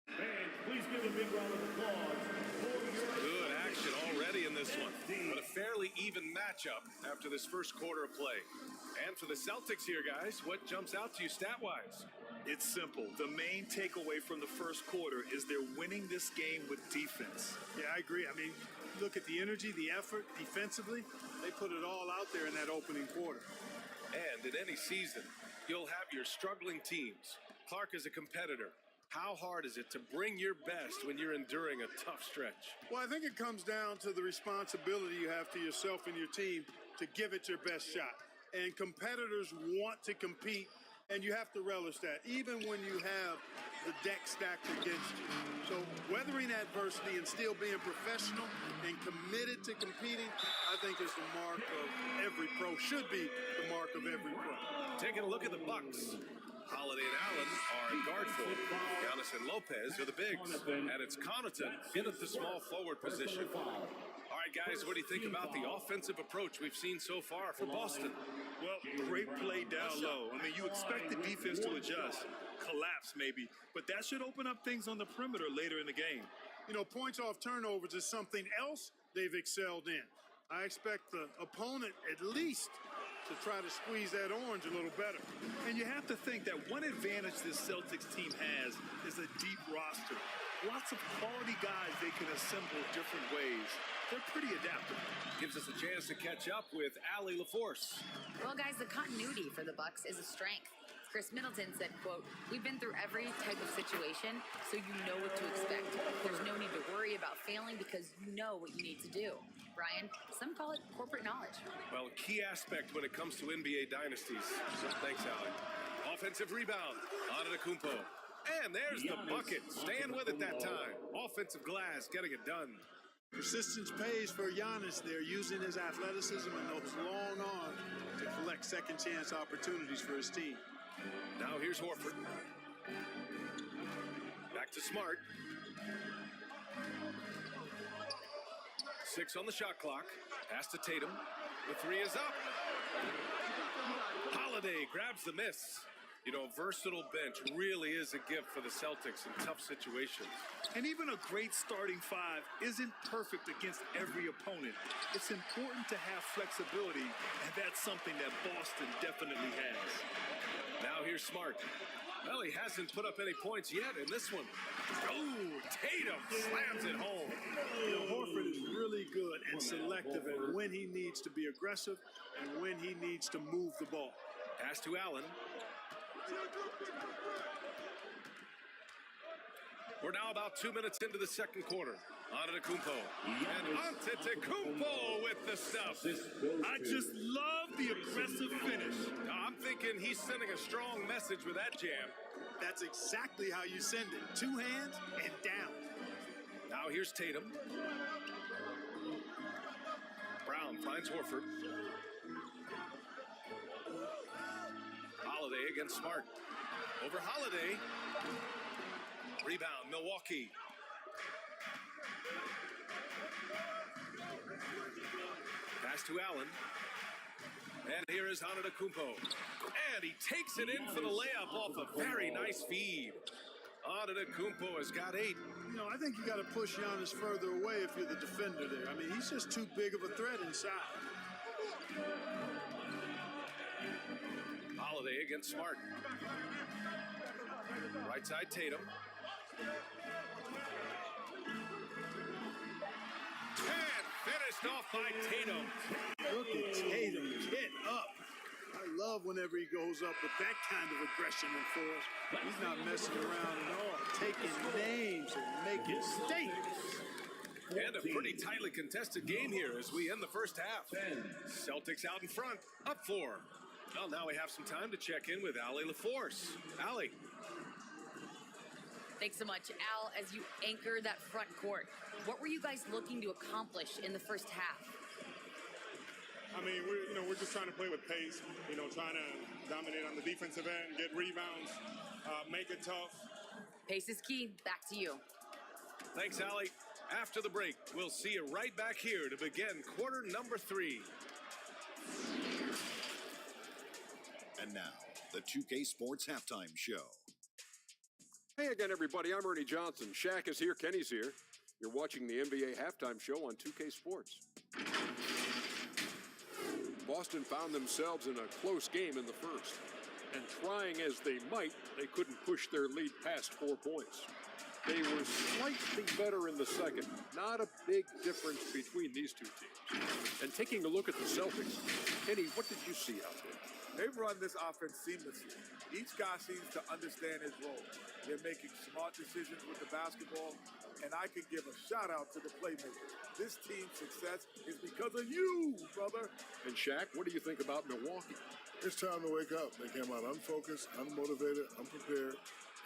Fans, please give a big round of applause for your... Good action already in this one, but a fairly even matchup after this first quarter of play. And for the Celtics here, guys, what jumps out to you stat-wise? It's simple. The main takeaway from the first quarter is they're winning this game with defense. Yeah, I agree. I mean, look at the energy, the effort defensively. They put it all out there in that opening quarter. And in any season, you'll have your struggling teams. Clark is a competitor. How hard is it to bring your best when you're enduring a tough stretch? Well, I think it comes down to the responsibility you have to yourself and your team to give it your best shot. And competitors want to compete, and you have to relish that, even when you have the deck stacked against you. So weathering adversity and still being professional and committed to competing, I think is the mark of every pro, should be the mark of every pro. Taking a look at the Bucks. Holiday and Allen are guard for Giannis and Lopez are the bigs, and it's Connaughton in at the small forward position. All right, guys, what do you think about the offensive approach we've seen so far for Boston? Well, great play down low. I mean, you expect the defense to adjust, collapse maybe, but that should open up things on the perimeter later in the game. You know, points off turnovers is something else they've excelled in. I expect the opponent at least to try to squeeze that orange a little better. And you have to think that one advantage this Celtics team has is a deep roster. Lots of quality guys they can assemble different ways. They're pretty adaptable. Gives us a chance to catch up with Allie LaForce. Well, guys, the continuity for the Bucks is a strength. Chris Middleton said, quote, "We've been through every type of situation, so you know what to expect. There's no need to worry about failing because you know what you need to do." Brian, some call it corporate knowledge. Well, key aspect when it comes to NBA dynasties. Thanks, Allie. Offensive rebound. Antetokounmpo. And there's the bucket. Staying with it that time. Offensive glass, getting it done. Persistence pays for Giannis there, using his athleticism and those long arms to collect second chance opportunities for his team. Now here's Horford. Back to Smart. 6 on the shot clock. Pass to Tatum. The 3 is up. Holiday grabs the miss. You know, a versatile bench really is a gift for the Celtics in tough situations. And even a great starting 5 isn't perfect against every opponent. It's important to have flexibility, and that's something that Boston definitely has. Now here's Smart. Well, he hasn't put up any points yet in this one. Oh, Tatum slams it home. You know, Horford is really good and selective at when he needs to be aggressive and when he needs to move the ball. Pass to Allen. We're now about 2 minutes into the second quarter. Antetokounmpo. And Antetokounmpo with the stuff. I just love the aggressive finish. I'm thinking he's sending a strong message with that jam. That's exactly how you send it. 2 hands and down. Now here's Tatum. Brown finds Horford. Holiday against Smart. Over Holiday. Rebound, Milwaukee. Pass to Allen. And here is Antetokounmpo. And he takes it in for the layup off a very nice feed. Antetokounmpo has got 8. You know, I think you got to push Giannis further away if you're the defender there. I mean, he's just too big of a threat inside. Holiday against Smart. Right side Tatum. And finished off by Tatum. Look at Tatum get up. I love whenever he goes up with that kind of aggression and force. He's not messing around at all. Taking names and making statements. And a pretty tightly contested game here as we end the first half. Celtics out in front, up 4. Well, now we have some time to check in with Allie LaForce. Allie. Thanks so much, Al. As you anchor that front court, what were you guys looking to accomplish in the first half? I mean, we're just trying to play with pace. Trying to dominate on the defensive end, get rebounds, make it tough. Pace is key. Back to you. Thanks, Allie. After the break, we'll see you right back here to begin quarter number 3. And now, the 2K Sports Halftime Show. Hey again, everybody. I'm Ernie Johnson. Shaq is here. Kenny's here. You're watching the NBA Halftime Show on 2K Sports. Boston found themselves in a close game in the first. And trying as they might, they couldn't push their lead past 4 points. They were slightly better in the second. Not a big difference between these two teams. And taking a look at the Celtics, Kenny, what did you see out there? They run this offense seamlessly. Each guy seems to understand his role. They're making smart decisions with the basketball, and I can give a shout out to the playmakers. This team's success is because of you, brother. And Shaq, what do you think about Milwaukee? It's time to wake up. They came out unfocused, unmotivated, unprepared,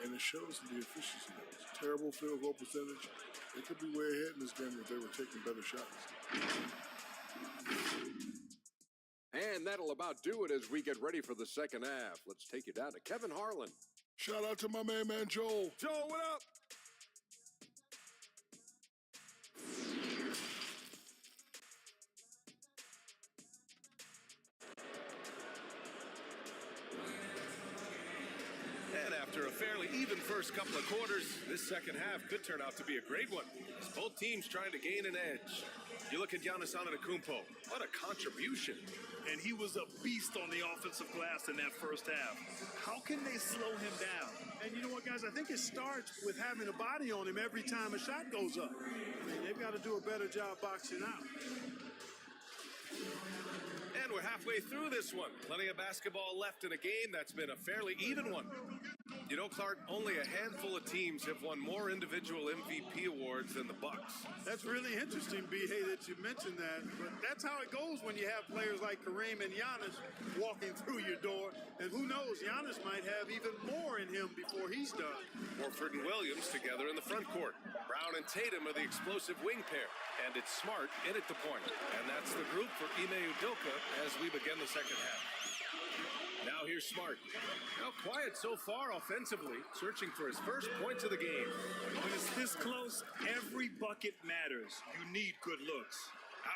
and it shows in the efficiency goals. Terrible field goal percentage. They could be way ahead in this game if they were taking better shots. And that'll about do it as we get ready for the second half. Let's take you down to Kevin Harlan. Shout out to my man Joel. Joel, what up? And after a fairly even first couple of quarters, this second half could turn out to be a great one, as both teams trying to gain an edge. You look at Giannis Antetokounmpo, what a contribution. And he was a beast on the offensive glass in that first half. How can they slow him down? And you know what, guys? I think it starts with having a body on him every time a shot goes up. I mean, they've got to do a better job boxing out. And we're halfway through this one. Plenty of basketball left in a game that's been a fairly even one. You know, Clark, only a handful of teams have won more individual MVP awards than the Bucks. That's really interesting, B.A., that you mentioned that. But that's how it goes when you have players like Kareem and Giannis walking through your door. And who knows, Giannis might have even more in him before he's done. Horford and Williams together in the front court. Brown and Tatum are the explosive wing pair. And it's Smart in at the point. And that's the group for Ime Udoka as we begin the second half. Now here's Smart. Now quiet so far offensively, searching for his first points of the game. When it's this close, every bucket matters. You need good looks.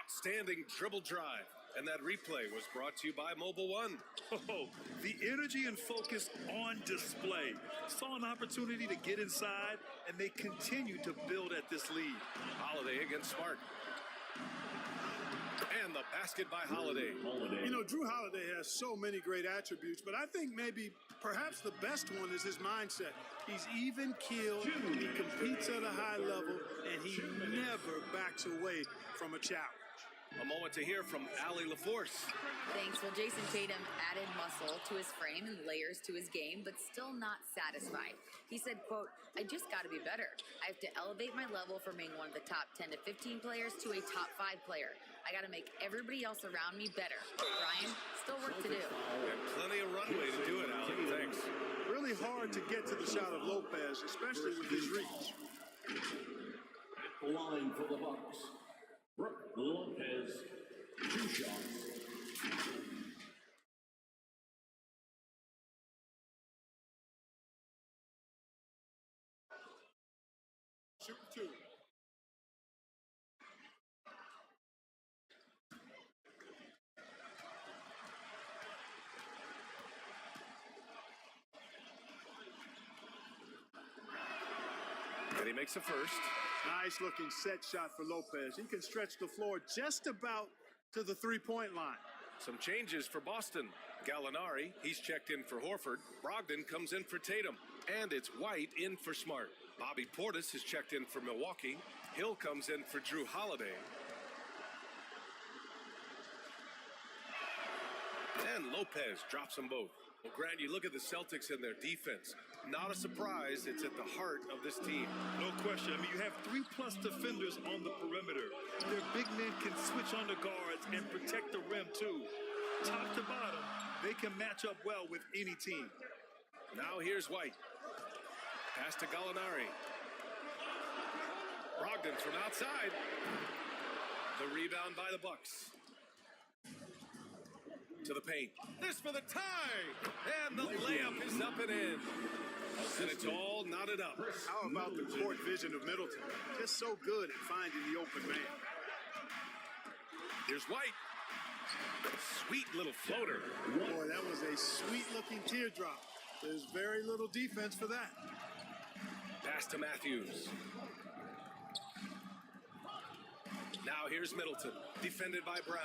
Outstanding dribble drive. And that replay was brought to you by Mobile One. Oh, the energy and focus on display. Saw an opportunity to get inside, and they continue to build at this lead. Holiday against Smart. And the basket by Holiday. You know, Drew Holiday has so many great attributes, but I think perhaps the best one is his mindset. He's even-keeled, he competes at a high level, and he never backs away from a challenge. A moment to hear from Allie LaForce. Thanks. Well, Jason Tatum added muscle to his frame and layers to his game, but still not satisfied. He said, quote, "I just got to be better. I have to elevate my level from being one of the top 10 to 15 players to a top 5 player. I got to make everybody else around me better." Brian, still work to do. And plenty of runway to do it, Allie. Thanks. Really hard to get to the shot of Lopez, especially with his reach. At the line for the Bucks, Brook Lopez, 2 shots. Shoot 2. And he makes a first. Nice looking set shot for Lopez. He can stretch the floor just about to the 3-point line. Some changes for Boston. Gallinari, he's checked in for Horford. Brogdon comes in for Tatum. And it's White in for Smart. Bobby Portis is checked in for Milwaukee. Hill comes in for Drew Holiday. And Lopez drops them both. Well, Grant, you look at the Celtics and their defense. Not a surprise, it's at the heart of this team. No question. I mean, you have 3+ defenders on the perimeter. Their big men can switch on the guards and protect the rim, too. Top to bottom, they can match up well with any team. Now here's White. Pass to Gallinari. Brogdon from outside. The rebound by the Bucks. To the paint. This for the tie! And the layup is up and in. And it's all knotted up. How about the court vision of Middleton? Just so good at finding the open man. Here's White. Sweet little floater. Boy, that was a sweet-looking teardrop. There's very little defense for that. Pass to Matthews. Now here's Middleton, defended by Brown.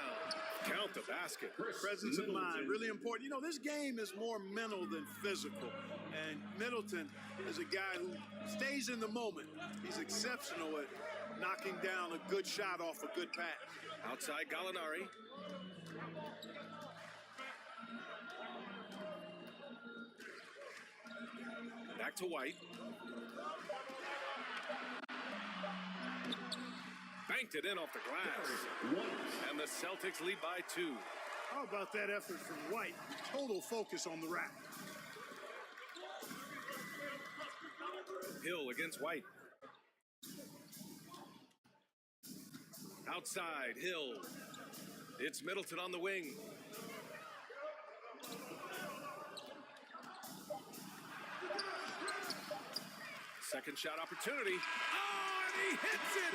Count the basket. Presence of mind, really important. You know, this game is more mental than physical. And Middleton is a guy who stays in the moment. He's exceptional at knocking down a good shot off a good pass. Outside Gallinari. Back to White. Banked it in off the glass. And the Celtics lead by 2. How about that effort from White? Total focus on the rack. Hill against White. Outside, Hill. It's Middleton on the wing. Second shot opportunity. Oh, and he hits it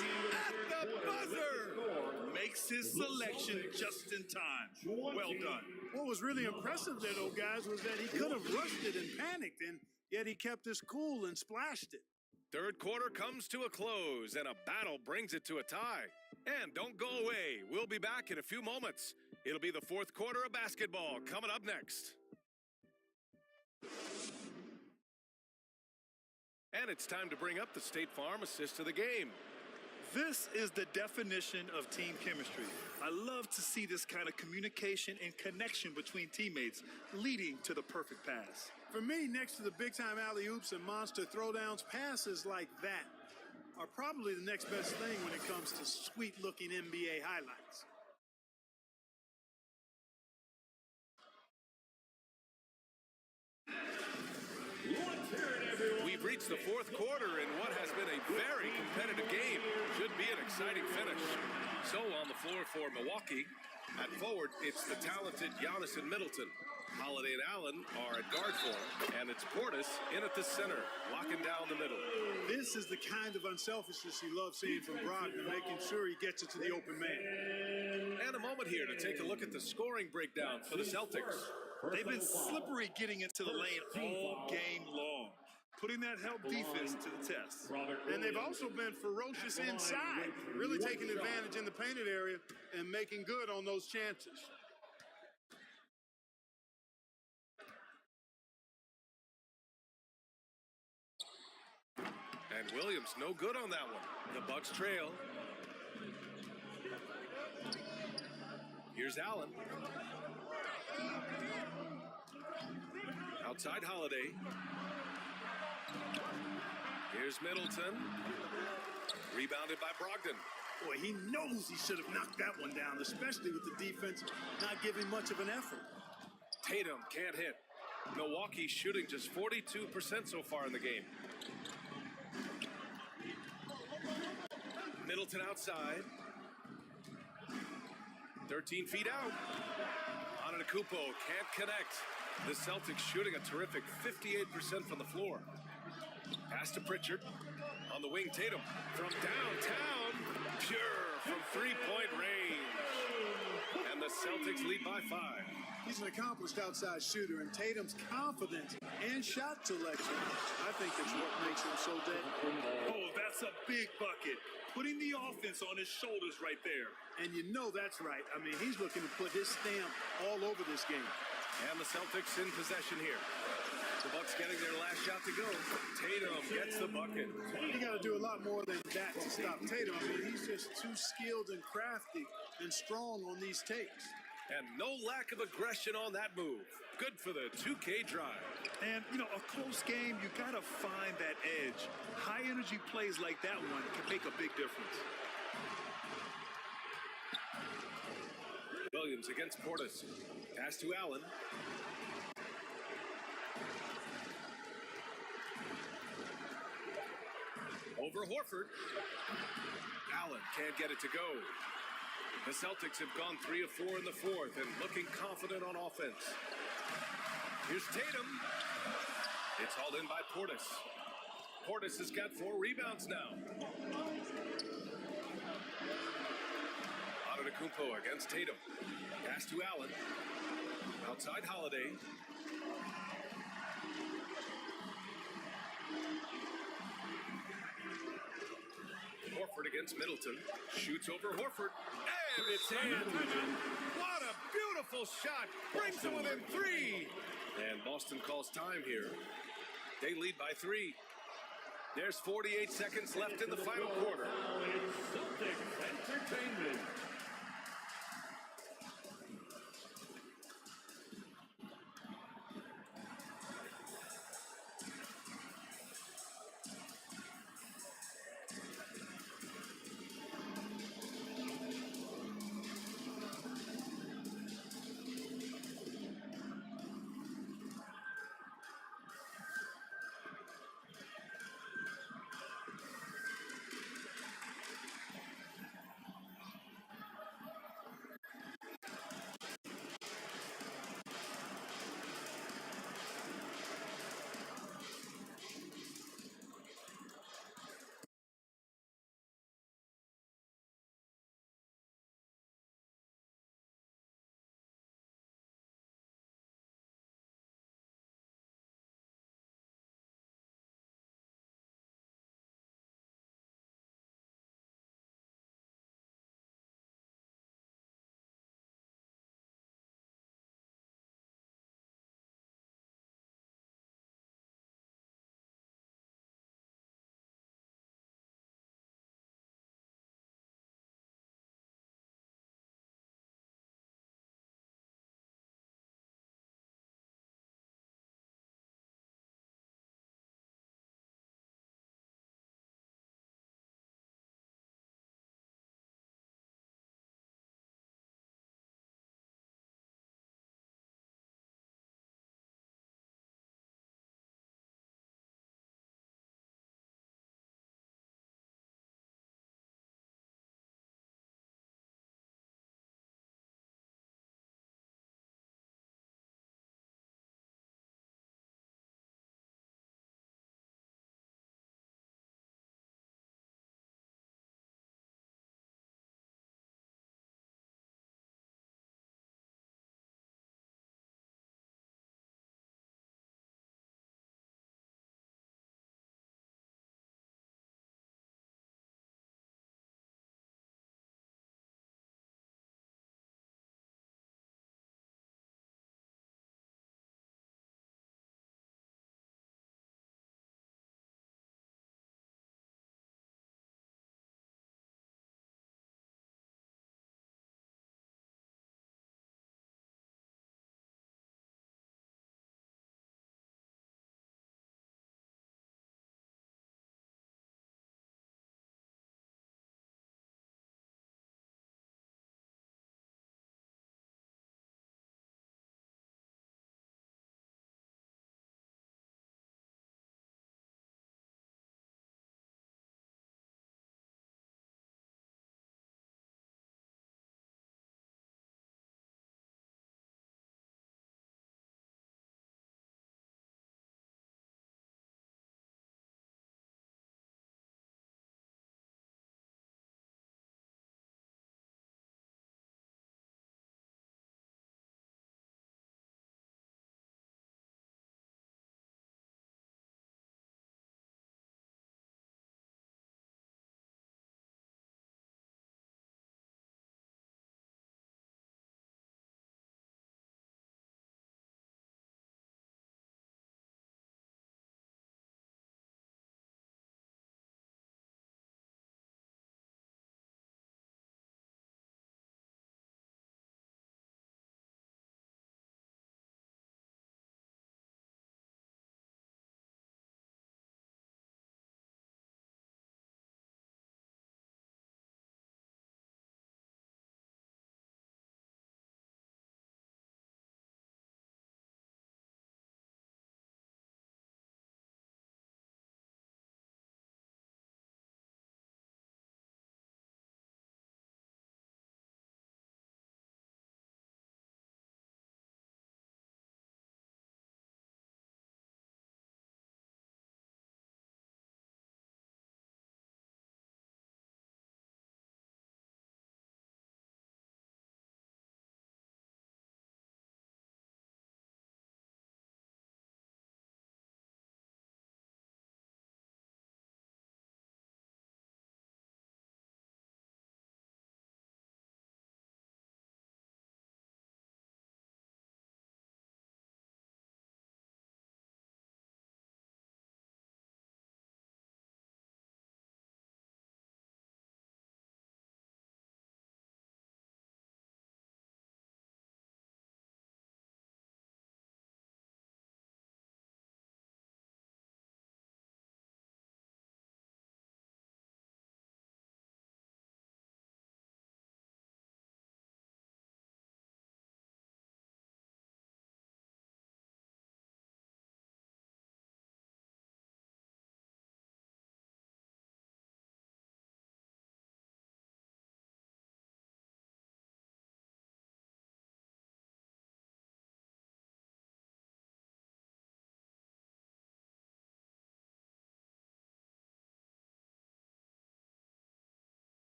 at the buzzer. Makes his selection just in time. Well done. What was really impressive there, though, guys, was that he could have rushed it and panicked, and yet he kept his cool and splashed it. Third quarter comes to a close, and a battle brings it to a tie. And don't go away. We'll be back in a few moments. It'll be the fourth quarter of basketball coming up next. And it's time to bring up the State Farm assist of the game. This is the definition of team chemistry. I love to see this kind of communication and connection between teammates leading to the perfect pass. For me, next to the big-time alley-oops and monster throwdowns, passes like that are probably the next best thing when it comes to sweet-looking NBA highlights. We've reached the fourth quarter in what has been a very competitive game. Should be an exciting finish. So on the floor for Milwaukee, at forward, it's the talented Giannis and Middleton. Holiday and Allen are at guard for him, and it's Portis in at the center, locking down the middle. This is the kind of unselfishness you love seeing from Brogdon, making sure he gets it to the open man. And a moment here to take a look at the scoring breakdown for the Celtics. They've been slippery getting into the lane all game long, putting that help defense to the test. And they've also been ferocious inside, really taking advantage in the painted area and making good on those chances. And Williams no good on that one. The Bucks trail. Here's Allen. Outside Holiday. Here's Middleton. Rebounded by Brogdon. Boy, he knows he should have knocked that one down, especially with the defense not giving much of an effort. Tatum can't hit. Milwaukee shooting just 42% so far in the game. Middleton outside. 13 feet out. Antetokounmpo can't connect. The Celtics shooting a terrific 58% from the floor. Pass to Pritchard. On the wing, Tatum. From downtown. Pure from three-point range. And the Celtics lead by 5. He's an accomplished outside shooter, and Tatum's confidence and shot selection, I think, is what makes him so deadly. Oh, that's a big bucket. Putting the offense on his shoulders right there. And you know that's right. I mean, he's looking to put his stamp all over this game. And the Celtics in possession here. The Bucks getting their last shot to go. Tatum gets the bucket. You got to do a lot more than that to stop Tatum. I mean, he's just too skilled and crafty and strong on these takes. And no lack of aggression on that move. Good for the 2K drive. And, you know, a close game, you got to find that edge. High-energy plays like that one can make a big difference. Williams against Portis. Pass to Allen. Over Horford. Allen can't get it to go. The Celtics have gone 3 of 4 in the fourth and looking confident on offense. Here's Tatum. It's hauled in by Portis. Portis has got 4 rebounds now. Antetokounmpo against Tatum. Pass to Allen. Outside Holiday. Horford against Middleton. Shoots over Horford. And it's in. What a beautiful shot. Brings it within 3. And Boston calls time here. They lead by 3. There's 48 seconds left in the final quarter. Celtics Entertainment.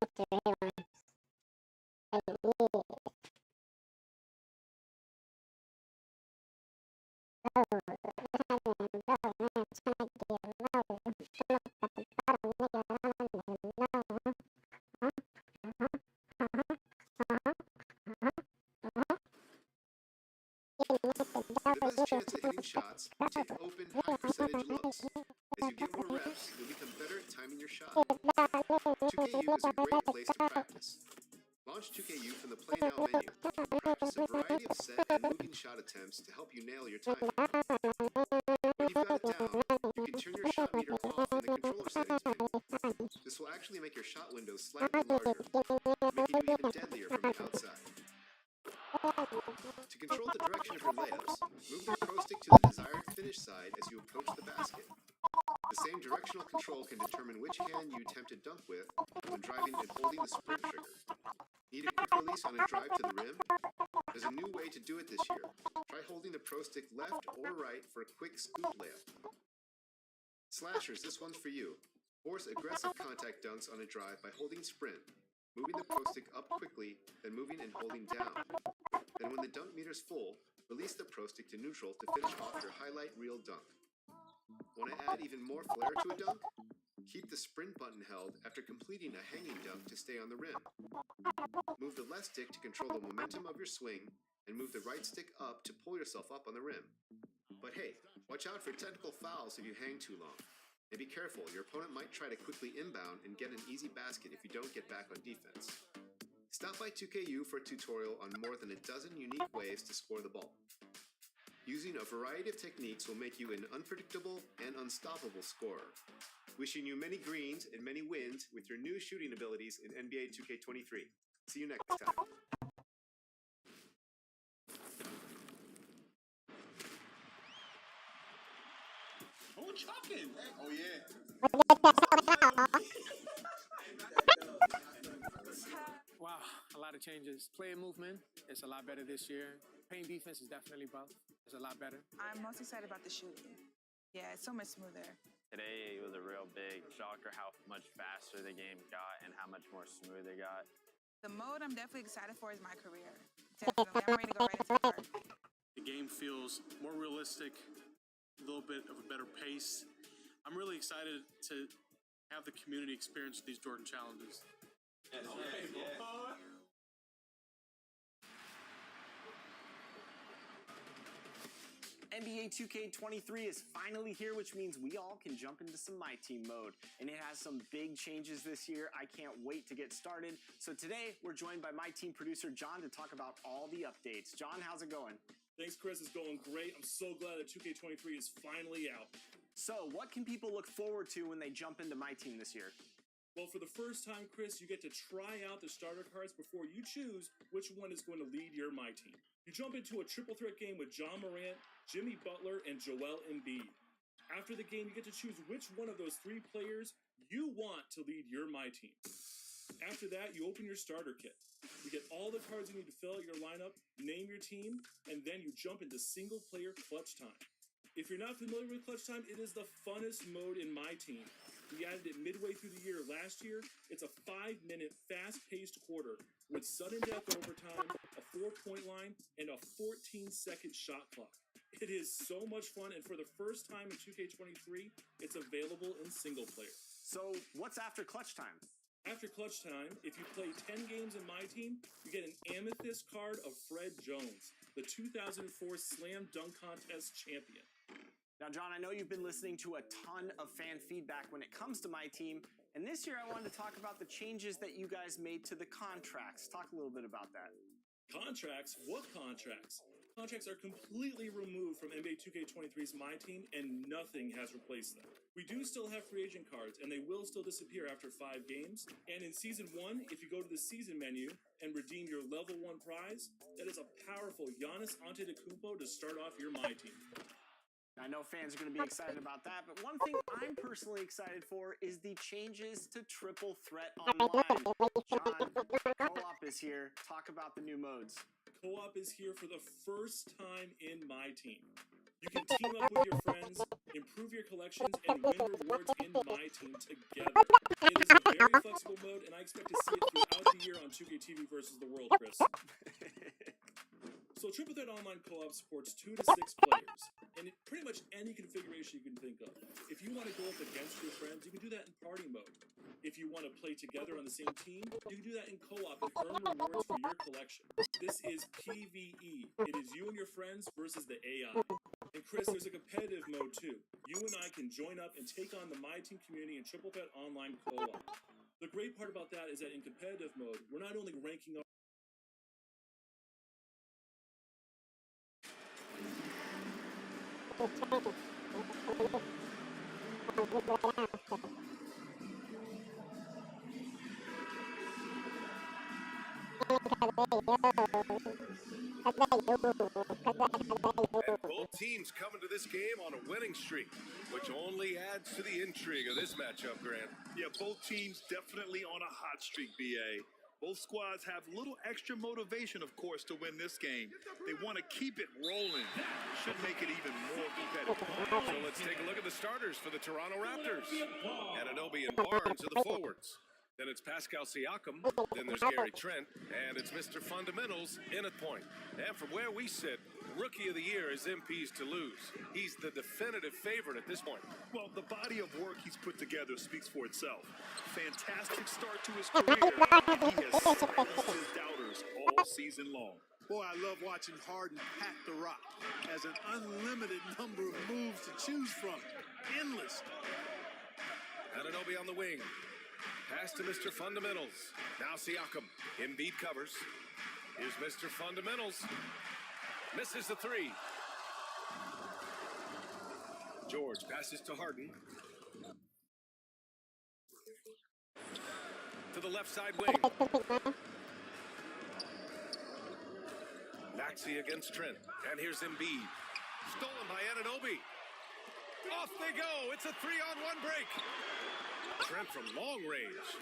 For the best chance at hitting shots, take open, high percentage looks. As you get more reps, you'll become better at timing your shot. 2KU is a great place to practice. Launch 2KU from the Play Now menu. Practice a variety of set and moving shot attempts to help you nail your timing. When you've got it down, you can turn your shot meter off in the controller settings menu. This will actually make your shot window slightly larger, making you even deadlier from the outside. To control the direction of your layups, move the pro stick to the desired finish side as you approach the basket. The same directional control can determine which hand you attempt to dunk with when driving and holding the sprint trigger. Need a quick release on a drive to the rim? There's a new way to do it this year. Try holding the pro stick left or right for a quick scoop layup. Slashers, this one's for you. Force aggressive contact dunks on a drive by holding sprint, moving the pro stick up quickly, then moving and holding down. Then when the dunk meter's full, release the pro stick to neutral to finish off your highlight reel dunk. Want to add even more flair to a dunk? Keep the sprint button held after completing a hanging dunk to stay on the rim. Move the left stick to control the momentum of your swing, and move the right stick up to pull yourself up on the rim. But hey, watch out for technical fouls if you hang too long. And be careful, your opponent might try to quickly inbound and get an easy basket if you don't get back on defense. Stop by 2KU for a tutorial on more than a dozen unique ways to score the ball. Using a variety of techniques will make you an unpredictable and unstoppable scorer. Wishing you many greens and many wins with your new shooting abilities in NBA 2K23. See you next time. Oh, chucking. Oh, yeah. Wow, a lot of changes. Player movement is a lot better this year. Paint defense is definitely buff. It's a lot better. I'm most excited about the shooting. Yeah, it's so much smoother. Today, it was a real big shocker how much faster the game got and how much more smooth it got. The mode I'm definitely excited for is my career. Definitely, I'm ready to go right into the park. The game feels more realistic, a little bit of a better pace. I'm really excited to have the community experience these Jordan challenges. Yes, NBA 2K23 is finally here, which means we all can jump into some My Team mode. And it has some big changes this year. I can't wait to get started. So today, we're joined by My Team producer, John, to talk about all the updates. John, how's it going? Thanks, Chris. It's going great. I'm so glad that 2K23 is finally out. So, what can people look forward to when they jump into My Team this year? Well, for the first time, Chris, you get to try out the starter cards before you choose which one is going to lead your My Team. You jump into a triple threat game with John Morant, Jimmy Butler, and Joel Embiid. After the game, you get to choose which one of those three players you want to lead your My Team. After that, you open your starter kit. You get all the cards you need to fill out your lineup, name your team, and then you jump into single-player clutch time. If you're not familiar with clutch time, it is the funnest mode in My Team. We added it midway through the year last year. It's a 5-minute, fast-paced quarter with sudden death overtime, a 4-point line, and a 14-second shot clock. It is so much fun, and for the first time in 2K23, it's available in single player. So, what's after clutch time? After clutch time, if you play 10 games in My Team, you get an amethyst card of Fred Jones, the 2004 Slam Dunk Contest champion. Now, John, I know you've been listening to a ton of fan feedback when it comes to My Team, and this year I wanted to talk about the changes that you guys made to the contracts. Talk a little bit about that. Contracts? What contracts? Contracts are completely removed from NBA 2K23's My Team, and nothing has replaced them. We do still have free agent cards, and they will still disappear after 5 games. And in Season 1, if you go to the Season menu and redeem your Level 1 prize, that is a powerful Giannis Antetokounmpo to start off your My Team. I know fans are going to be excited about that, but one thing I'm personally excited for is the changes to Triple Threat Online. John, Co-op is here. Talk about the new modes. Co-op is here for the first time in My Team. You can team up with your friends, improve your collections, and win rewards in My Team together. It is a very flexible Unpredictable mode, and I expect to see it throughout the year on 2K TV versus the world, Chris. So Triple Threat Online Co-op supports 2 to 6 players, and pretty much any configuration you can think of. If you want to go up against your friends, you can do that in party mode. If you want to play together on the same team, you can do that in co-op and earn rewards for your collection. This is PvE. It is you and your friends versus the AI. And Chris, there's a competitive mode too. You and I can join up and take on the My Team community in Triple Threat Online Co-op. The great part about that is that in competitive mode, we're not only ranking up And both teams come into this game on a winning streak, which only adds to the intrigue of this matchup, Grant. Yeah, both teams definitely on a hot streak, BA. Both squads have little extra motivation, of course, to win this game. They want to keep it rolling. Should make it even more competitive. So let's take a look at the starters for the Toronto Raptors. Anunoby and Barnes are the forwards. Then it's Pascal Siakam, then there's Gary Trent, and it's Mr. Fundamentals in at point. And from where we sit, Rookie of the Year is MP's to lose. He's the definitive favorite at this point. Well, the body of work he's put together speaks for itself. Fantastic start to his career. He has silenced his doubters all season long. Boy, I love watching Harden pack the rock. Has an unlimited number of moves to choose from. Endless. Anunoby on the wing. Pass to Mr. Fundamentals. Now Siakam. Embiid covers. Here's Mr. Fundamentals. Misses the three. George passes to Harden. To the left side wing. Maxey against Trent. And here's Embiid. Stolen by Anunoby. Off they go. It's a 3-on-1 break. Trent from long range.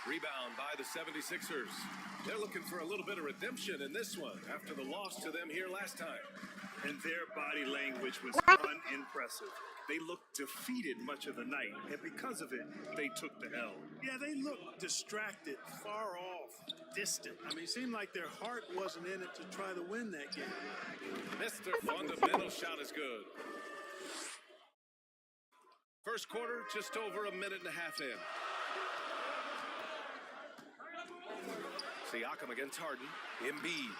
Rebound by the 76ers. They're looking for a little bit of redemption in this one after the loss to them here last time. And their body language was unimpressive. They looked defeated much of the night, and because of it, they took the L. Yeah, they looked distracted, far off, distant. I mean, it seemed like their heart wasn't in it to try to win that game. Mr. Fundamental shot is good. First quarter, just over a minute and a half in. Siakam against Harden. Embiid.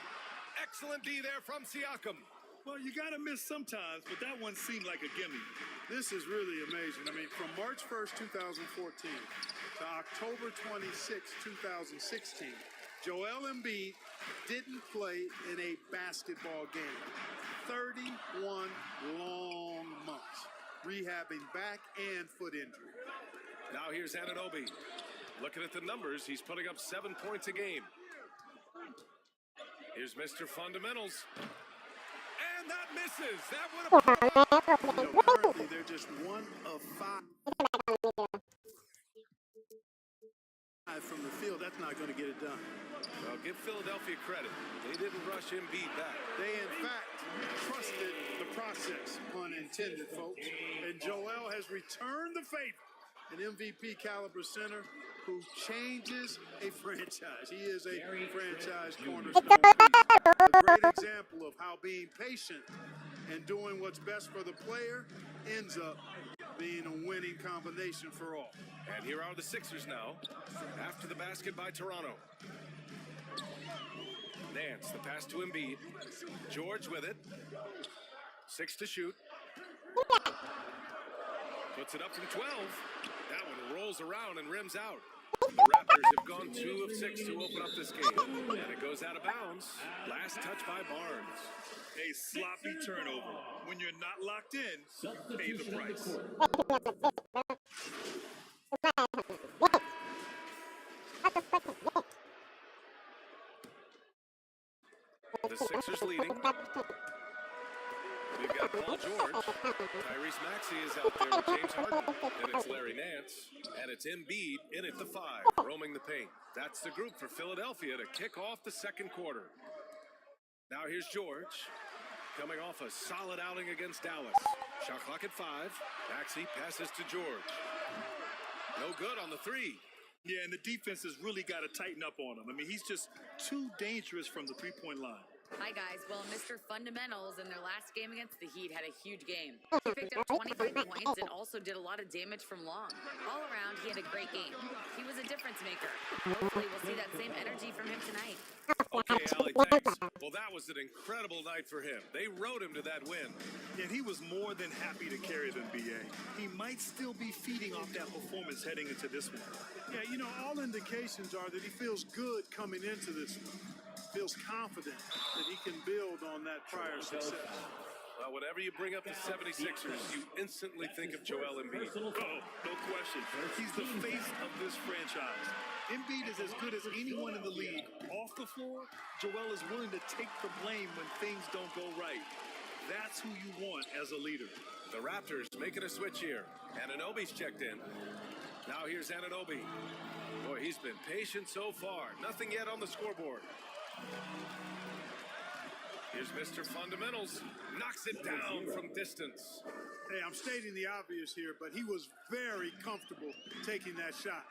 Excellent D there from Siakam. Well, you got to miss sometimes, but that one seemed like a gimme. This is really amazing. I mean, from March 1st, 2014 to October 26, 2016, Joel Embiid didn't play in a basketball game. 31 long months, rehabbing back and foot injury. Now here's Anunoby. Looking at the numbers, he's putting up 7 points a game. Here's Mr. Fundamentals. And that misses. That would have... Currently, they're just 1 of 5 from the field. That's not going to get it done. Well, give Philadelphia credit. They didn't rush Embiid back. They, in fact, trusted the process, pun intended, folks. And Joel has returned the favor. An MVP caliber center who changes a franchise. He is a franchise cornerstone piece. A great example of how being patient and doing what's best for the player ends up being a winning combination for all. And here are the Sixers now, after the basket by Toronto. Nance, the pass to Embiid. George with it. 6 to shoot. Puts it up from 12. That one rolls around and rims out. The Raptors have gone 2 of 6 to open up this game. And it goes out of bounds. Last touch by Barnes. A sloppy turnover. When you're not locked in, pay the price. The Sixers leading. We've got Paul George. Tyrese Maxey is out there with James Harden. Then it's Larry Nance. And it's Embiid in at the 5, roaming the paint. That's the group for Philadelphia to kick off the second quarter. Now here's George. Coming off a solid outing against Dallas. Shot clock at 5. Maxey passes to George. No good on the three. Yeah, and the defense has really got to tighten up on him. I mean, he's just too dangerous from the three-point line. Hi, guys. Well, Mr. Fundamentals in their last game against the Heat had a huge game. He picked up 25 points and also did a lot of damage from long. All around, he had a great game. He was a difference maker. Hopefully, we'll see that same energy from him tonight. Okay, Allie, thanks. Well, that was an incredible night for him. They rode him to that win. And he was more than happy to carry them, B.A. He might still be feeding off that performance heading into this one. Yeah, you know, all indications are that he feels good coming into this one. Feels confident that he can build on that prior success. Well, whenever you bring up the 76ers, you instantly think of Joel Embiid. Oh, no question. He's the face of this franchise. Embiid is as good as anyone in the league. Off the floor, Joel is willing to take the blame when things don't go right. That's who you want as a leader. The Raptors making a switch here. Anunoby's checked in. Now here's Anunoby. Boy, he's been patient so far. Nothing yet on the scoreboard. Here's Mr. Fundamentals. Knocks it down from distance. Hey, I'm stating the obvious here, but he was very comfortable taking that shot.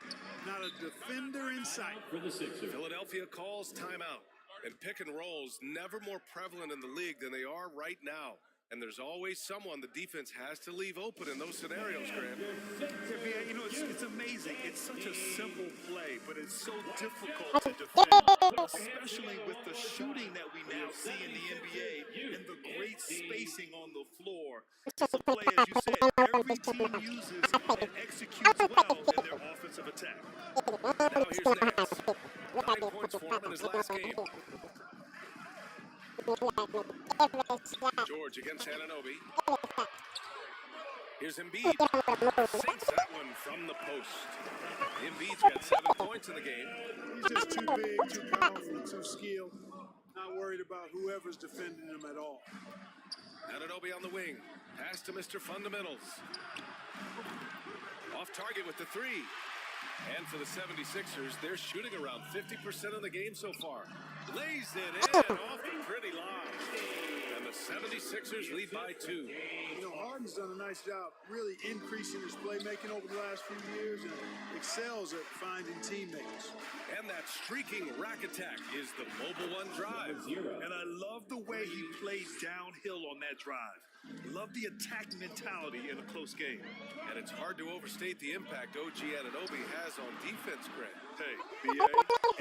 Not a defender in sight. Philadelphia calls timeout. And pick and rolls never more prevalent in the league than they are right now. And there's always someone the defense has to leave open in those scenarios, Graham. Yeah, you know, it's amazing. It's such a simple play, but it's so difficult to defend, especially with the shooting that we now see in the NBA and the great spacing on the floor. It's a play, as you said, every team uses and executes well in their offensive attack. Now here's Nance. 9 points for him in his last game. George against Anunoby. Here's Embiid. Sinks that one from the post. Embiid's got 7 points in the game. He's just too big, too powerful, too skilled. Not worried about whoever's defending him at all. Anunoby on the wing. Pass to Mr. Fundamentals. Off target with the three. And for the 76ers, they're shooting around 50% of the game so far. Lays it in off the pretty line. And the 76ers lead by 2. You know, Harden's done a nice job really increasing his playmaking over the last few years and excels at finding teammates. And that streaking rack attack is the Mobile One drive. And I love the way he played downhill on that drive. Love the attack mentality in a close game. And it's hard to overstate the impact OG Anunoby has on defense, Greg. Hey, B.A., an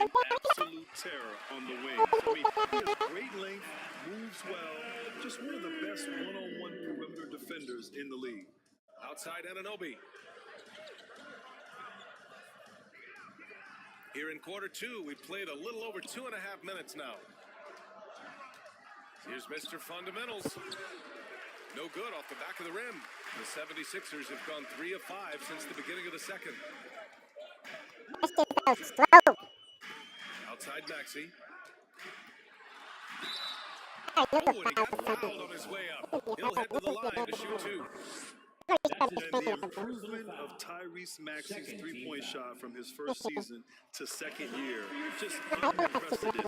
absolute terror on the wing. I mean, he has great length, moves well, just one of the best one-on-one perimeter defenders in the league. Outside Anunoby. Here in quarter 2, we played a little over 2.5 minutes now. Here's Mr. Fundamentals. No good off the back of the rim. The 76ers have gone 3 of 5 since the beginning of the second. Outside Maxey. Oh, and he got fouled on his way up. He'll head to the line to shoot 2. And the improvement of Tyrese Maxey's three-point shot from his first season to second year, just unprecedented. He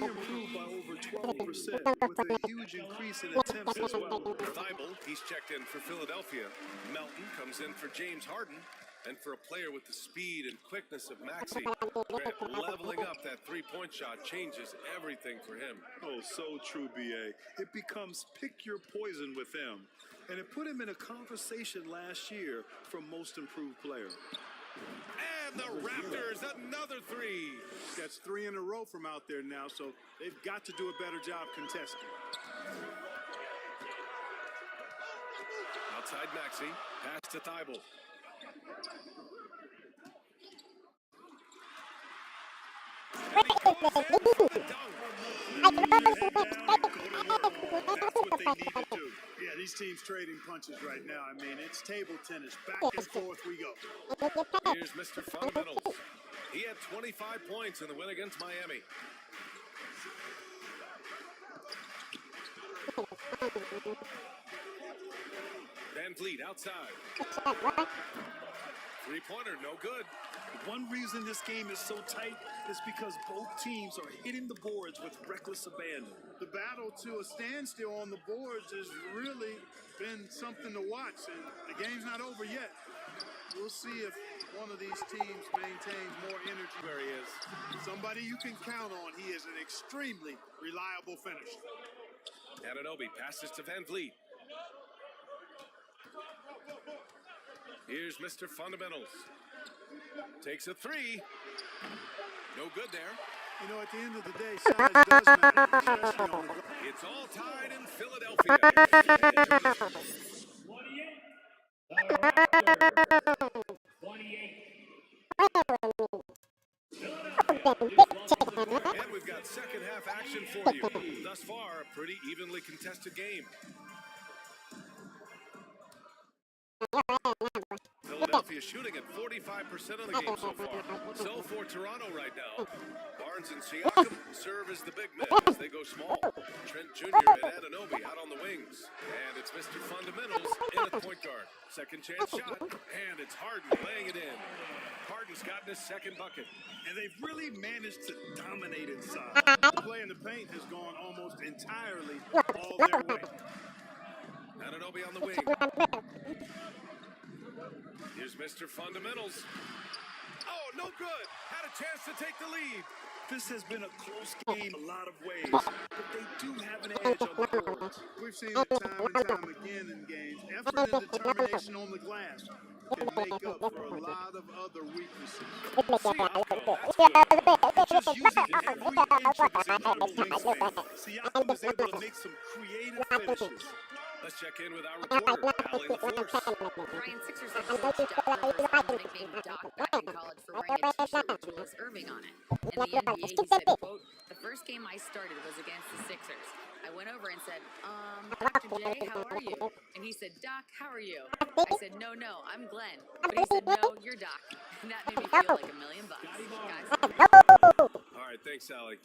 improved by over 12% with a huge increase in attempts as well. Thibault, he's checked in for Philadelphia. Melton comes in for James Harden. And for a player with the speed and quickness of Maxey, leveling up that three-point shot changes everything for him. Oh, so true, B.A. It becomes pick your poison with him. And it put him in a conversation last year for most improved player. And the Raptors, another 3. That's 3 in a row from out there now, so they've got to do a better job contesting. Outside Maxey, pass to Thibault. And he goes in for the dunk. That's what they need to do. Yeah, these teams trading punches right now. I mean, it's table tennis. Back and forth we go. Here's Mr. Fundamentals. He had 25 points in the win against Miami. Van Vliet outside. Three-pointer, no good. One reason this game is so tight is because both teams are hitting the boards with reckless abandon. The battle to a standstill on the boards has really been something to watch, and the game's not over yet. We'll see if one of these teams maintains more energy. Where he is. Somebody you can count on. He is an extremely reliable finisher. Anunoby passes to Van Vliet. Here's Mr. Fundamentals. Takes a three. No good there. You know, at the end of the day, size does matter, especially on the... It's all tied in Philadelphia. 28. And we've got second half action for you. Thus far, a pretty evenly contested game. Philadelphia shooting at 45% of the game so far. So for Toronto right now, Barnes and Siakam serve as the big men as they go small. Trent Jr. and Anunoby out on the wings. And it's Mr. Fundamentals in at point guard. Second chance shot, and it's Harden laying it in. Harden's gotten his second bucket. And they've really managed to dominate inside. The play in the paint has gone almost entirely all their way. Anunoby on the wing. Here's Mr. Fundamentals. Oh, no good. Had a chance to take the lead. This has been a close game a lot of ways, but they do have an edge on the boards. We've seen it time and time again in games. Effort and determination on the glass can make up for a lot of other weaknesses. Just using every intricacy of his wingspan, Siakam is able to make some creative finishes. Let's check in with our reporter, Allie LaForce. Brian, Sixers head coach Doc Rivers had the nickname Doc back in college for wearing a t-shirt with Julius Erving on it. In the NBA, he said, quote, "The first game I started was against the Sixers. I went over and said, Dr. J, how are you?" And he said, "Doc, how are you?" I said, no, I'm Glenn." But he said, "No, you're Doc." And that made me feel like $1 million. Guys. All right, thanks, Allie.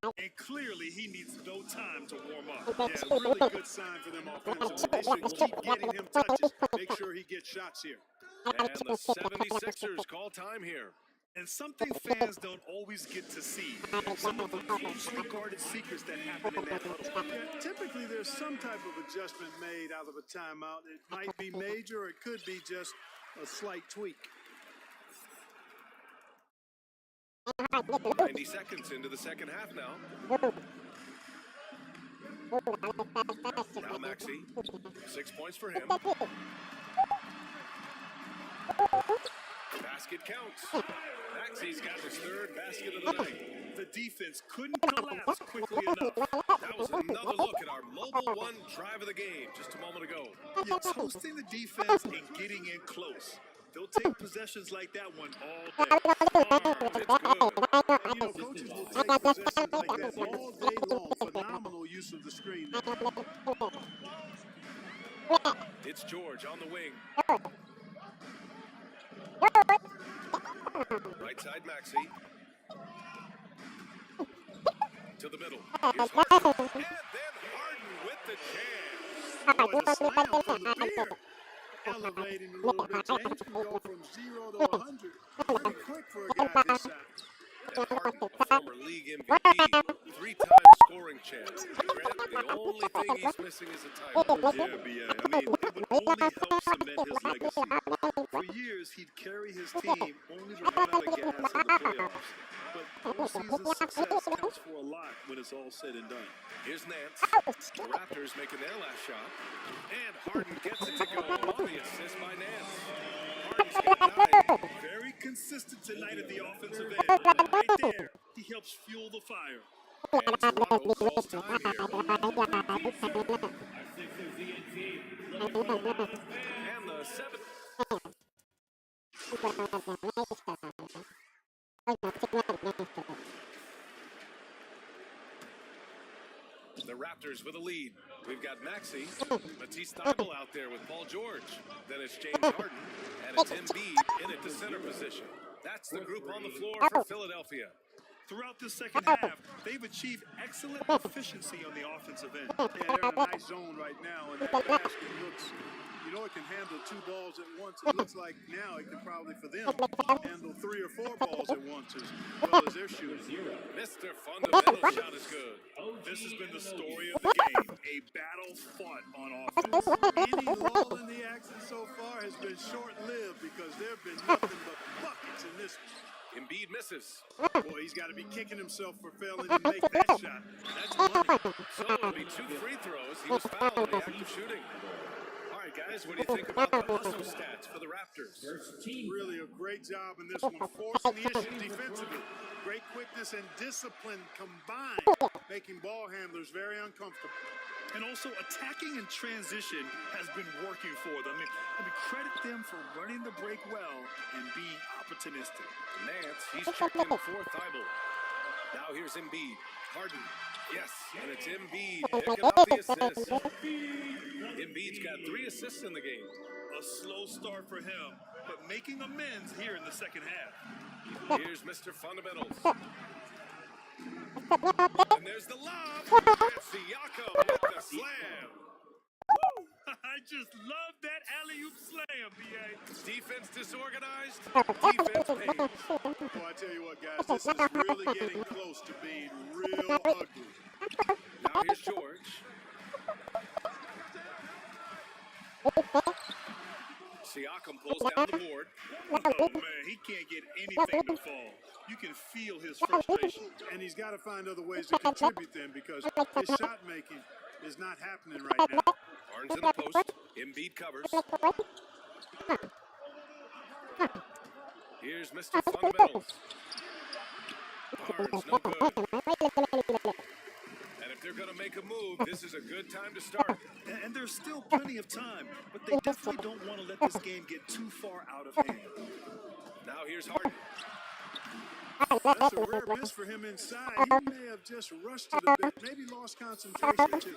And clearly, he needs no time to warm up. Yeah, really good sign for them offensively. They should keep getting him touches. Make sure he gets shots here. And the 76ers call time here. And something fans don't always get to see. Some of the closely guarded secrets that happen in that huddle. Yeah, typically, there's some type of adjustment made out of a timeout. It might be major, or it could be just a slight tweak. 90 seconds into the second half now. Now Maxey, 6 points for him. Basket counts. Maxey's got his third basket of the night. The defense couldn't collapse quickly enough. That was another look at our Mobile One drive of the game just a moment ago. You're toasting the defense and getting in close. They'll take possessions like that one all day. It's good. And, you know, coaches will take possessions like that all day long. Phenomenal use of the screen. It's George on the wing. Right side Maxey. To the middle. Here's Harden. And then Harden with the jam. Oh, and a slam from the pier. Elevating a little bit. James can go from 0 to 100 pretty quick for a guy this size. And Harden, a former league MVP, 3-time scoring champ. Grant, the only thing he's missing is a title. Yeah, B.A. I mean, it would only help cement his legacy. For years, he'd carry his team only to run out of gas in the playoffs. But postseason success counts for a lot when it's all said and done. Here's Nance. The Raptors making their last shot. And Harden gets it to go on the assist by Nance. Harden's got 9. Very consistent tonight at the offensive end. Right there, he helps fuel the fire. And Toronto calls time here. And the 7th. The Raptors with a lead. We've got Maxey, Matisse Thybulle out there with Paul George. Then it's James Harden, and it's Embiid in at the center position. That's the group on the floor for Philadelphia. Throughout the second half, they've achieved excellent efficiency on the offensive end. Yeah, they're in a nice zone right now, and that basket looks, you know, it can handle 2 balls at once. It looks like now it can probably, for them, handle 3 or 4 balls at once as well as their shooting. Mr. Fundamental shot is good. This has been the story of the game, a battle fought on offense. Any lull in the action so far has been short-lived because there have been nothing but buckets in this one. Embiid misses. Boy, he's got to be kicking himself for failing to make that shot. That's money. So it'll be 2 free throws. He was fouled in the act of shooting. All right, guys, what do you think about the hustle stats for the Raptors? Really a great job in this one, forcing the issue defensively. Great quickness and discipline combined, making ball handlers very uncomfortable. And also attacking in transition has been working for them. I mean, credit them for running the break well and being opportunistic. Nance, he's checked in for Thibault. Now here's Embiid. Harden. Yes, and it's Embiid picking up the assist. Embiid's got 3 assists in the game. A slow start for him, but making amends here in the second half. Here's Mr. Fundamentals. And there's the lob. And Siakam with the slam. I just love that alley-oop slam, B.A. Defense disorganized. Defense pays. Well, I tell you what, guys, this is really getting close to being real ugly. Now here's George. Siakam pulls down the board. Oh, man, he can't get anything to fall. You can feel his frustration. And he's got to find other ways to contribute then because his shot making is not happening right now. Barnes in the post. Embiid covers. Here's Mr. Fundamentals. Barnes, no good. And if they're going to make a move, this is a good time to start. And there's still plenty of time, but they definitely don't want to let this game get too far out of hand. Now here's Harden. That's a rare miss for him inside. He may have just rushed it a bit, maybe lost concentration too.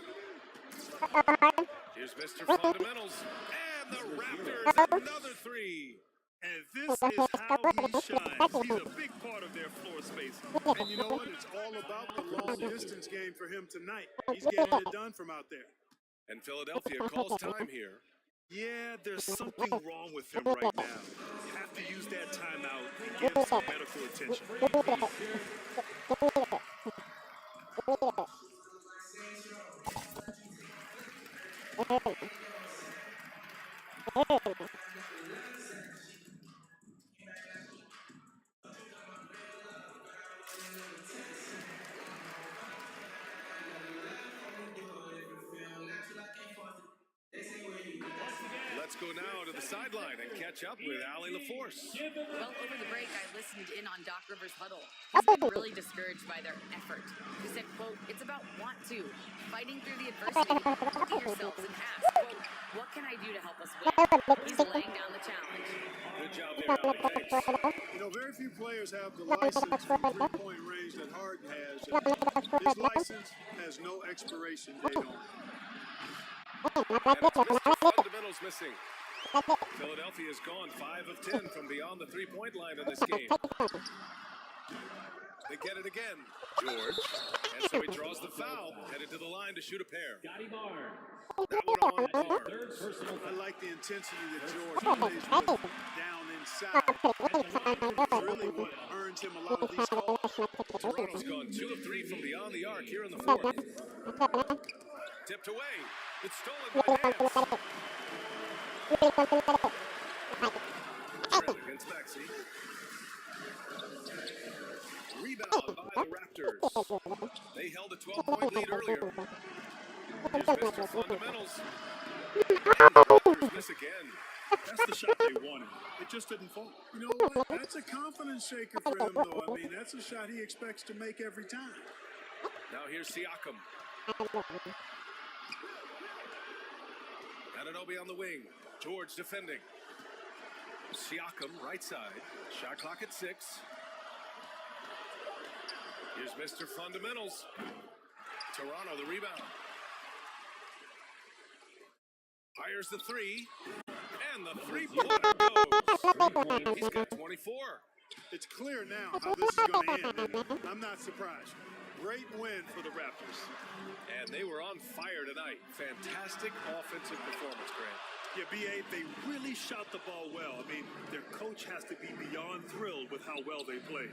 Here's Mr. Fundamentals. And the Raptors, another 3. And this is how he shines. He's a big part of their floor space. And you know what? It's all about the long distance game for him tonight. He's getting it done from out there. And Philadelphia calls time here. Yeah, there's something wrong with him right now. You have to use that timeout and give him some medical attention. Let's go now to the sideline and catch up with Allie LaForce. Well, over the break, I listened in on Doc Rivers' huddle. He's been really discouraged by their effort. He said, quote, "It's about want to, fighting through the adversity, putting yourselves and ask, quote, what can I do to help us win?" He's laying down the challenge. Good job there, Allie. Thanks. You know, very few players have the license from three-point range that Harden has. His license has no expiration date on it. And it's Mr. Fundamentals missing. Philadelphia's gone 5 of 10 from beyond the 3-point line in this game. They get it again. George. And so he draws the foul, headed to the line to shoot a pair. That one on par. I like the intensity that George plays with down inside. That's really what earns him a lot of these calls. Toronto's gone 2 of 3 from beyond the arc here in the 4th. Tipped away. It's stolen by Nance. Trent against Maxey. Rebound by the Raptors. They held a 12-point lead earlier. Here's Mr. Fundamentals. And the Raptors miss again. That's the shot they wanted. It just didn't fall. You know what? That's a confidence shaker for him, though. I mean, that's a shot he expects to make every time. Now here's Siakam. Anunoby on the wing. George defending. Siakam, right side. Shot clock at 6. Here's Mr. Fundamentals. Toronto, the rebound. Fires the 3. And the 3-pointer goes. He's got 24. It's clear now how this is going to end. And I'm not surprised. Great win for the Raptors. And they were on fire tonight. Fantastic offensive performance, Grant. Yeah, B.A., they really shot the ball well. I mean, their coach has to be beyond thrilled with how well they played.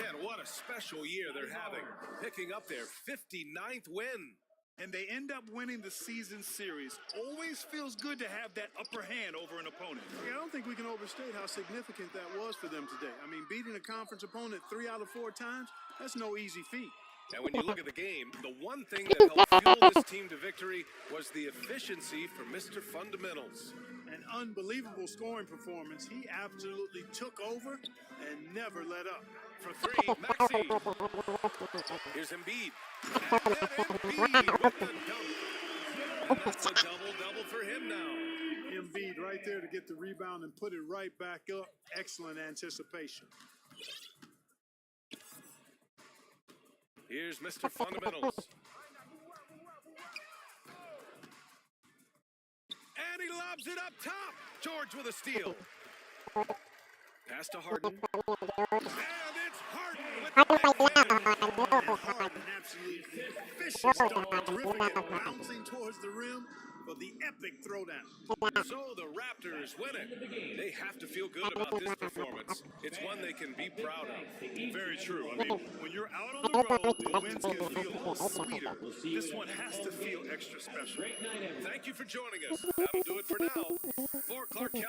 And what a special year they're having, picking up their 59th win. And they end up winning the season series. Always feels good to have that upper hand over an opponent. Yeah, I don't think we can overstate how significant that was for them today. I mean, beating a conference opponent 3 out of 4 times, that's no easy feat. And when you look at the game, the one thing that helped fuel this team to victory was the efficiency from Mr. Fundamentals. An unbelievable scoring performance. He absolutely took over and never let up. For 3, Maxey. Here's Embiid. And then Embiid with the dunk. And that's a double-double for him now. Embiid right there to get the rebound and put it right back up. Excellent anticipation. Here's Mr. Fundamentals. And he lobs it up top. George with a steal. Pass to Harden. And it's Harden with the big Harden absolutely vicious dunk. Terrific at bouncing towards the rim for the epic throwdown. So the Raptors win it. They have to feel good about this performance. It's one they can be proud of. Very true. I mean, when you're out on the road, the wins can feel a little sweeter. This one has to feel extra special. Thank you for joining us. That'll do it for now. For Clark Kelly.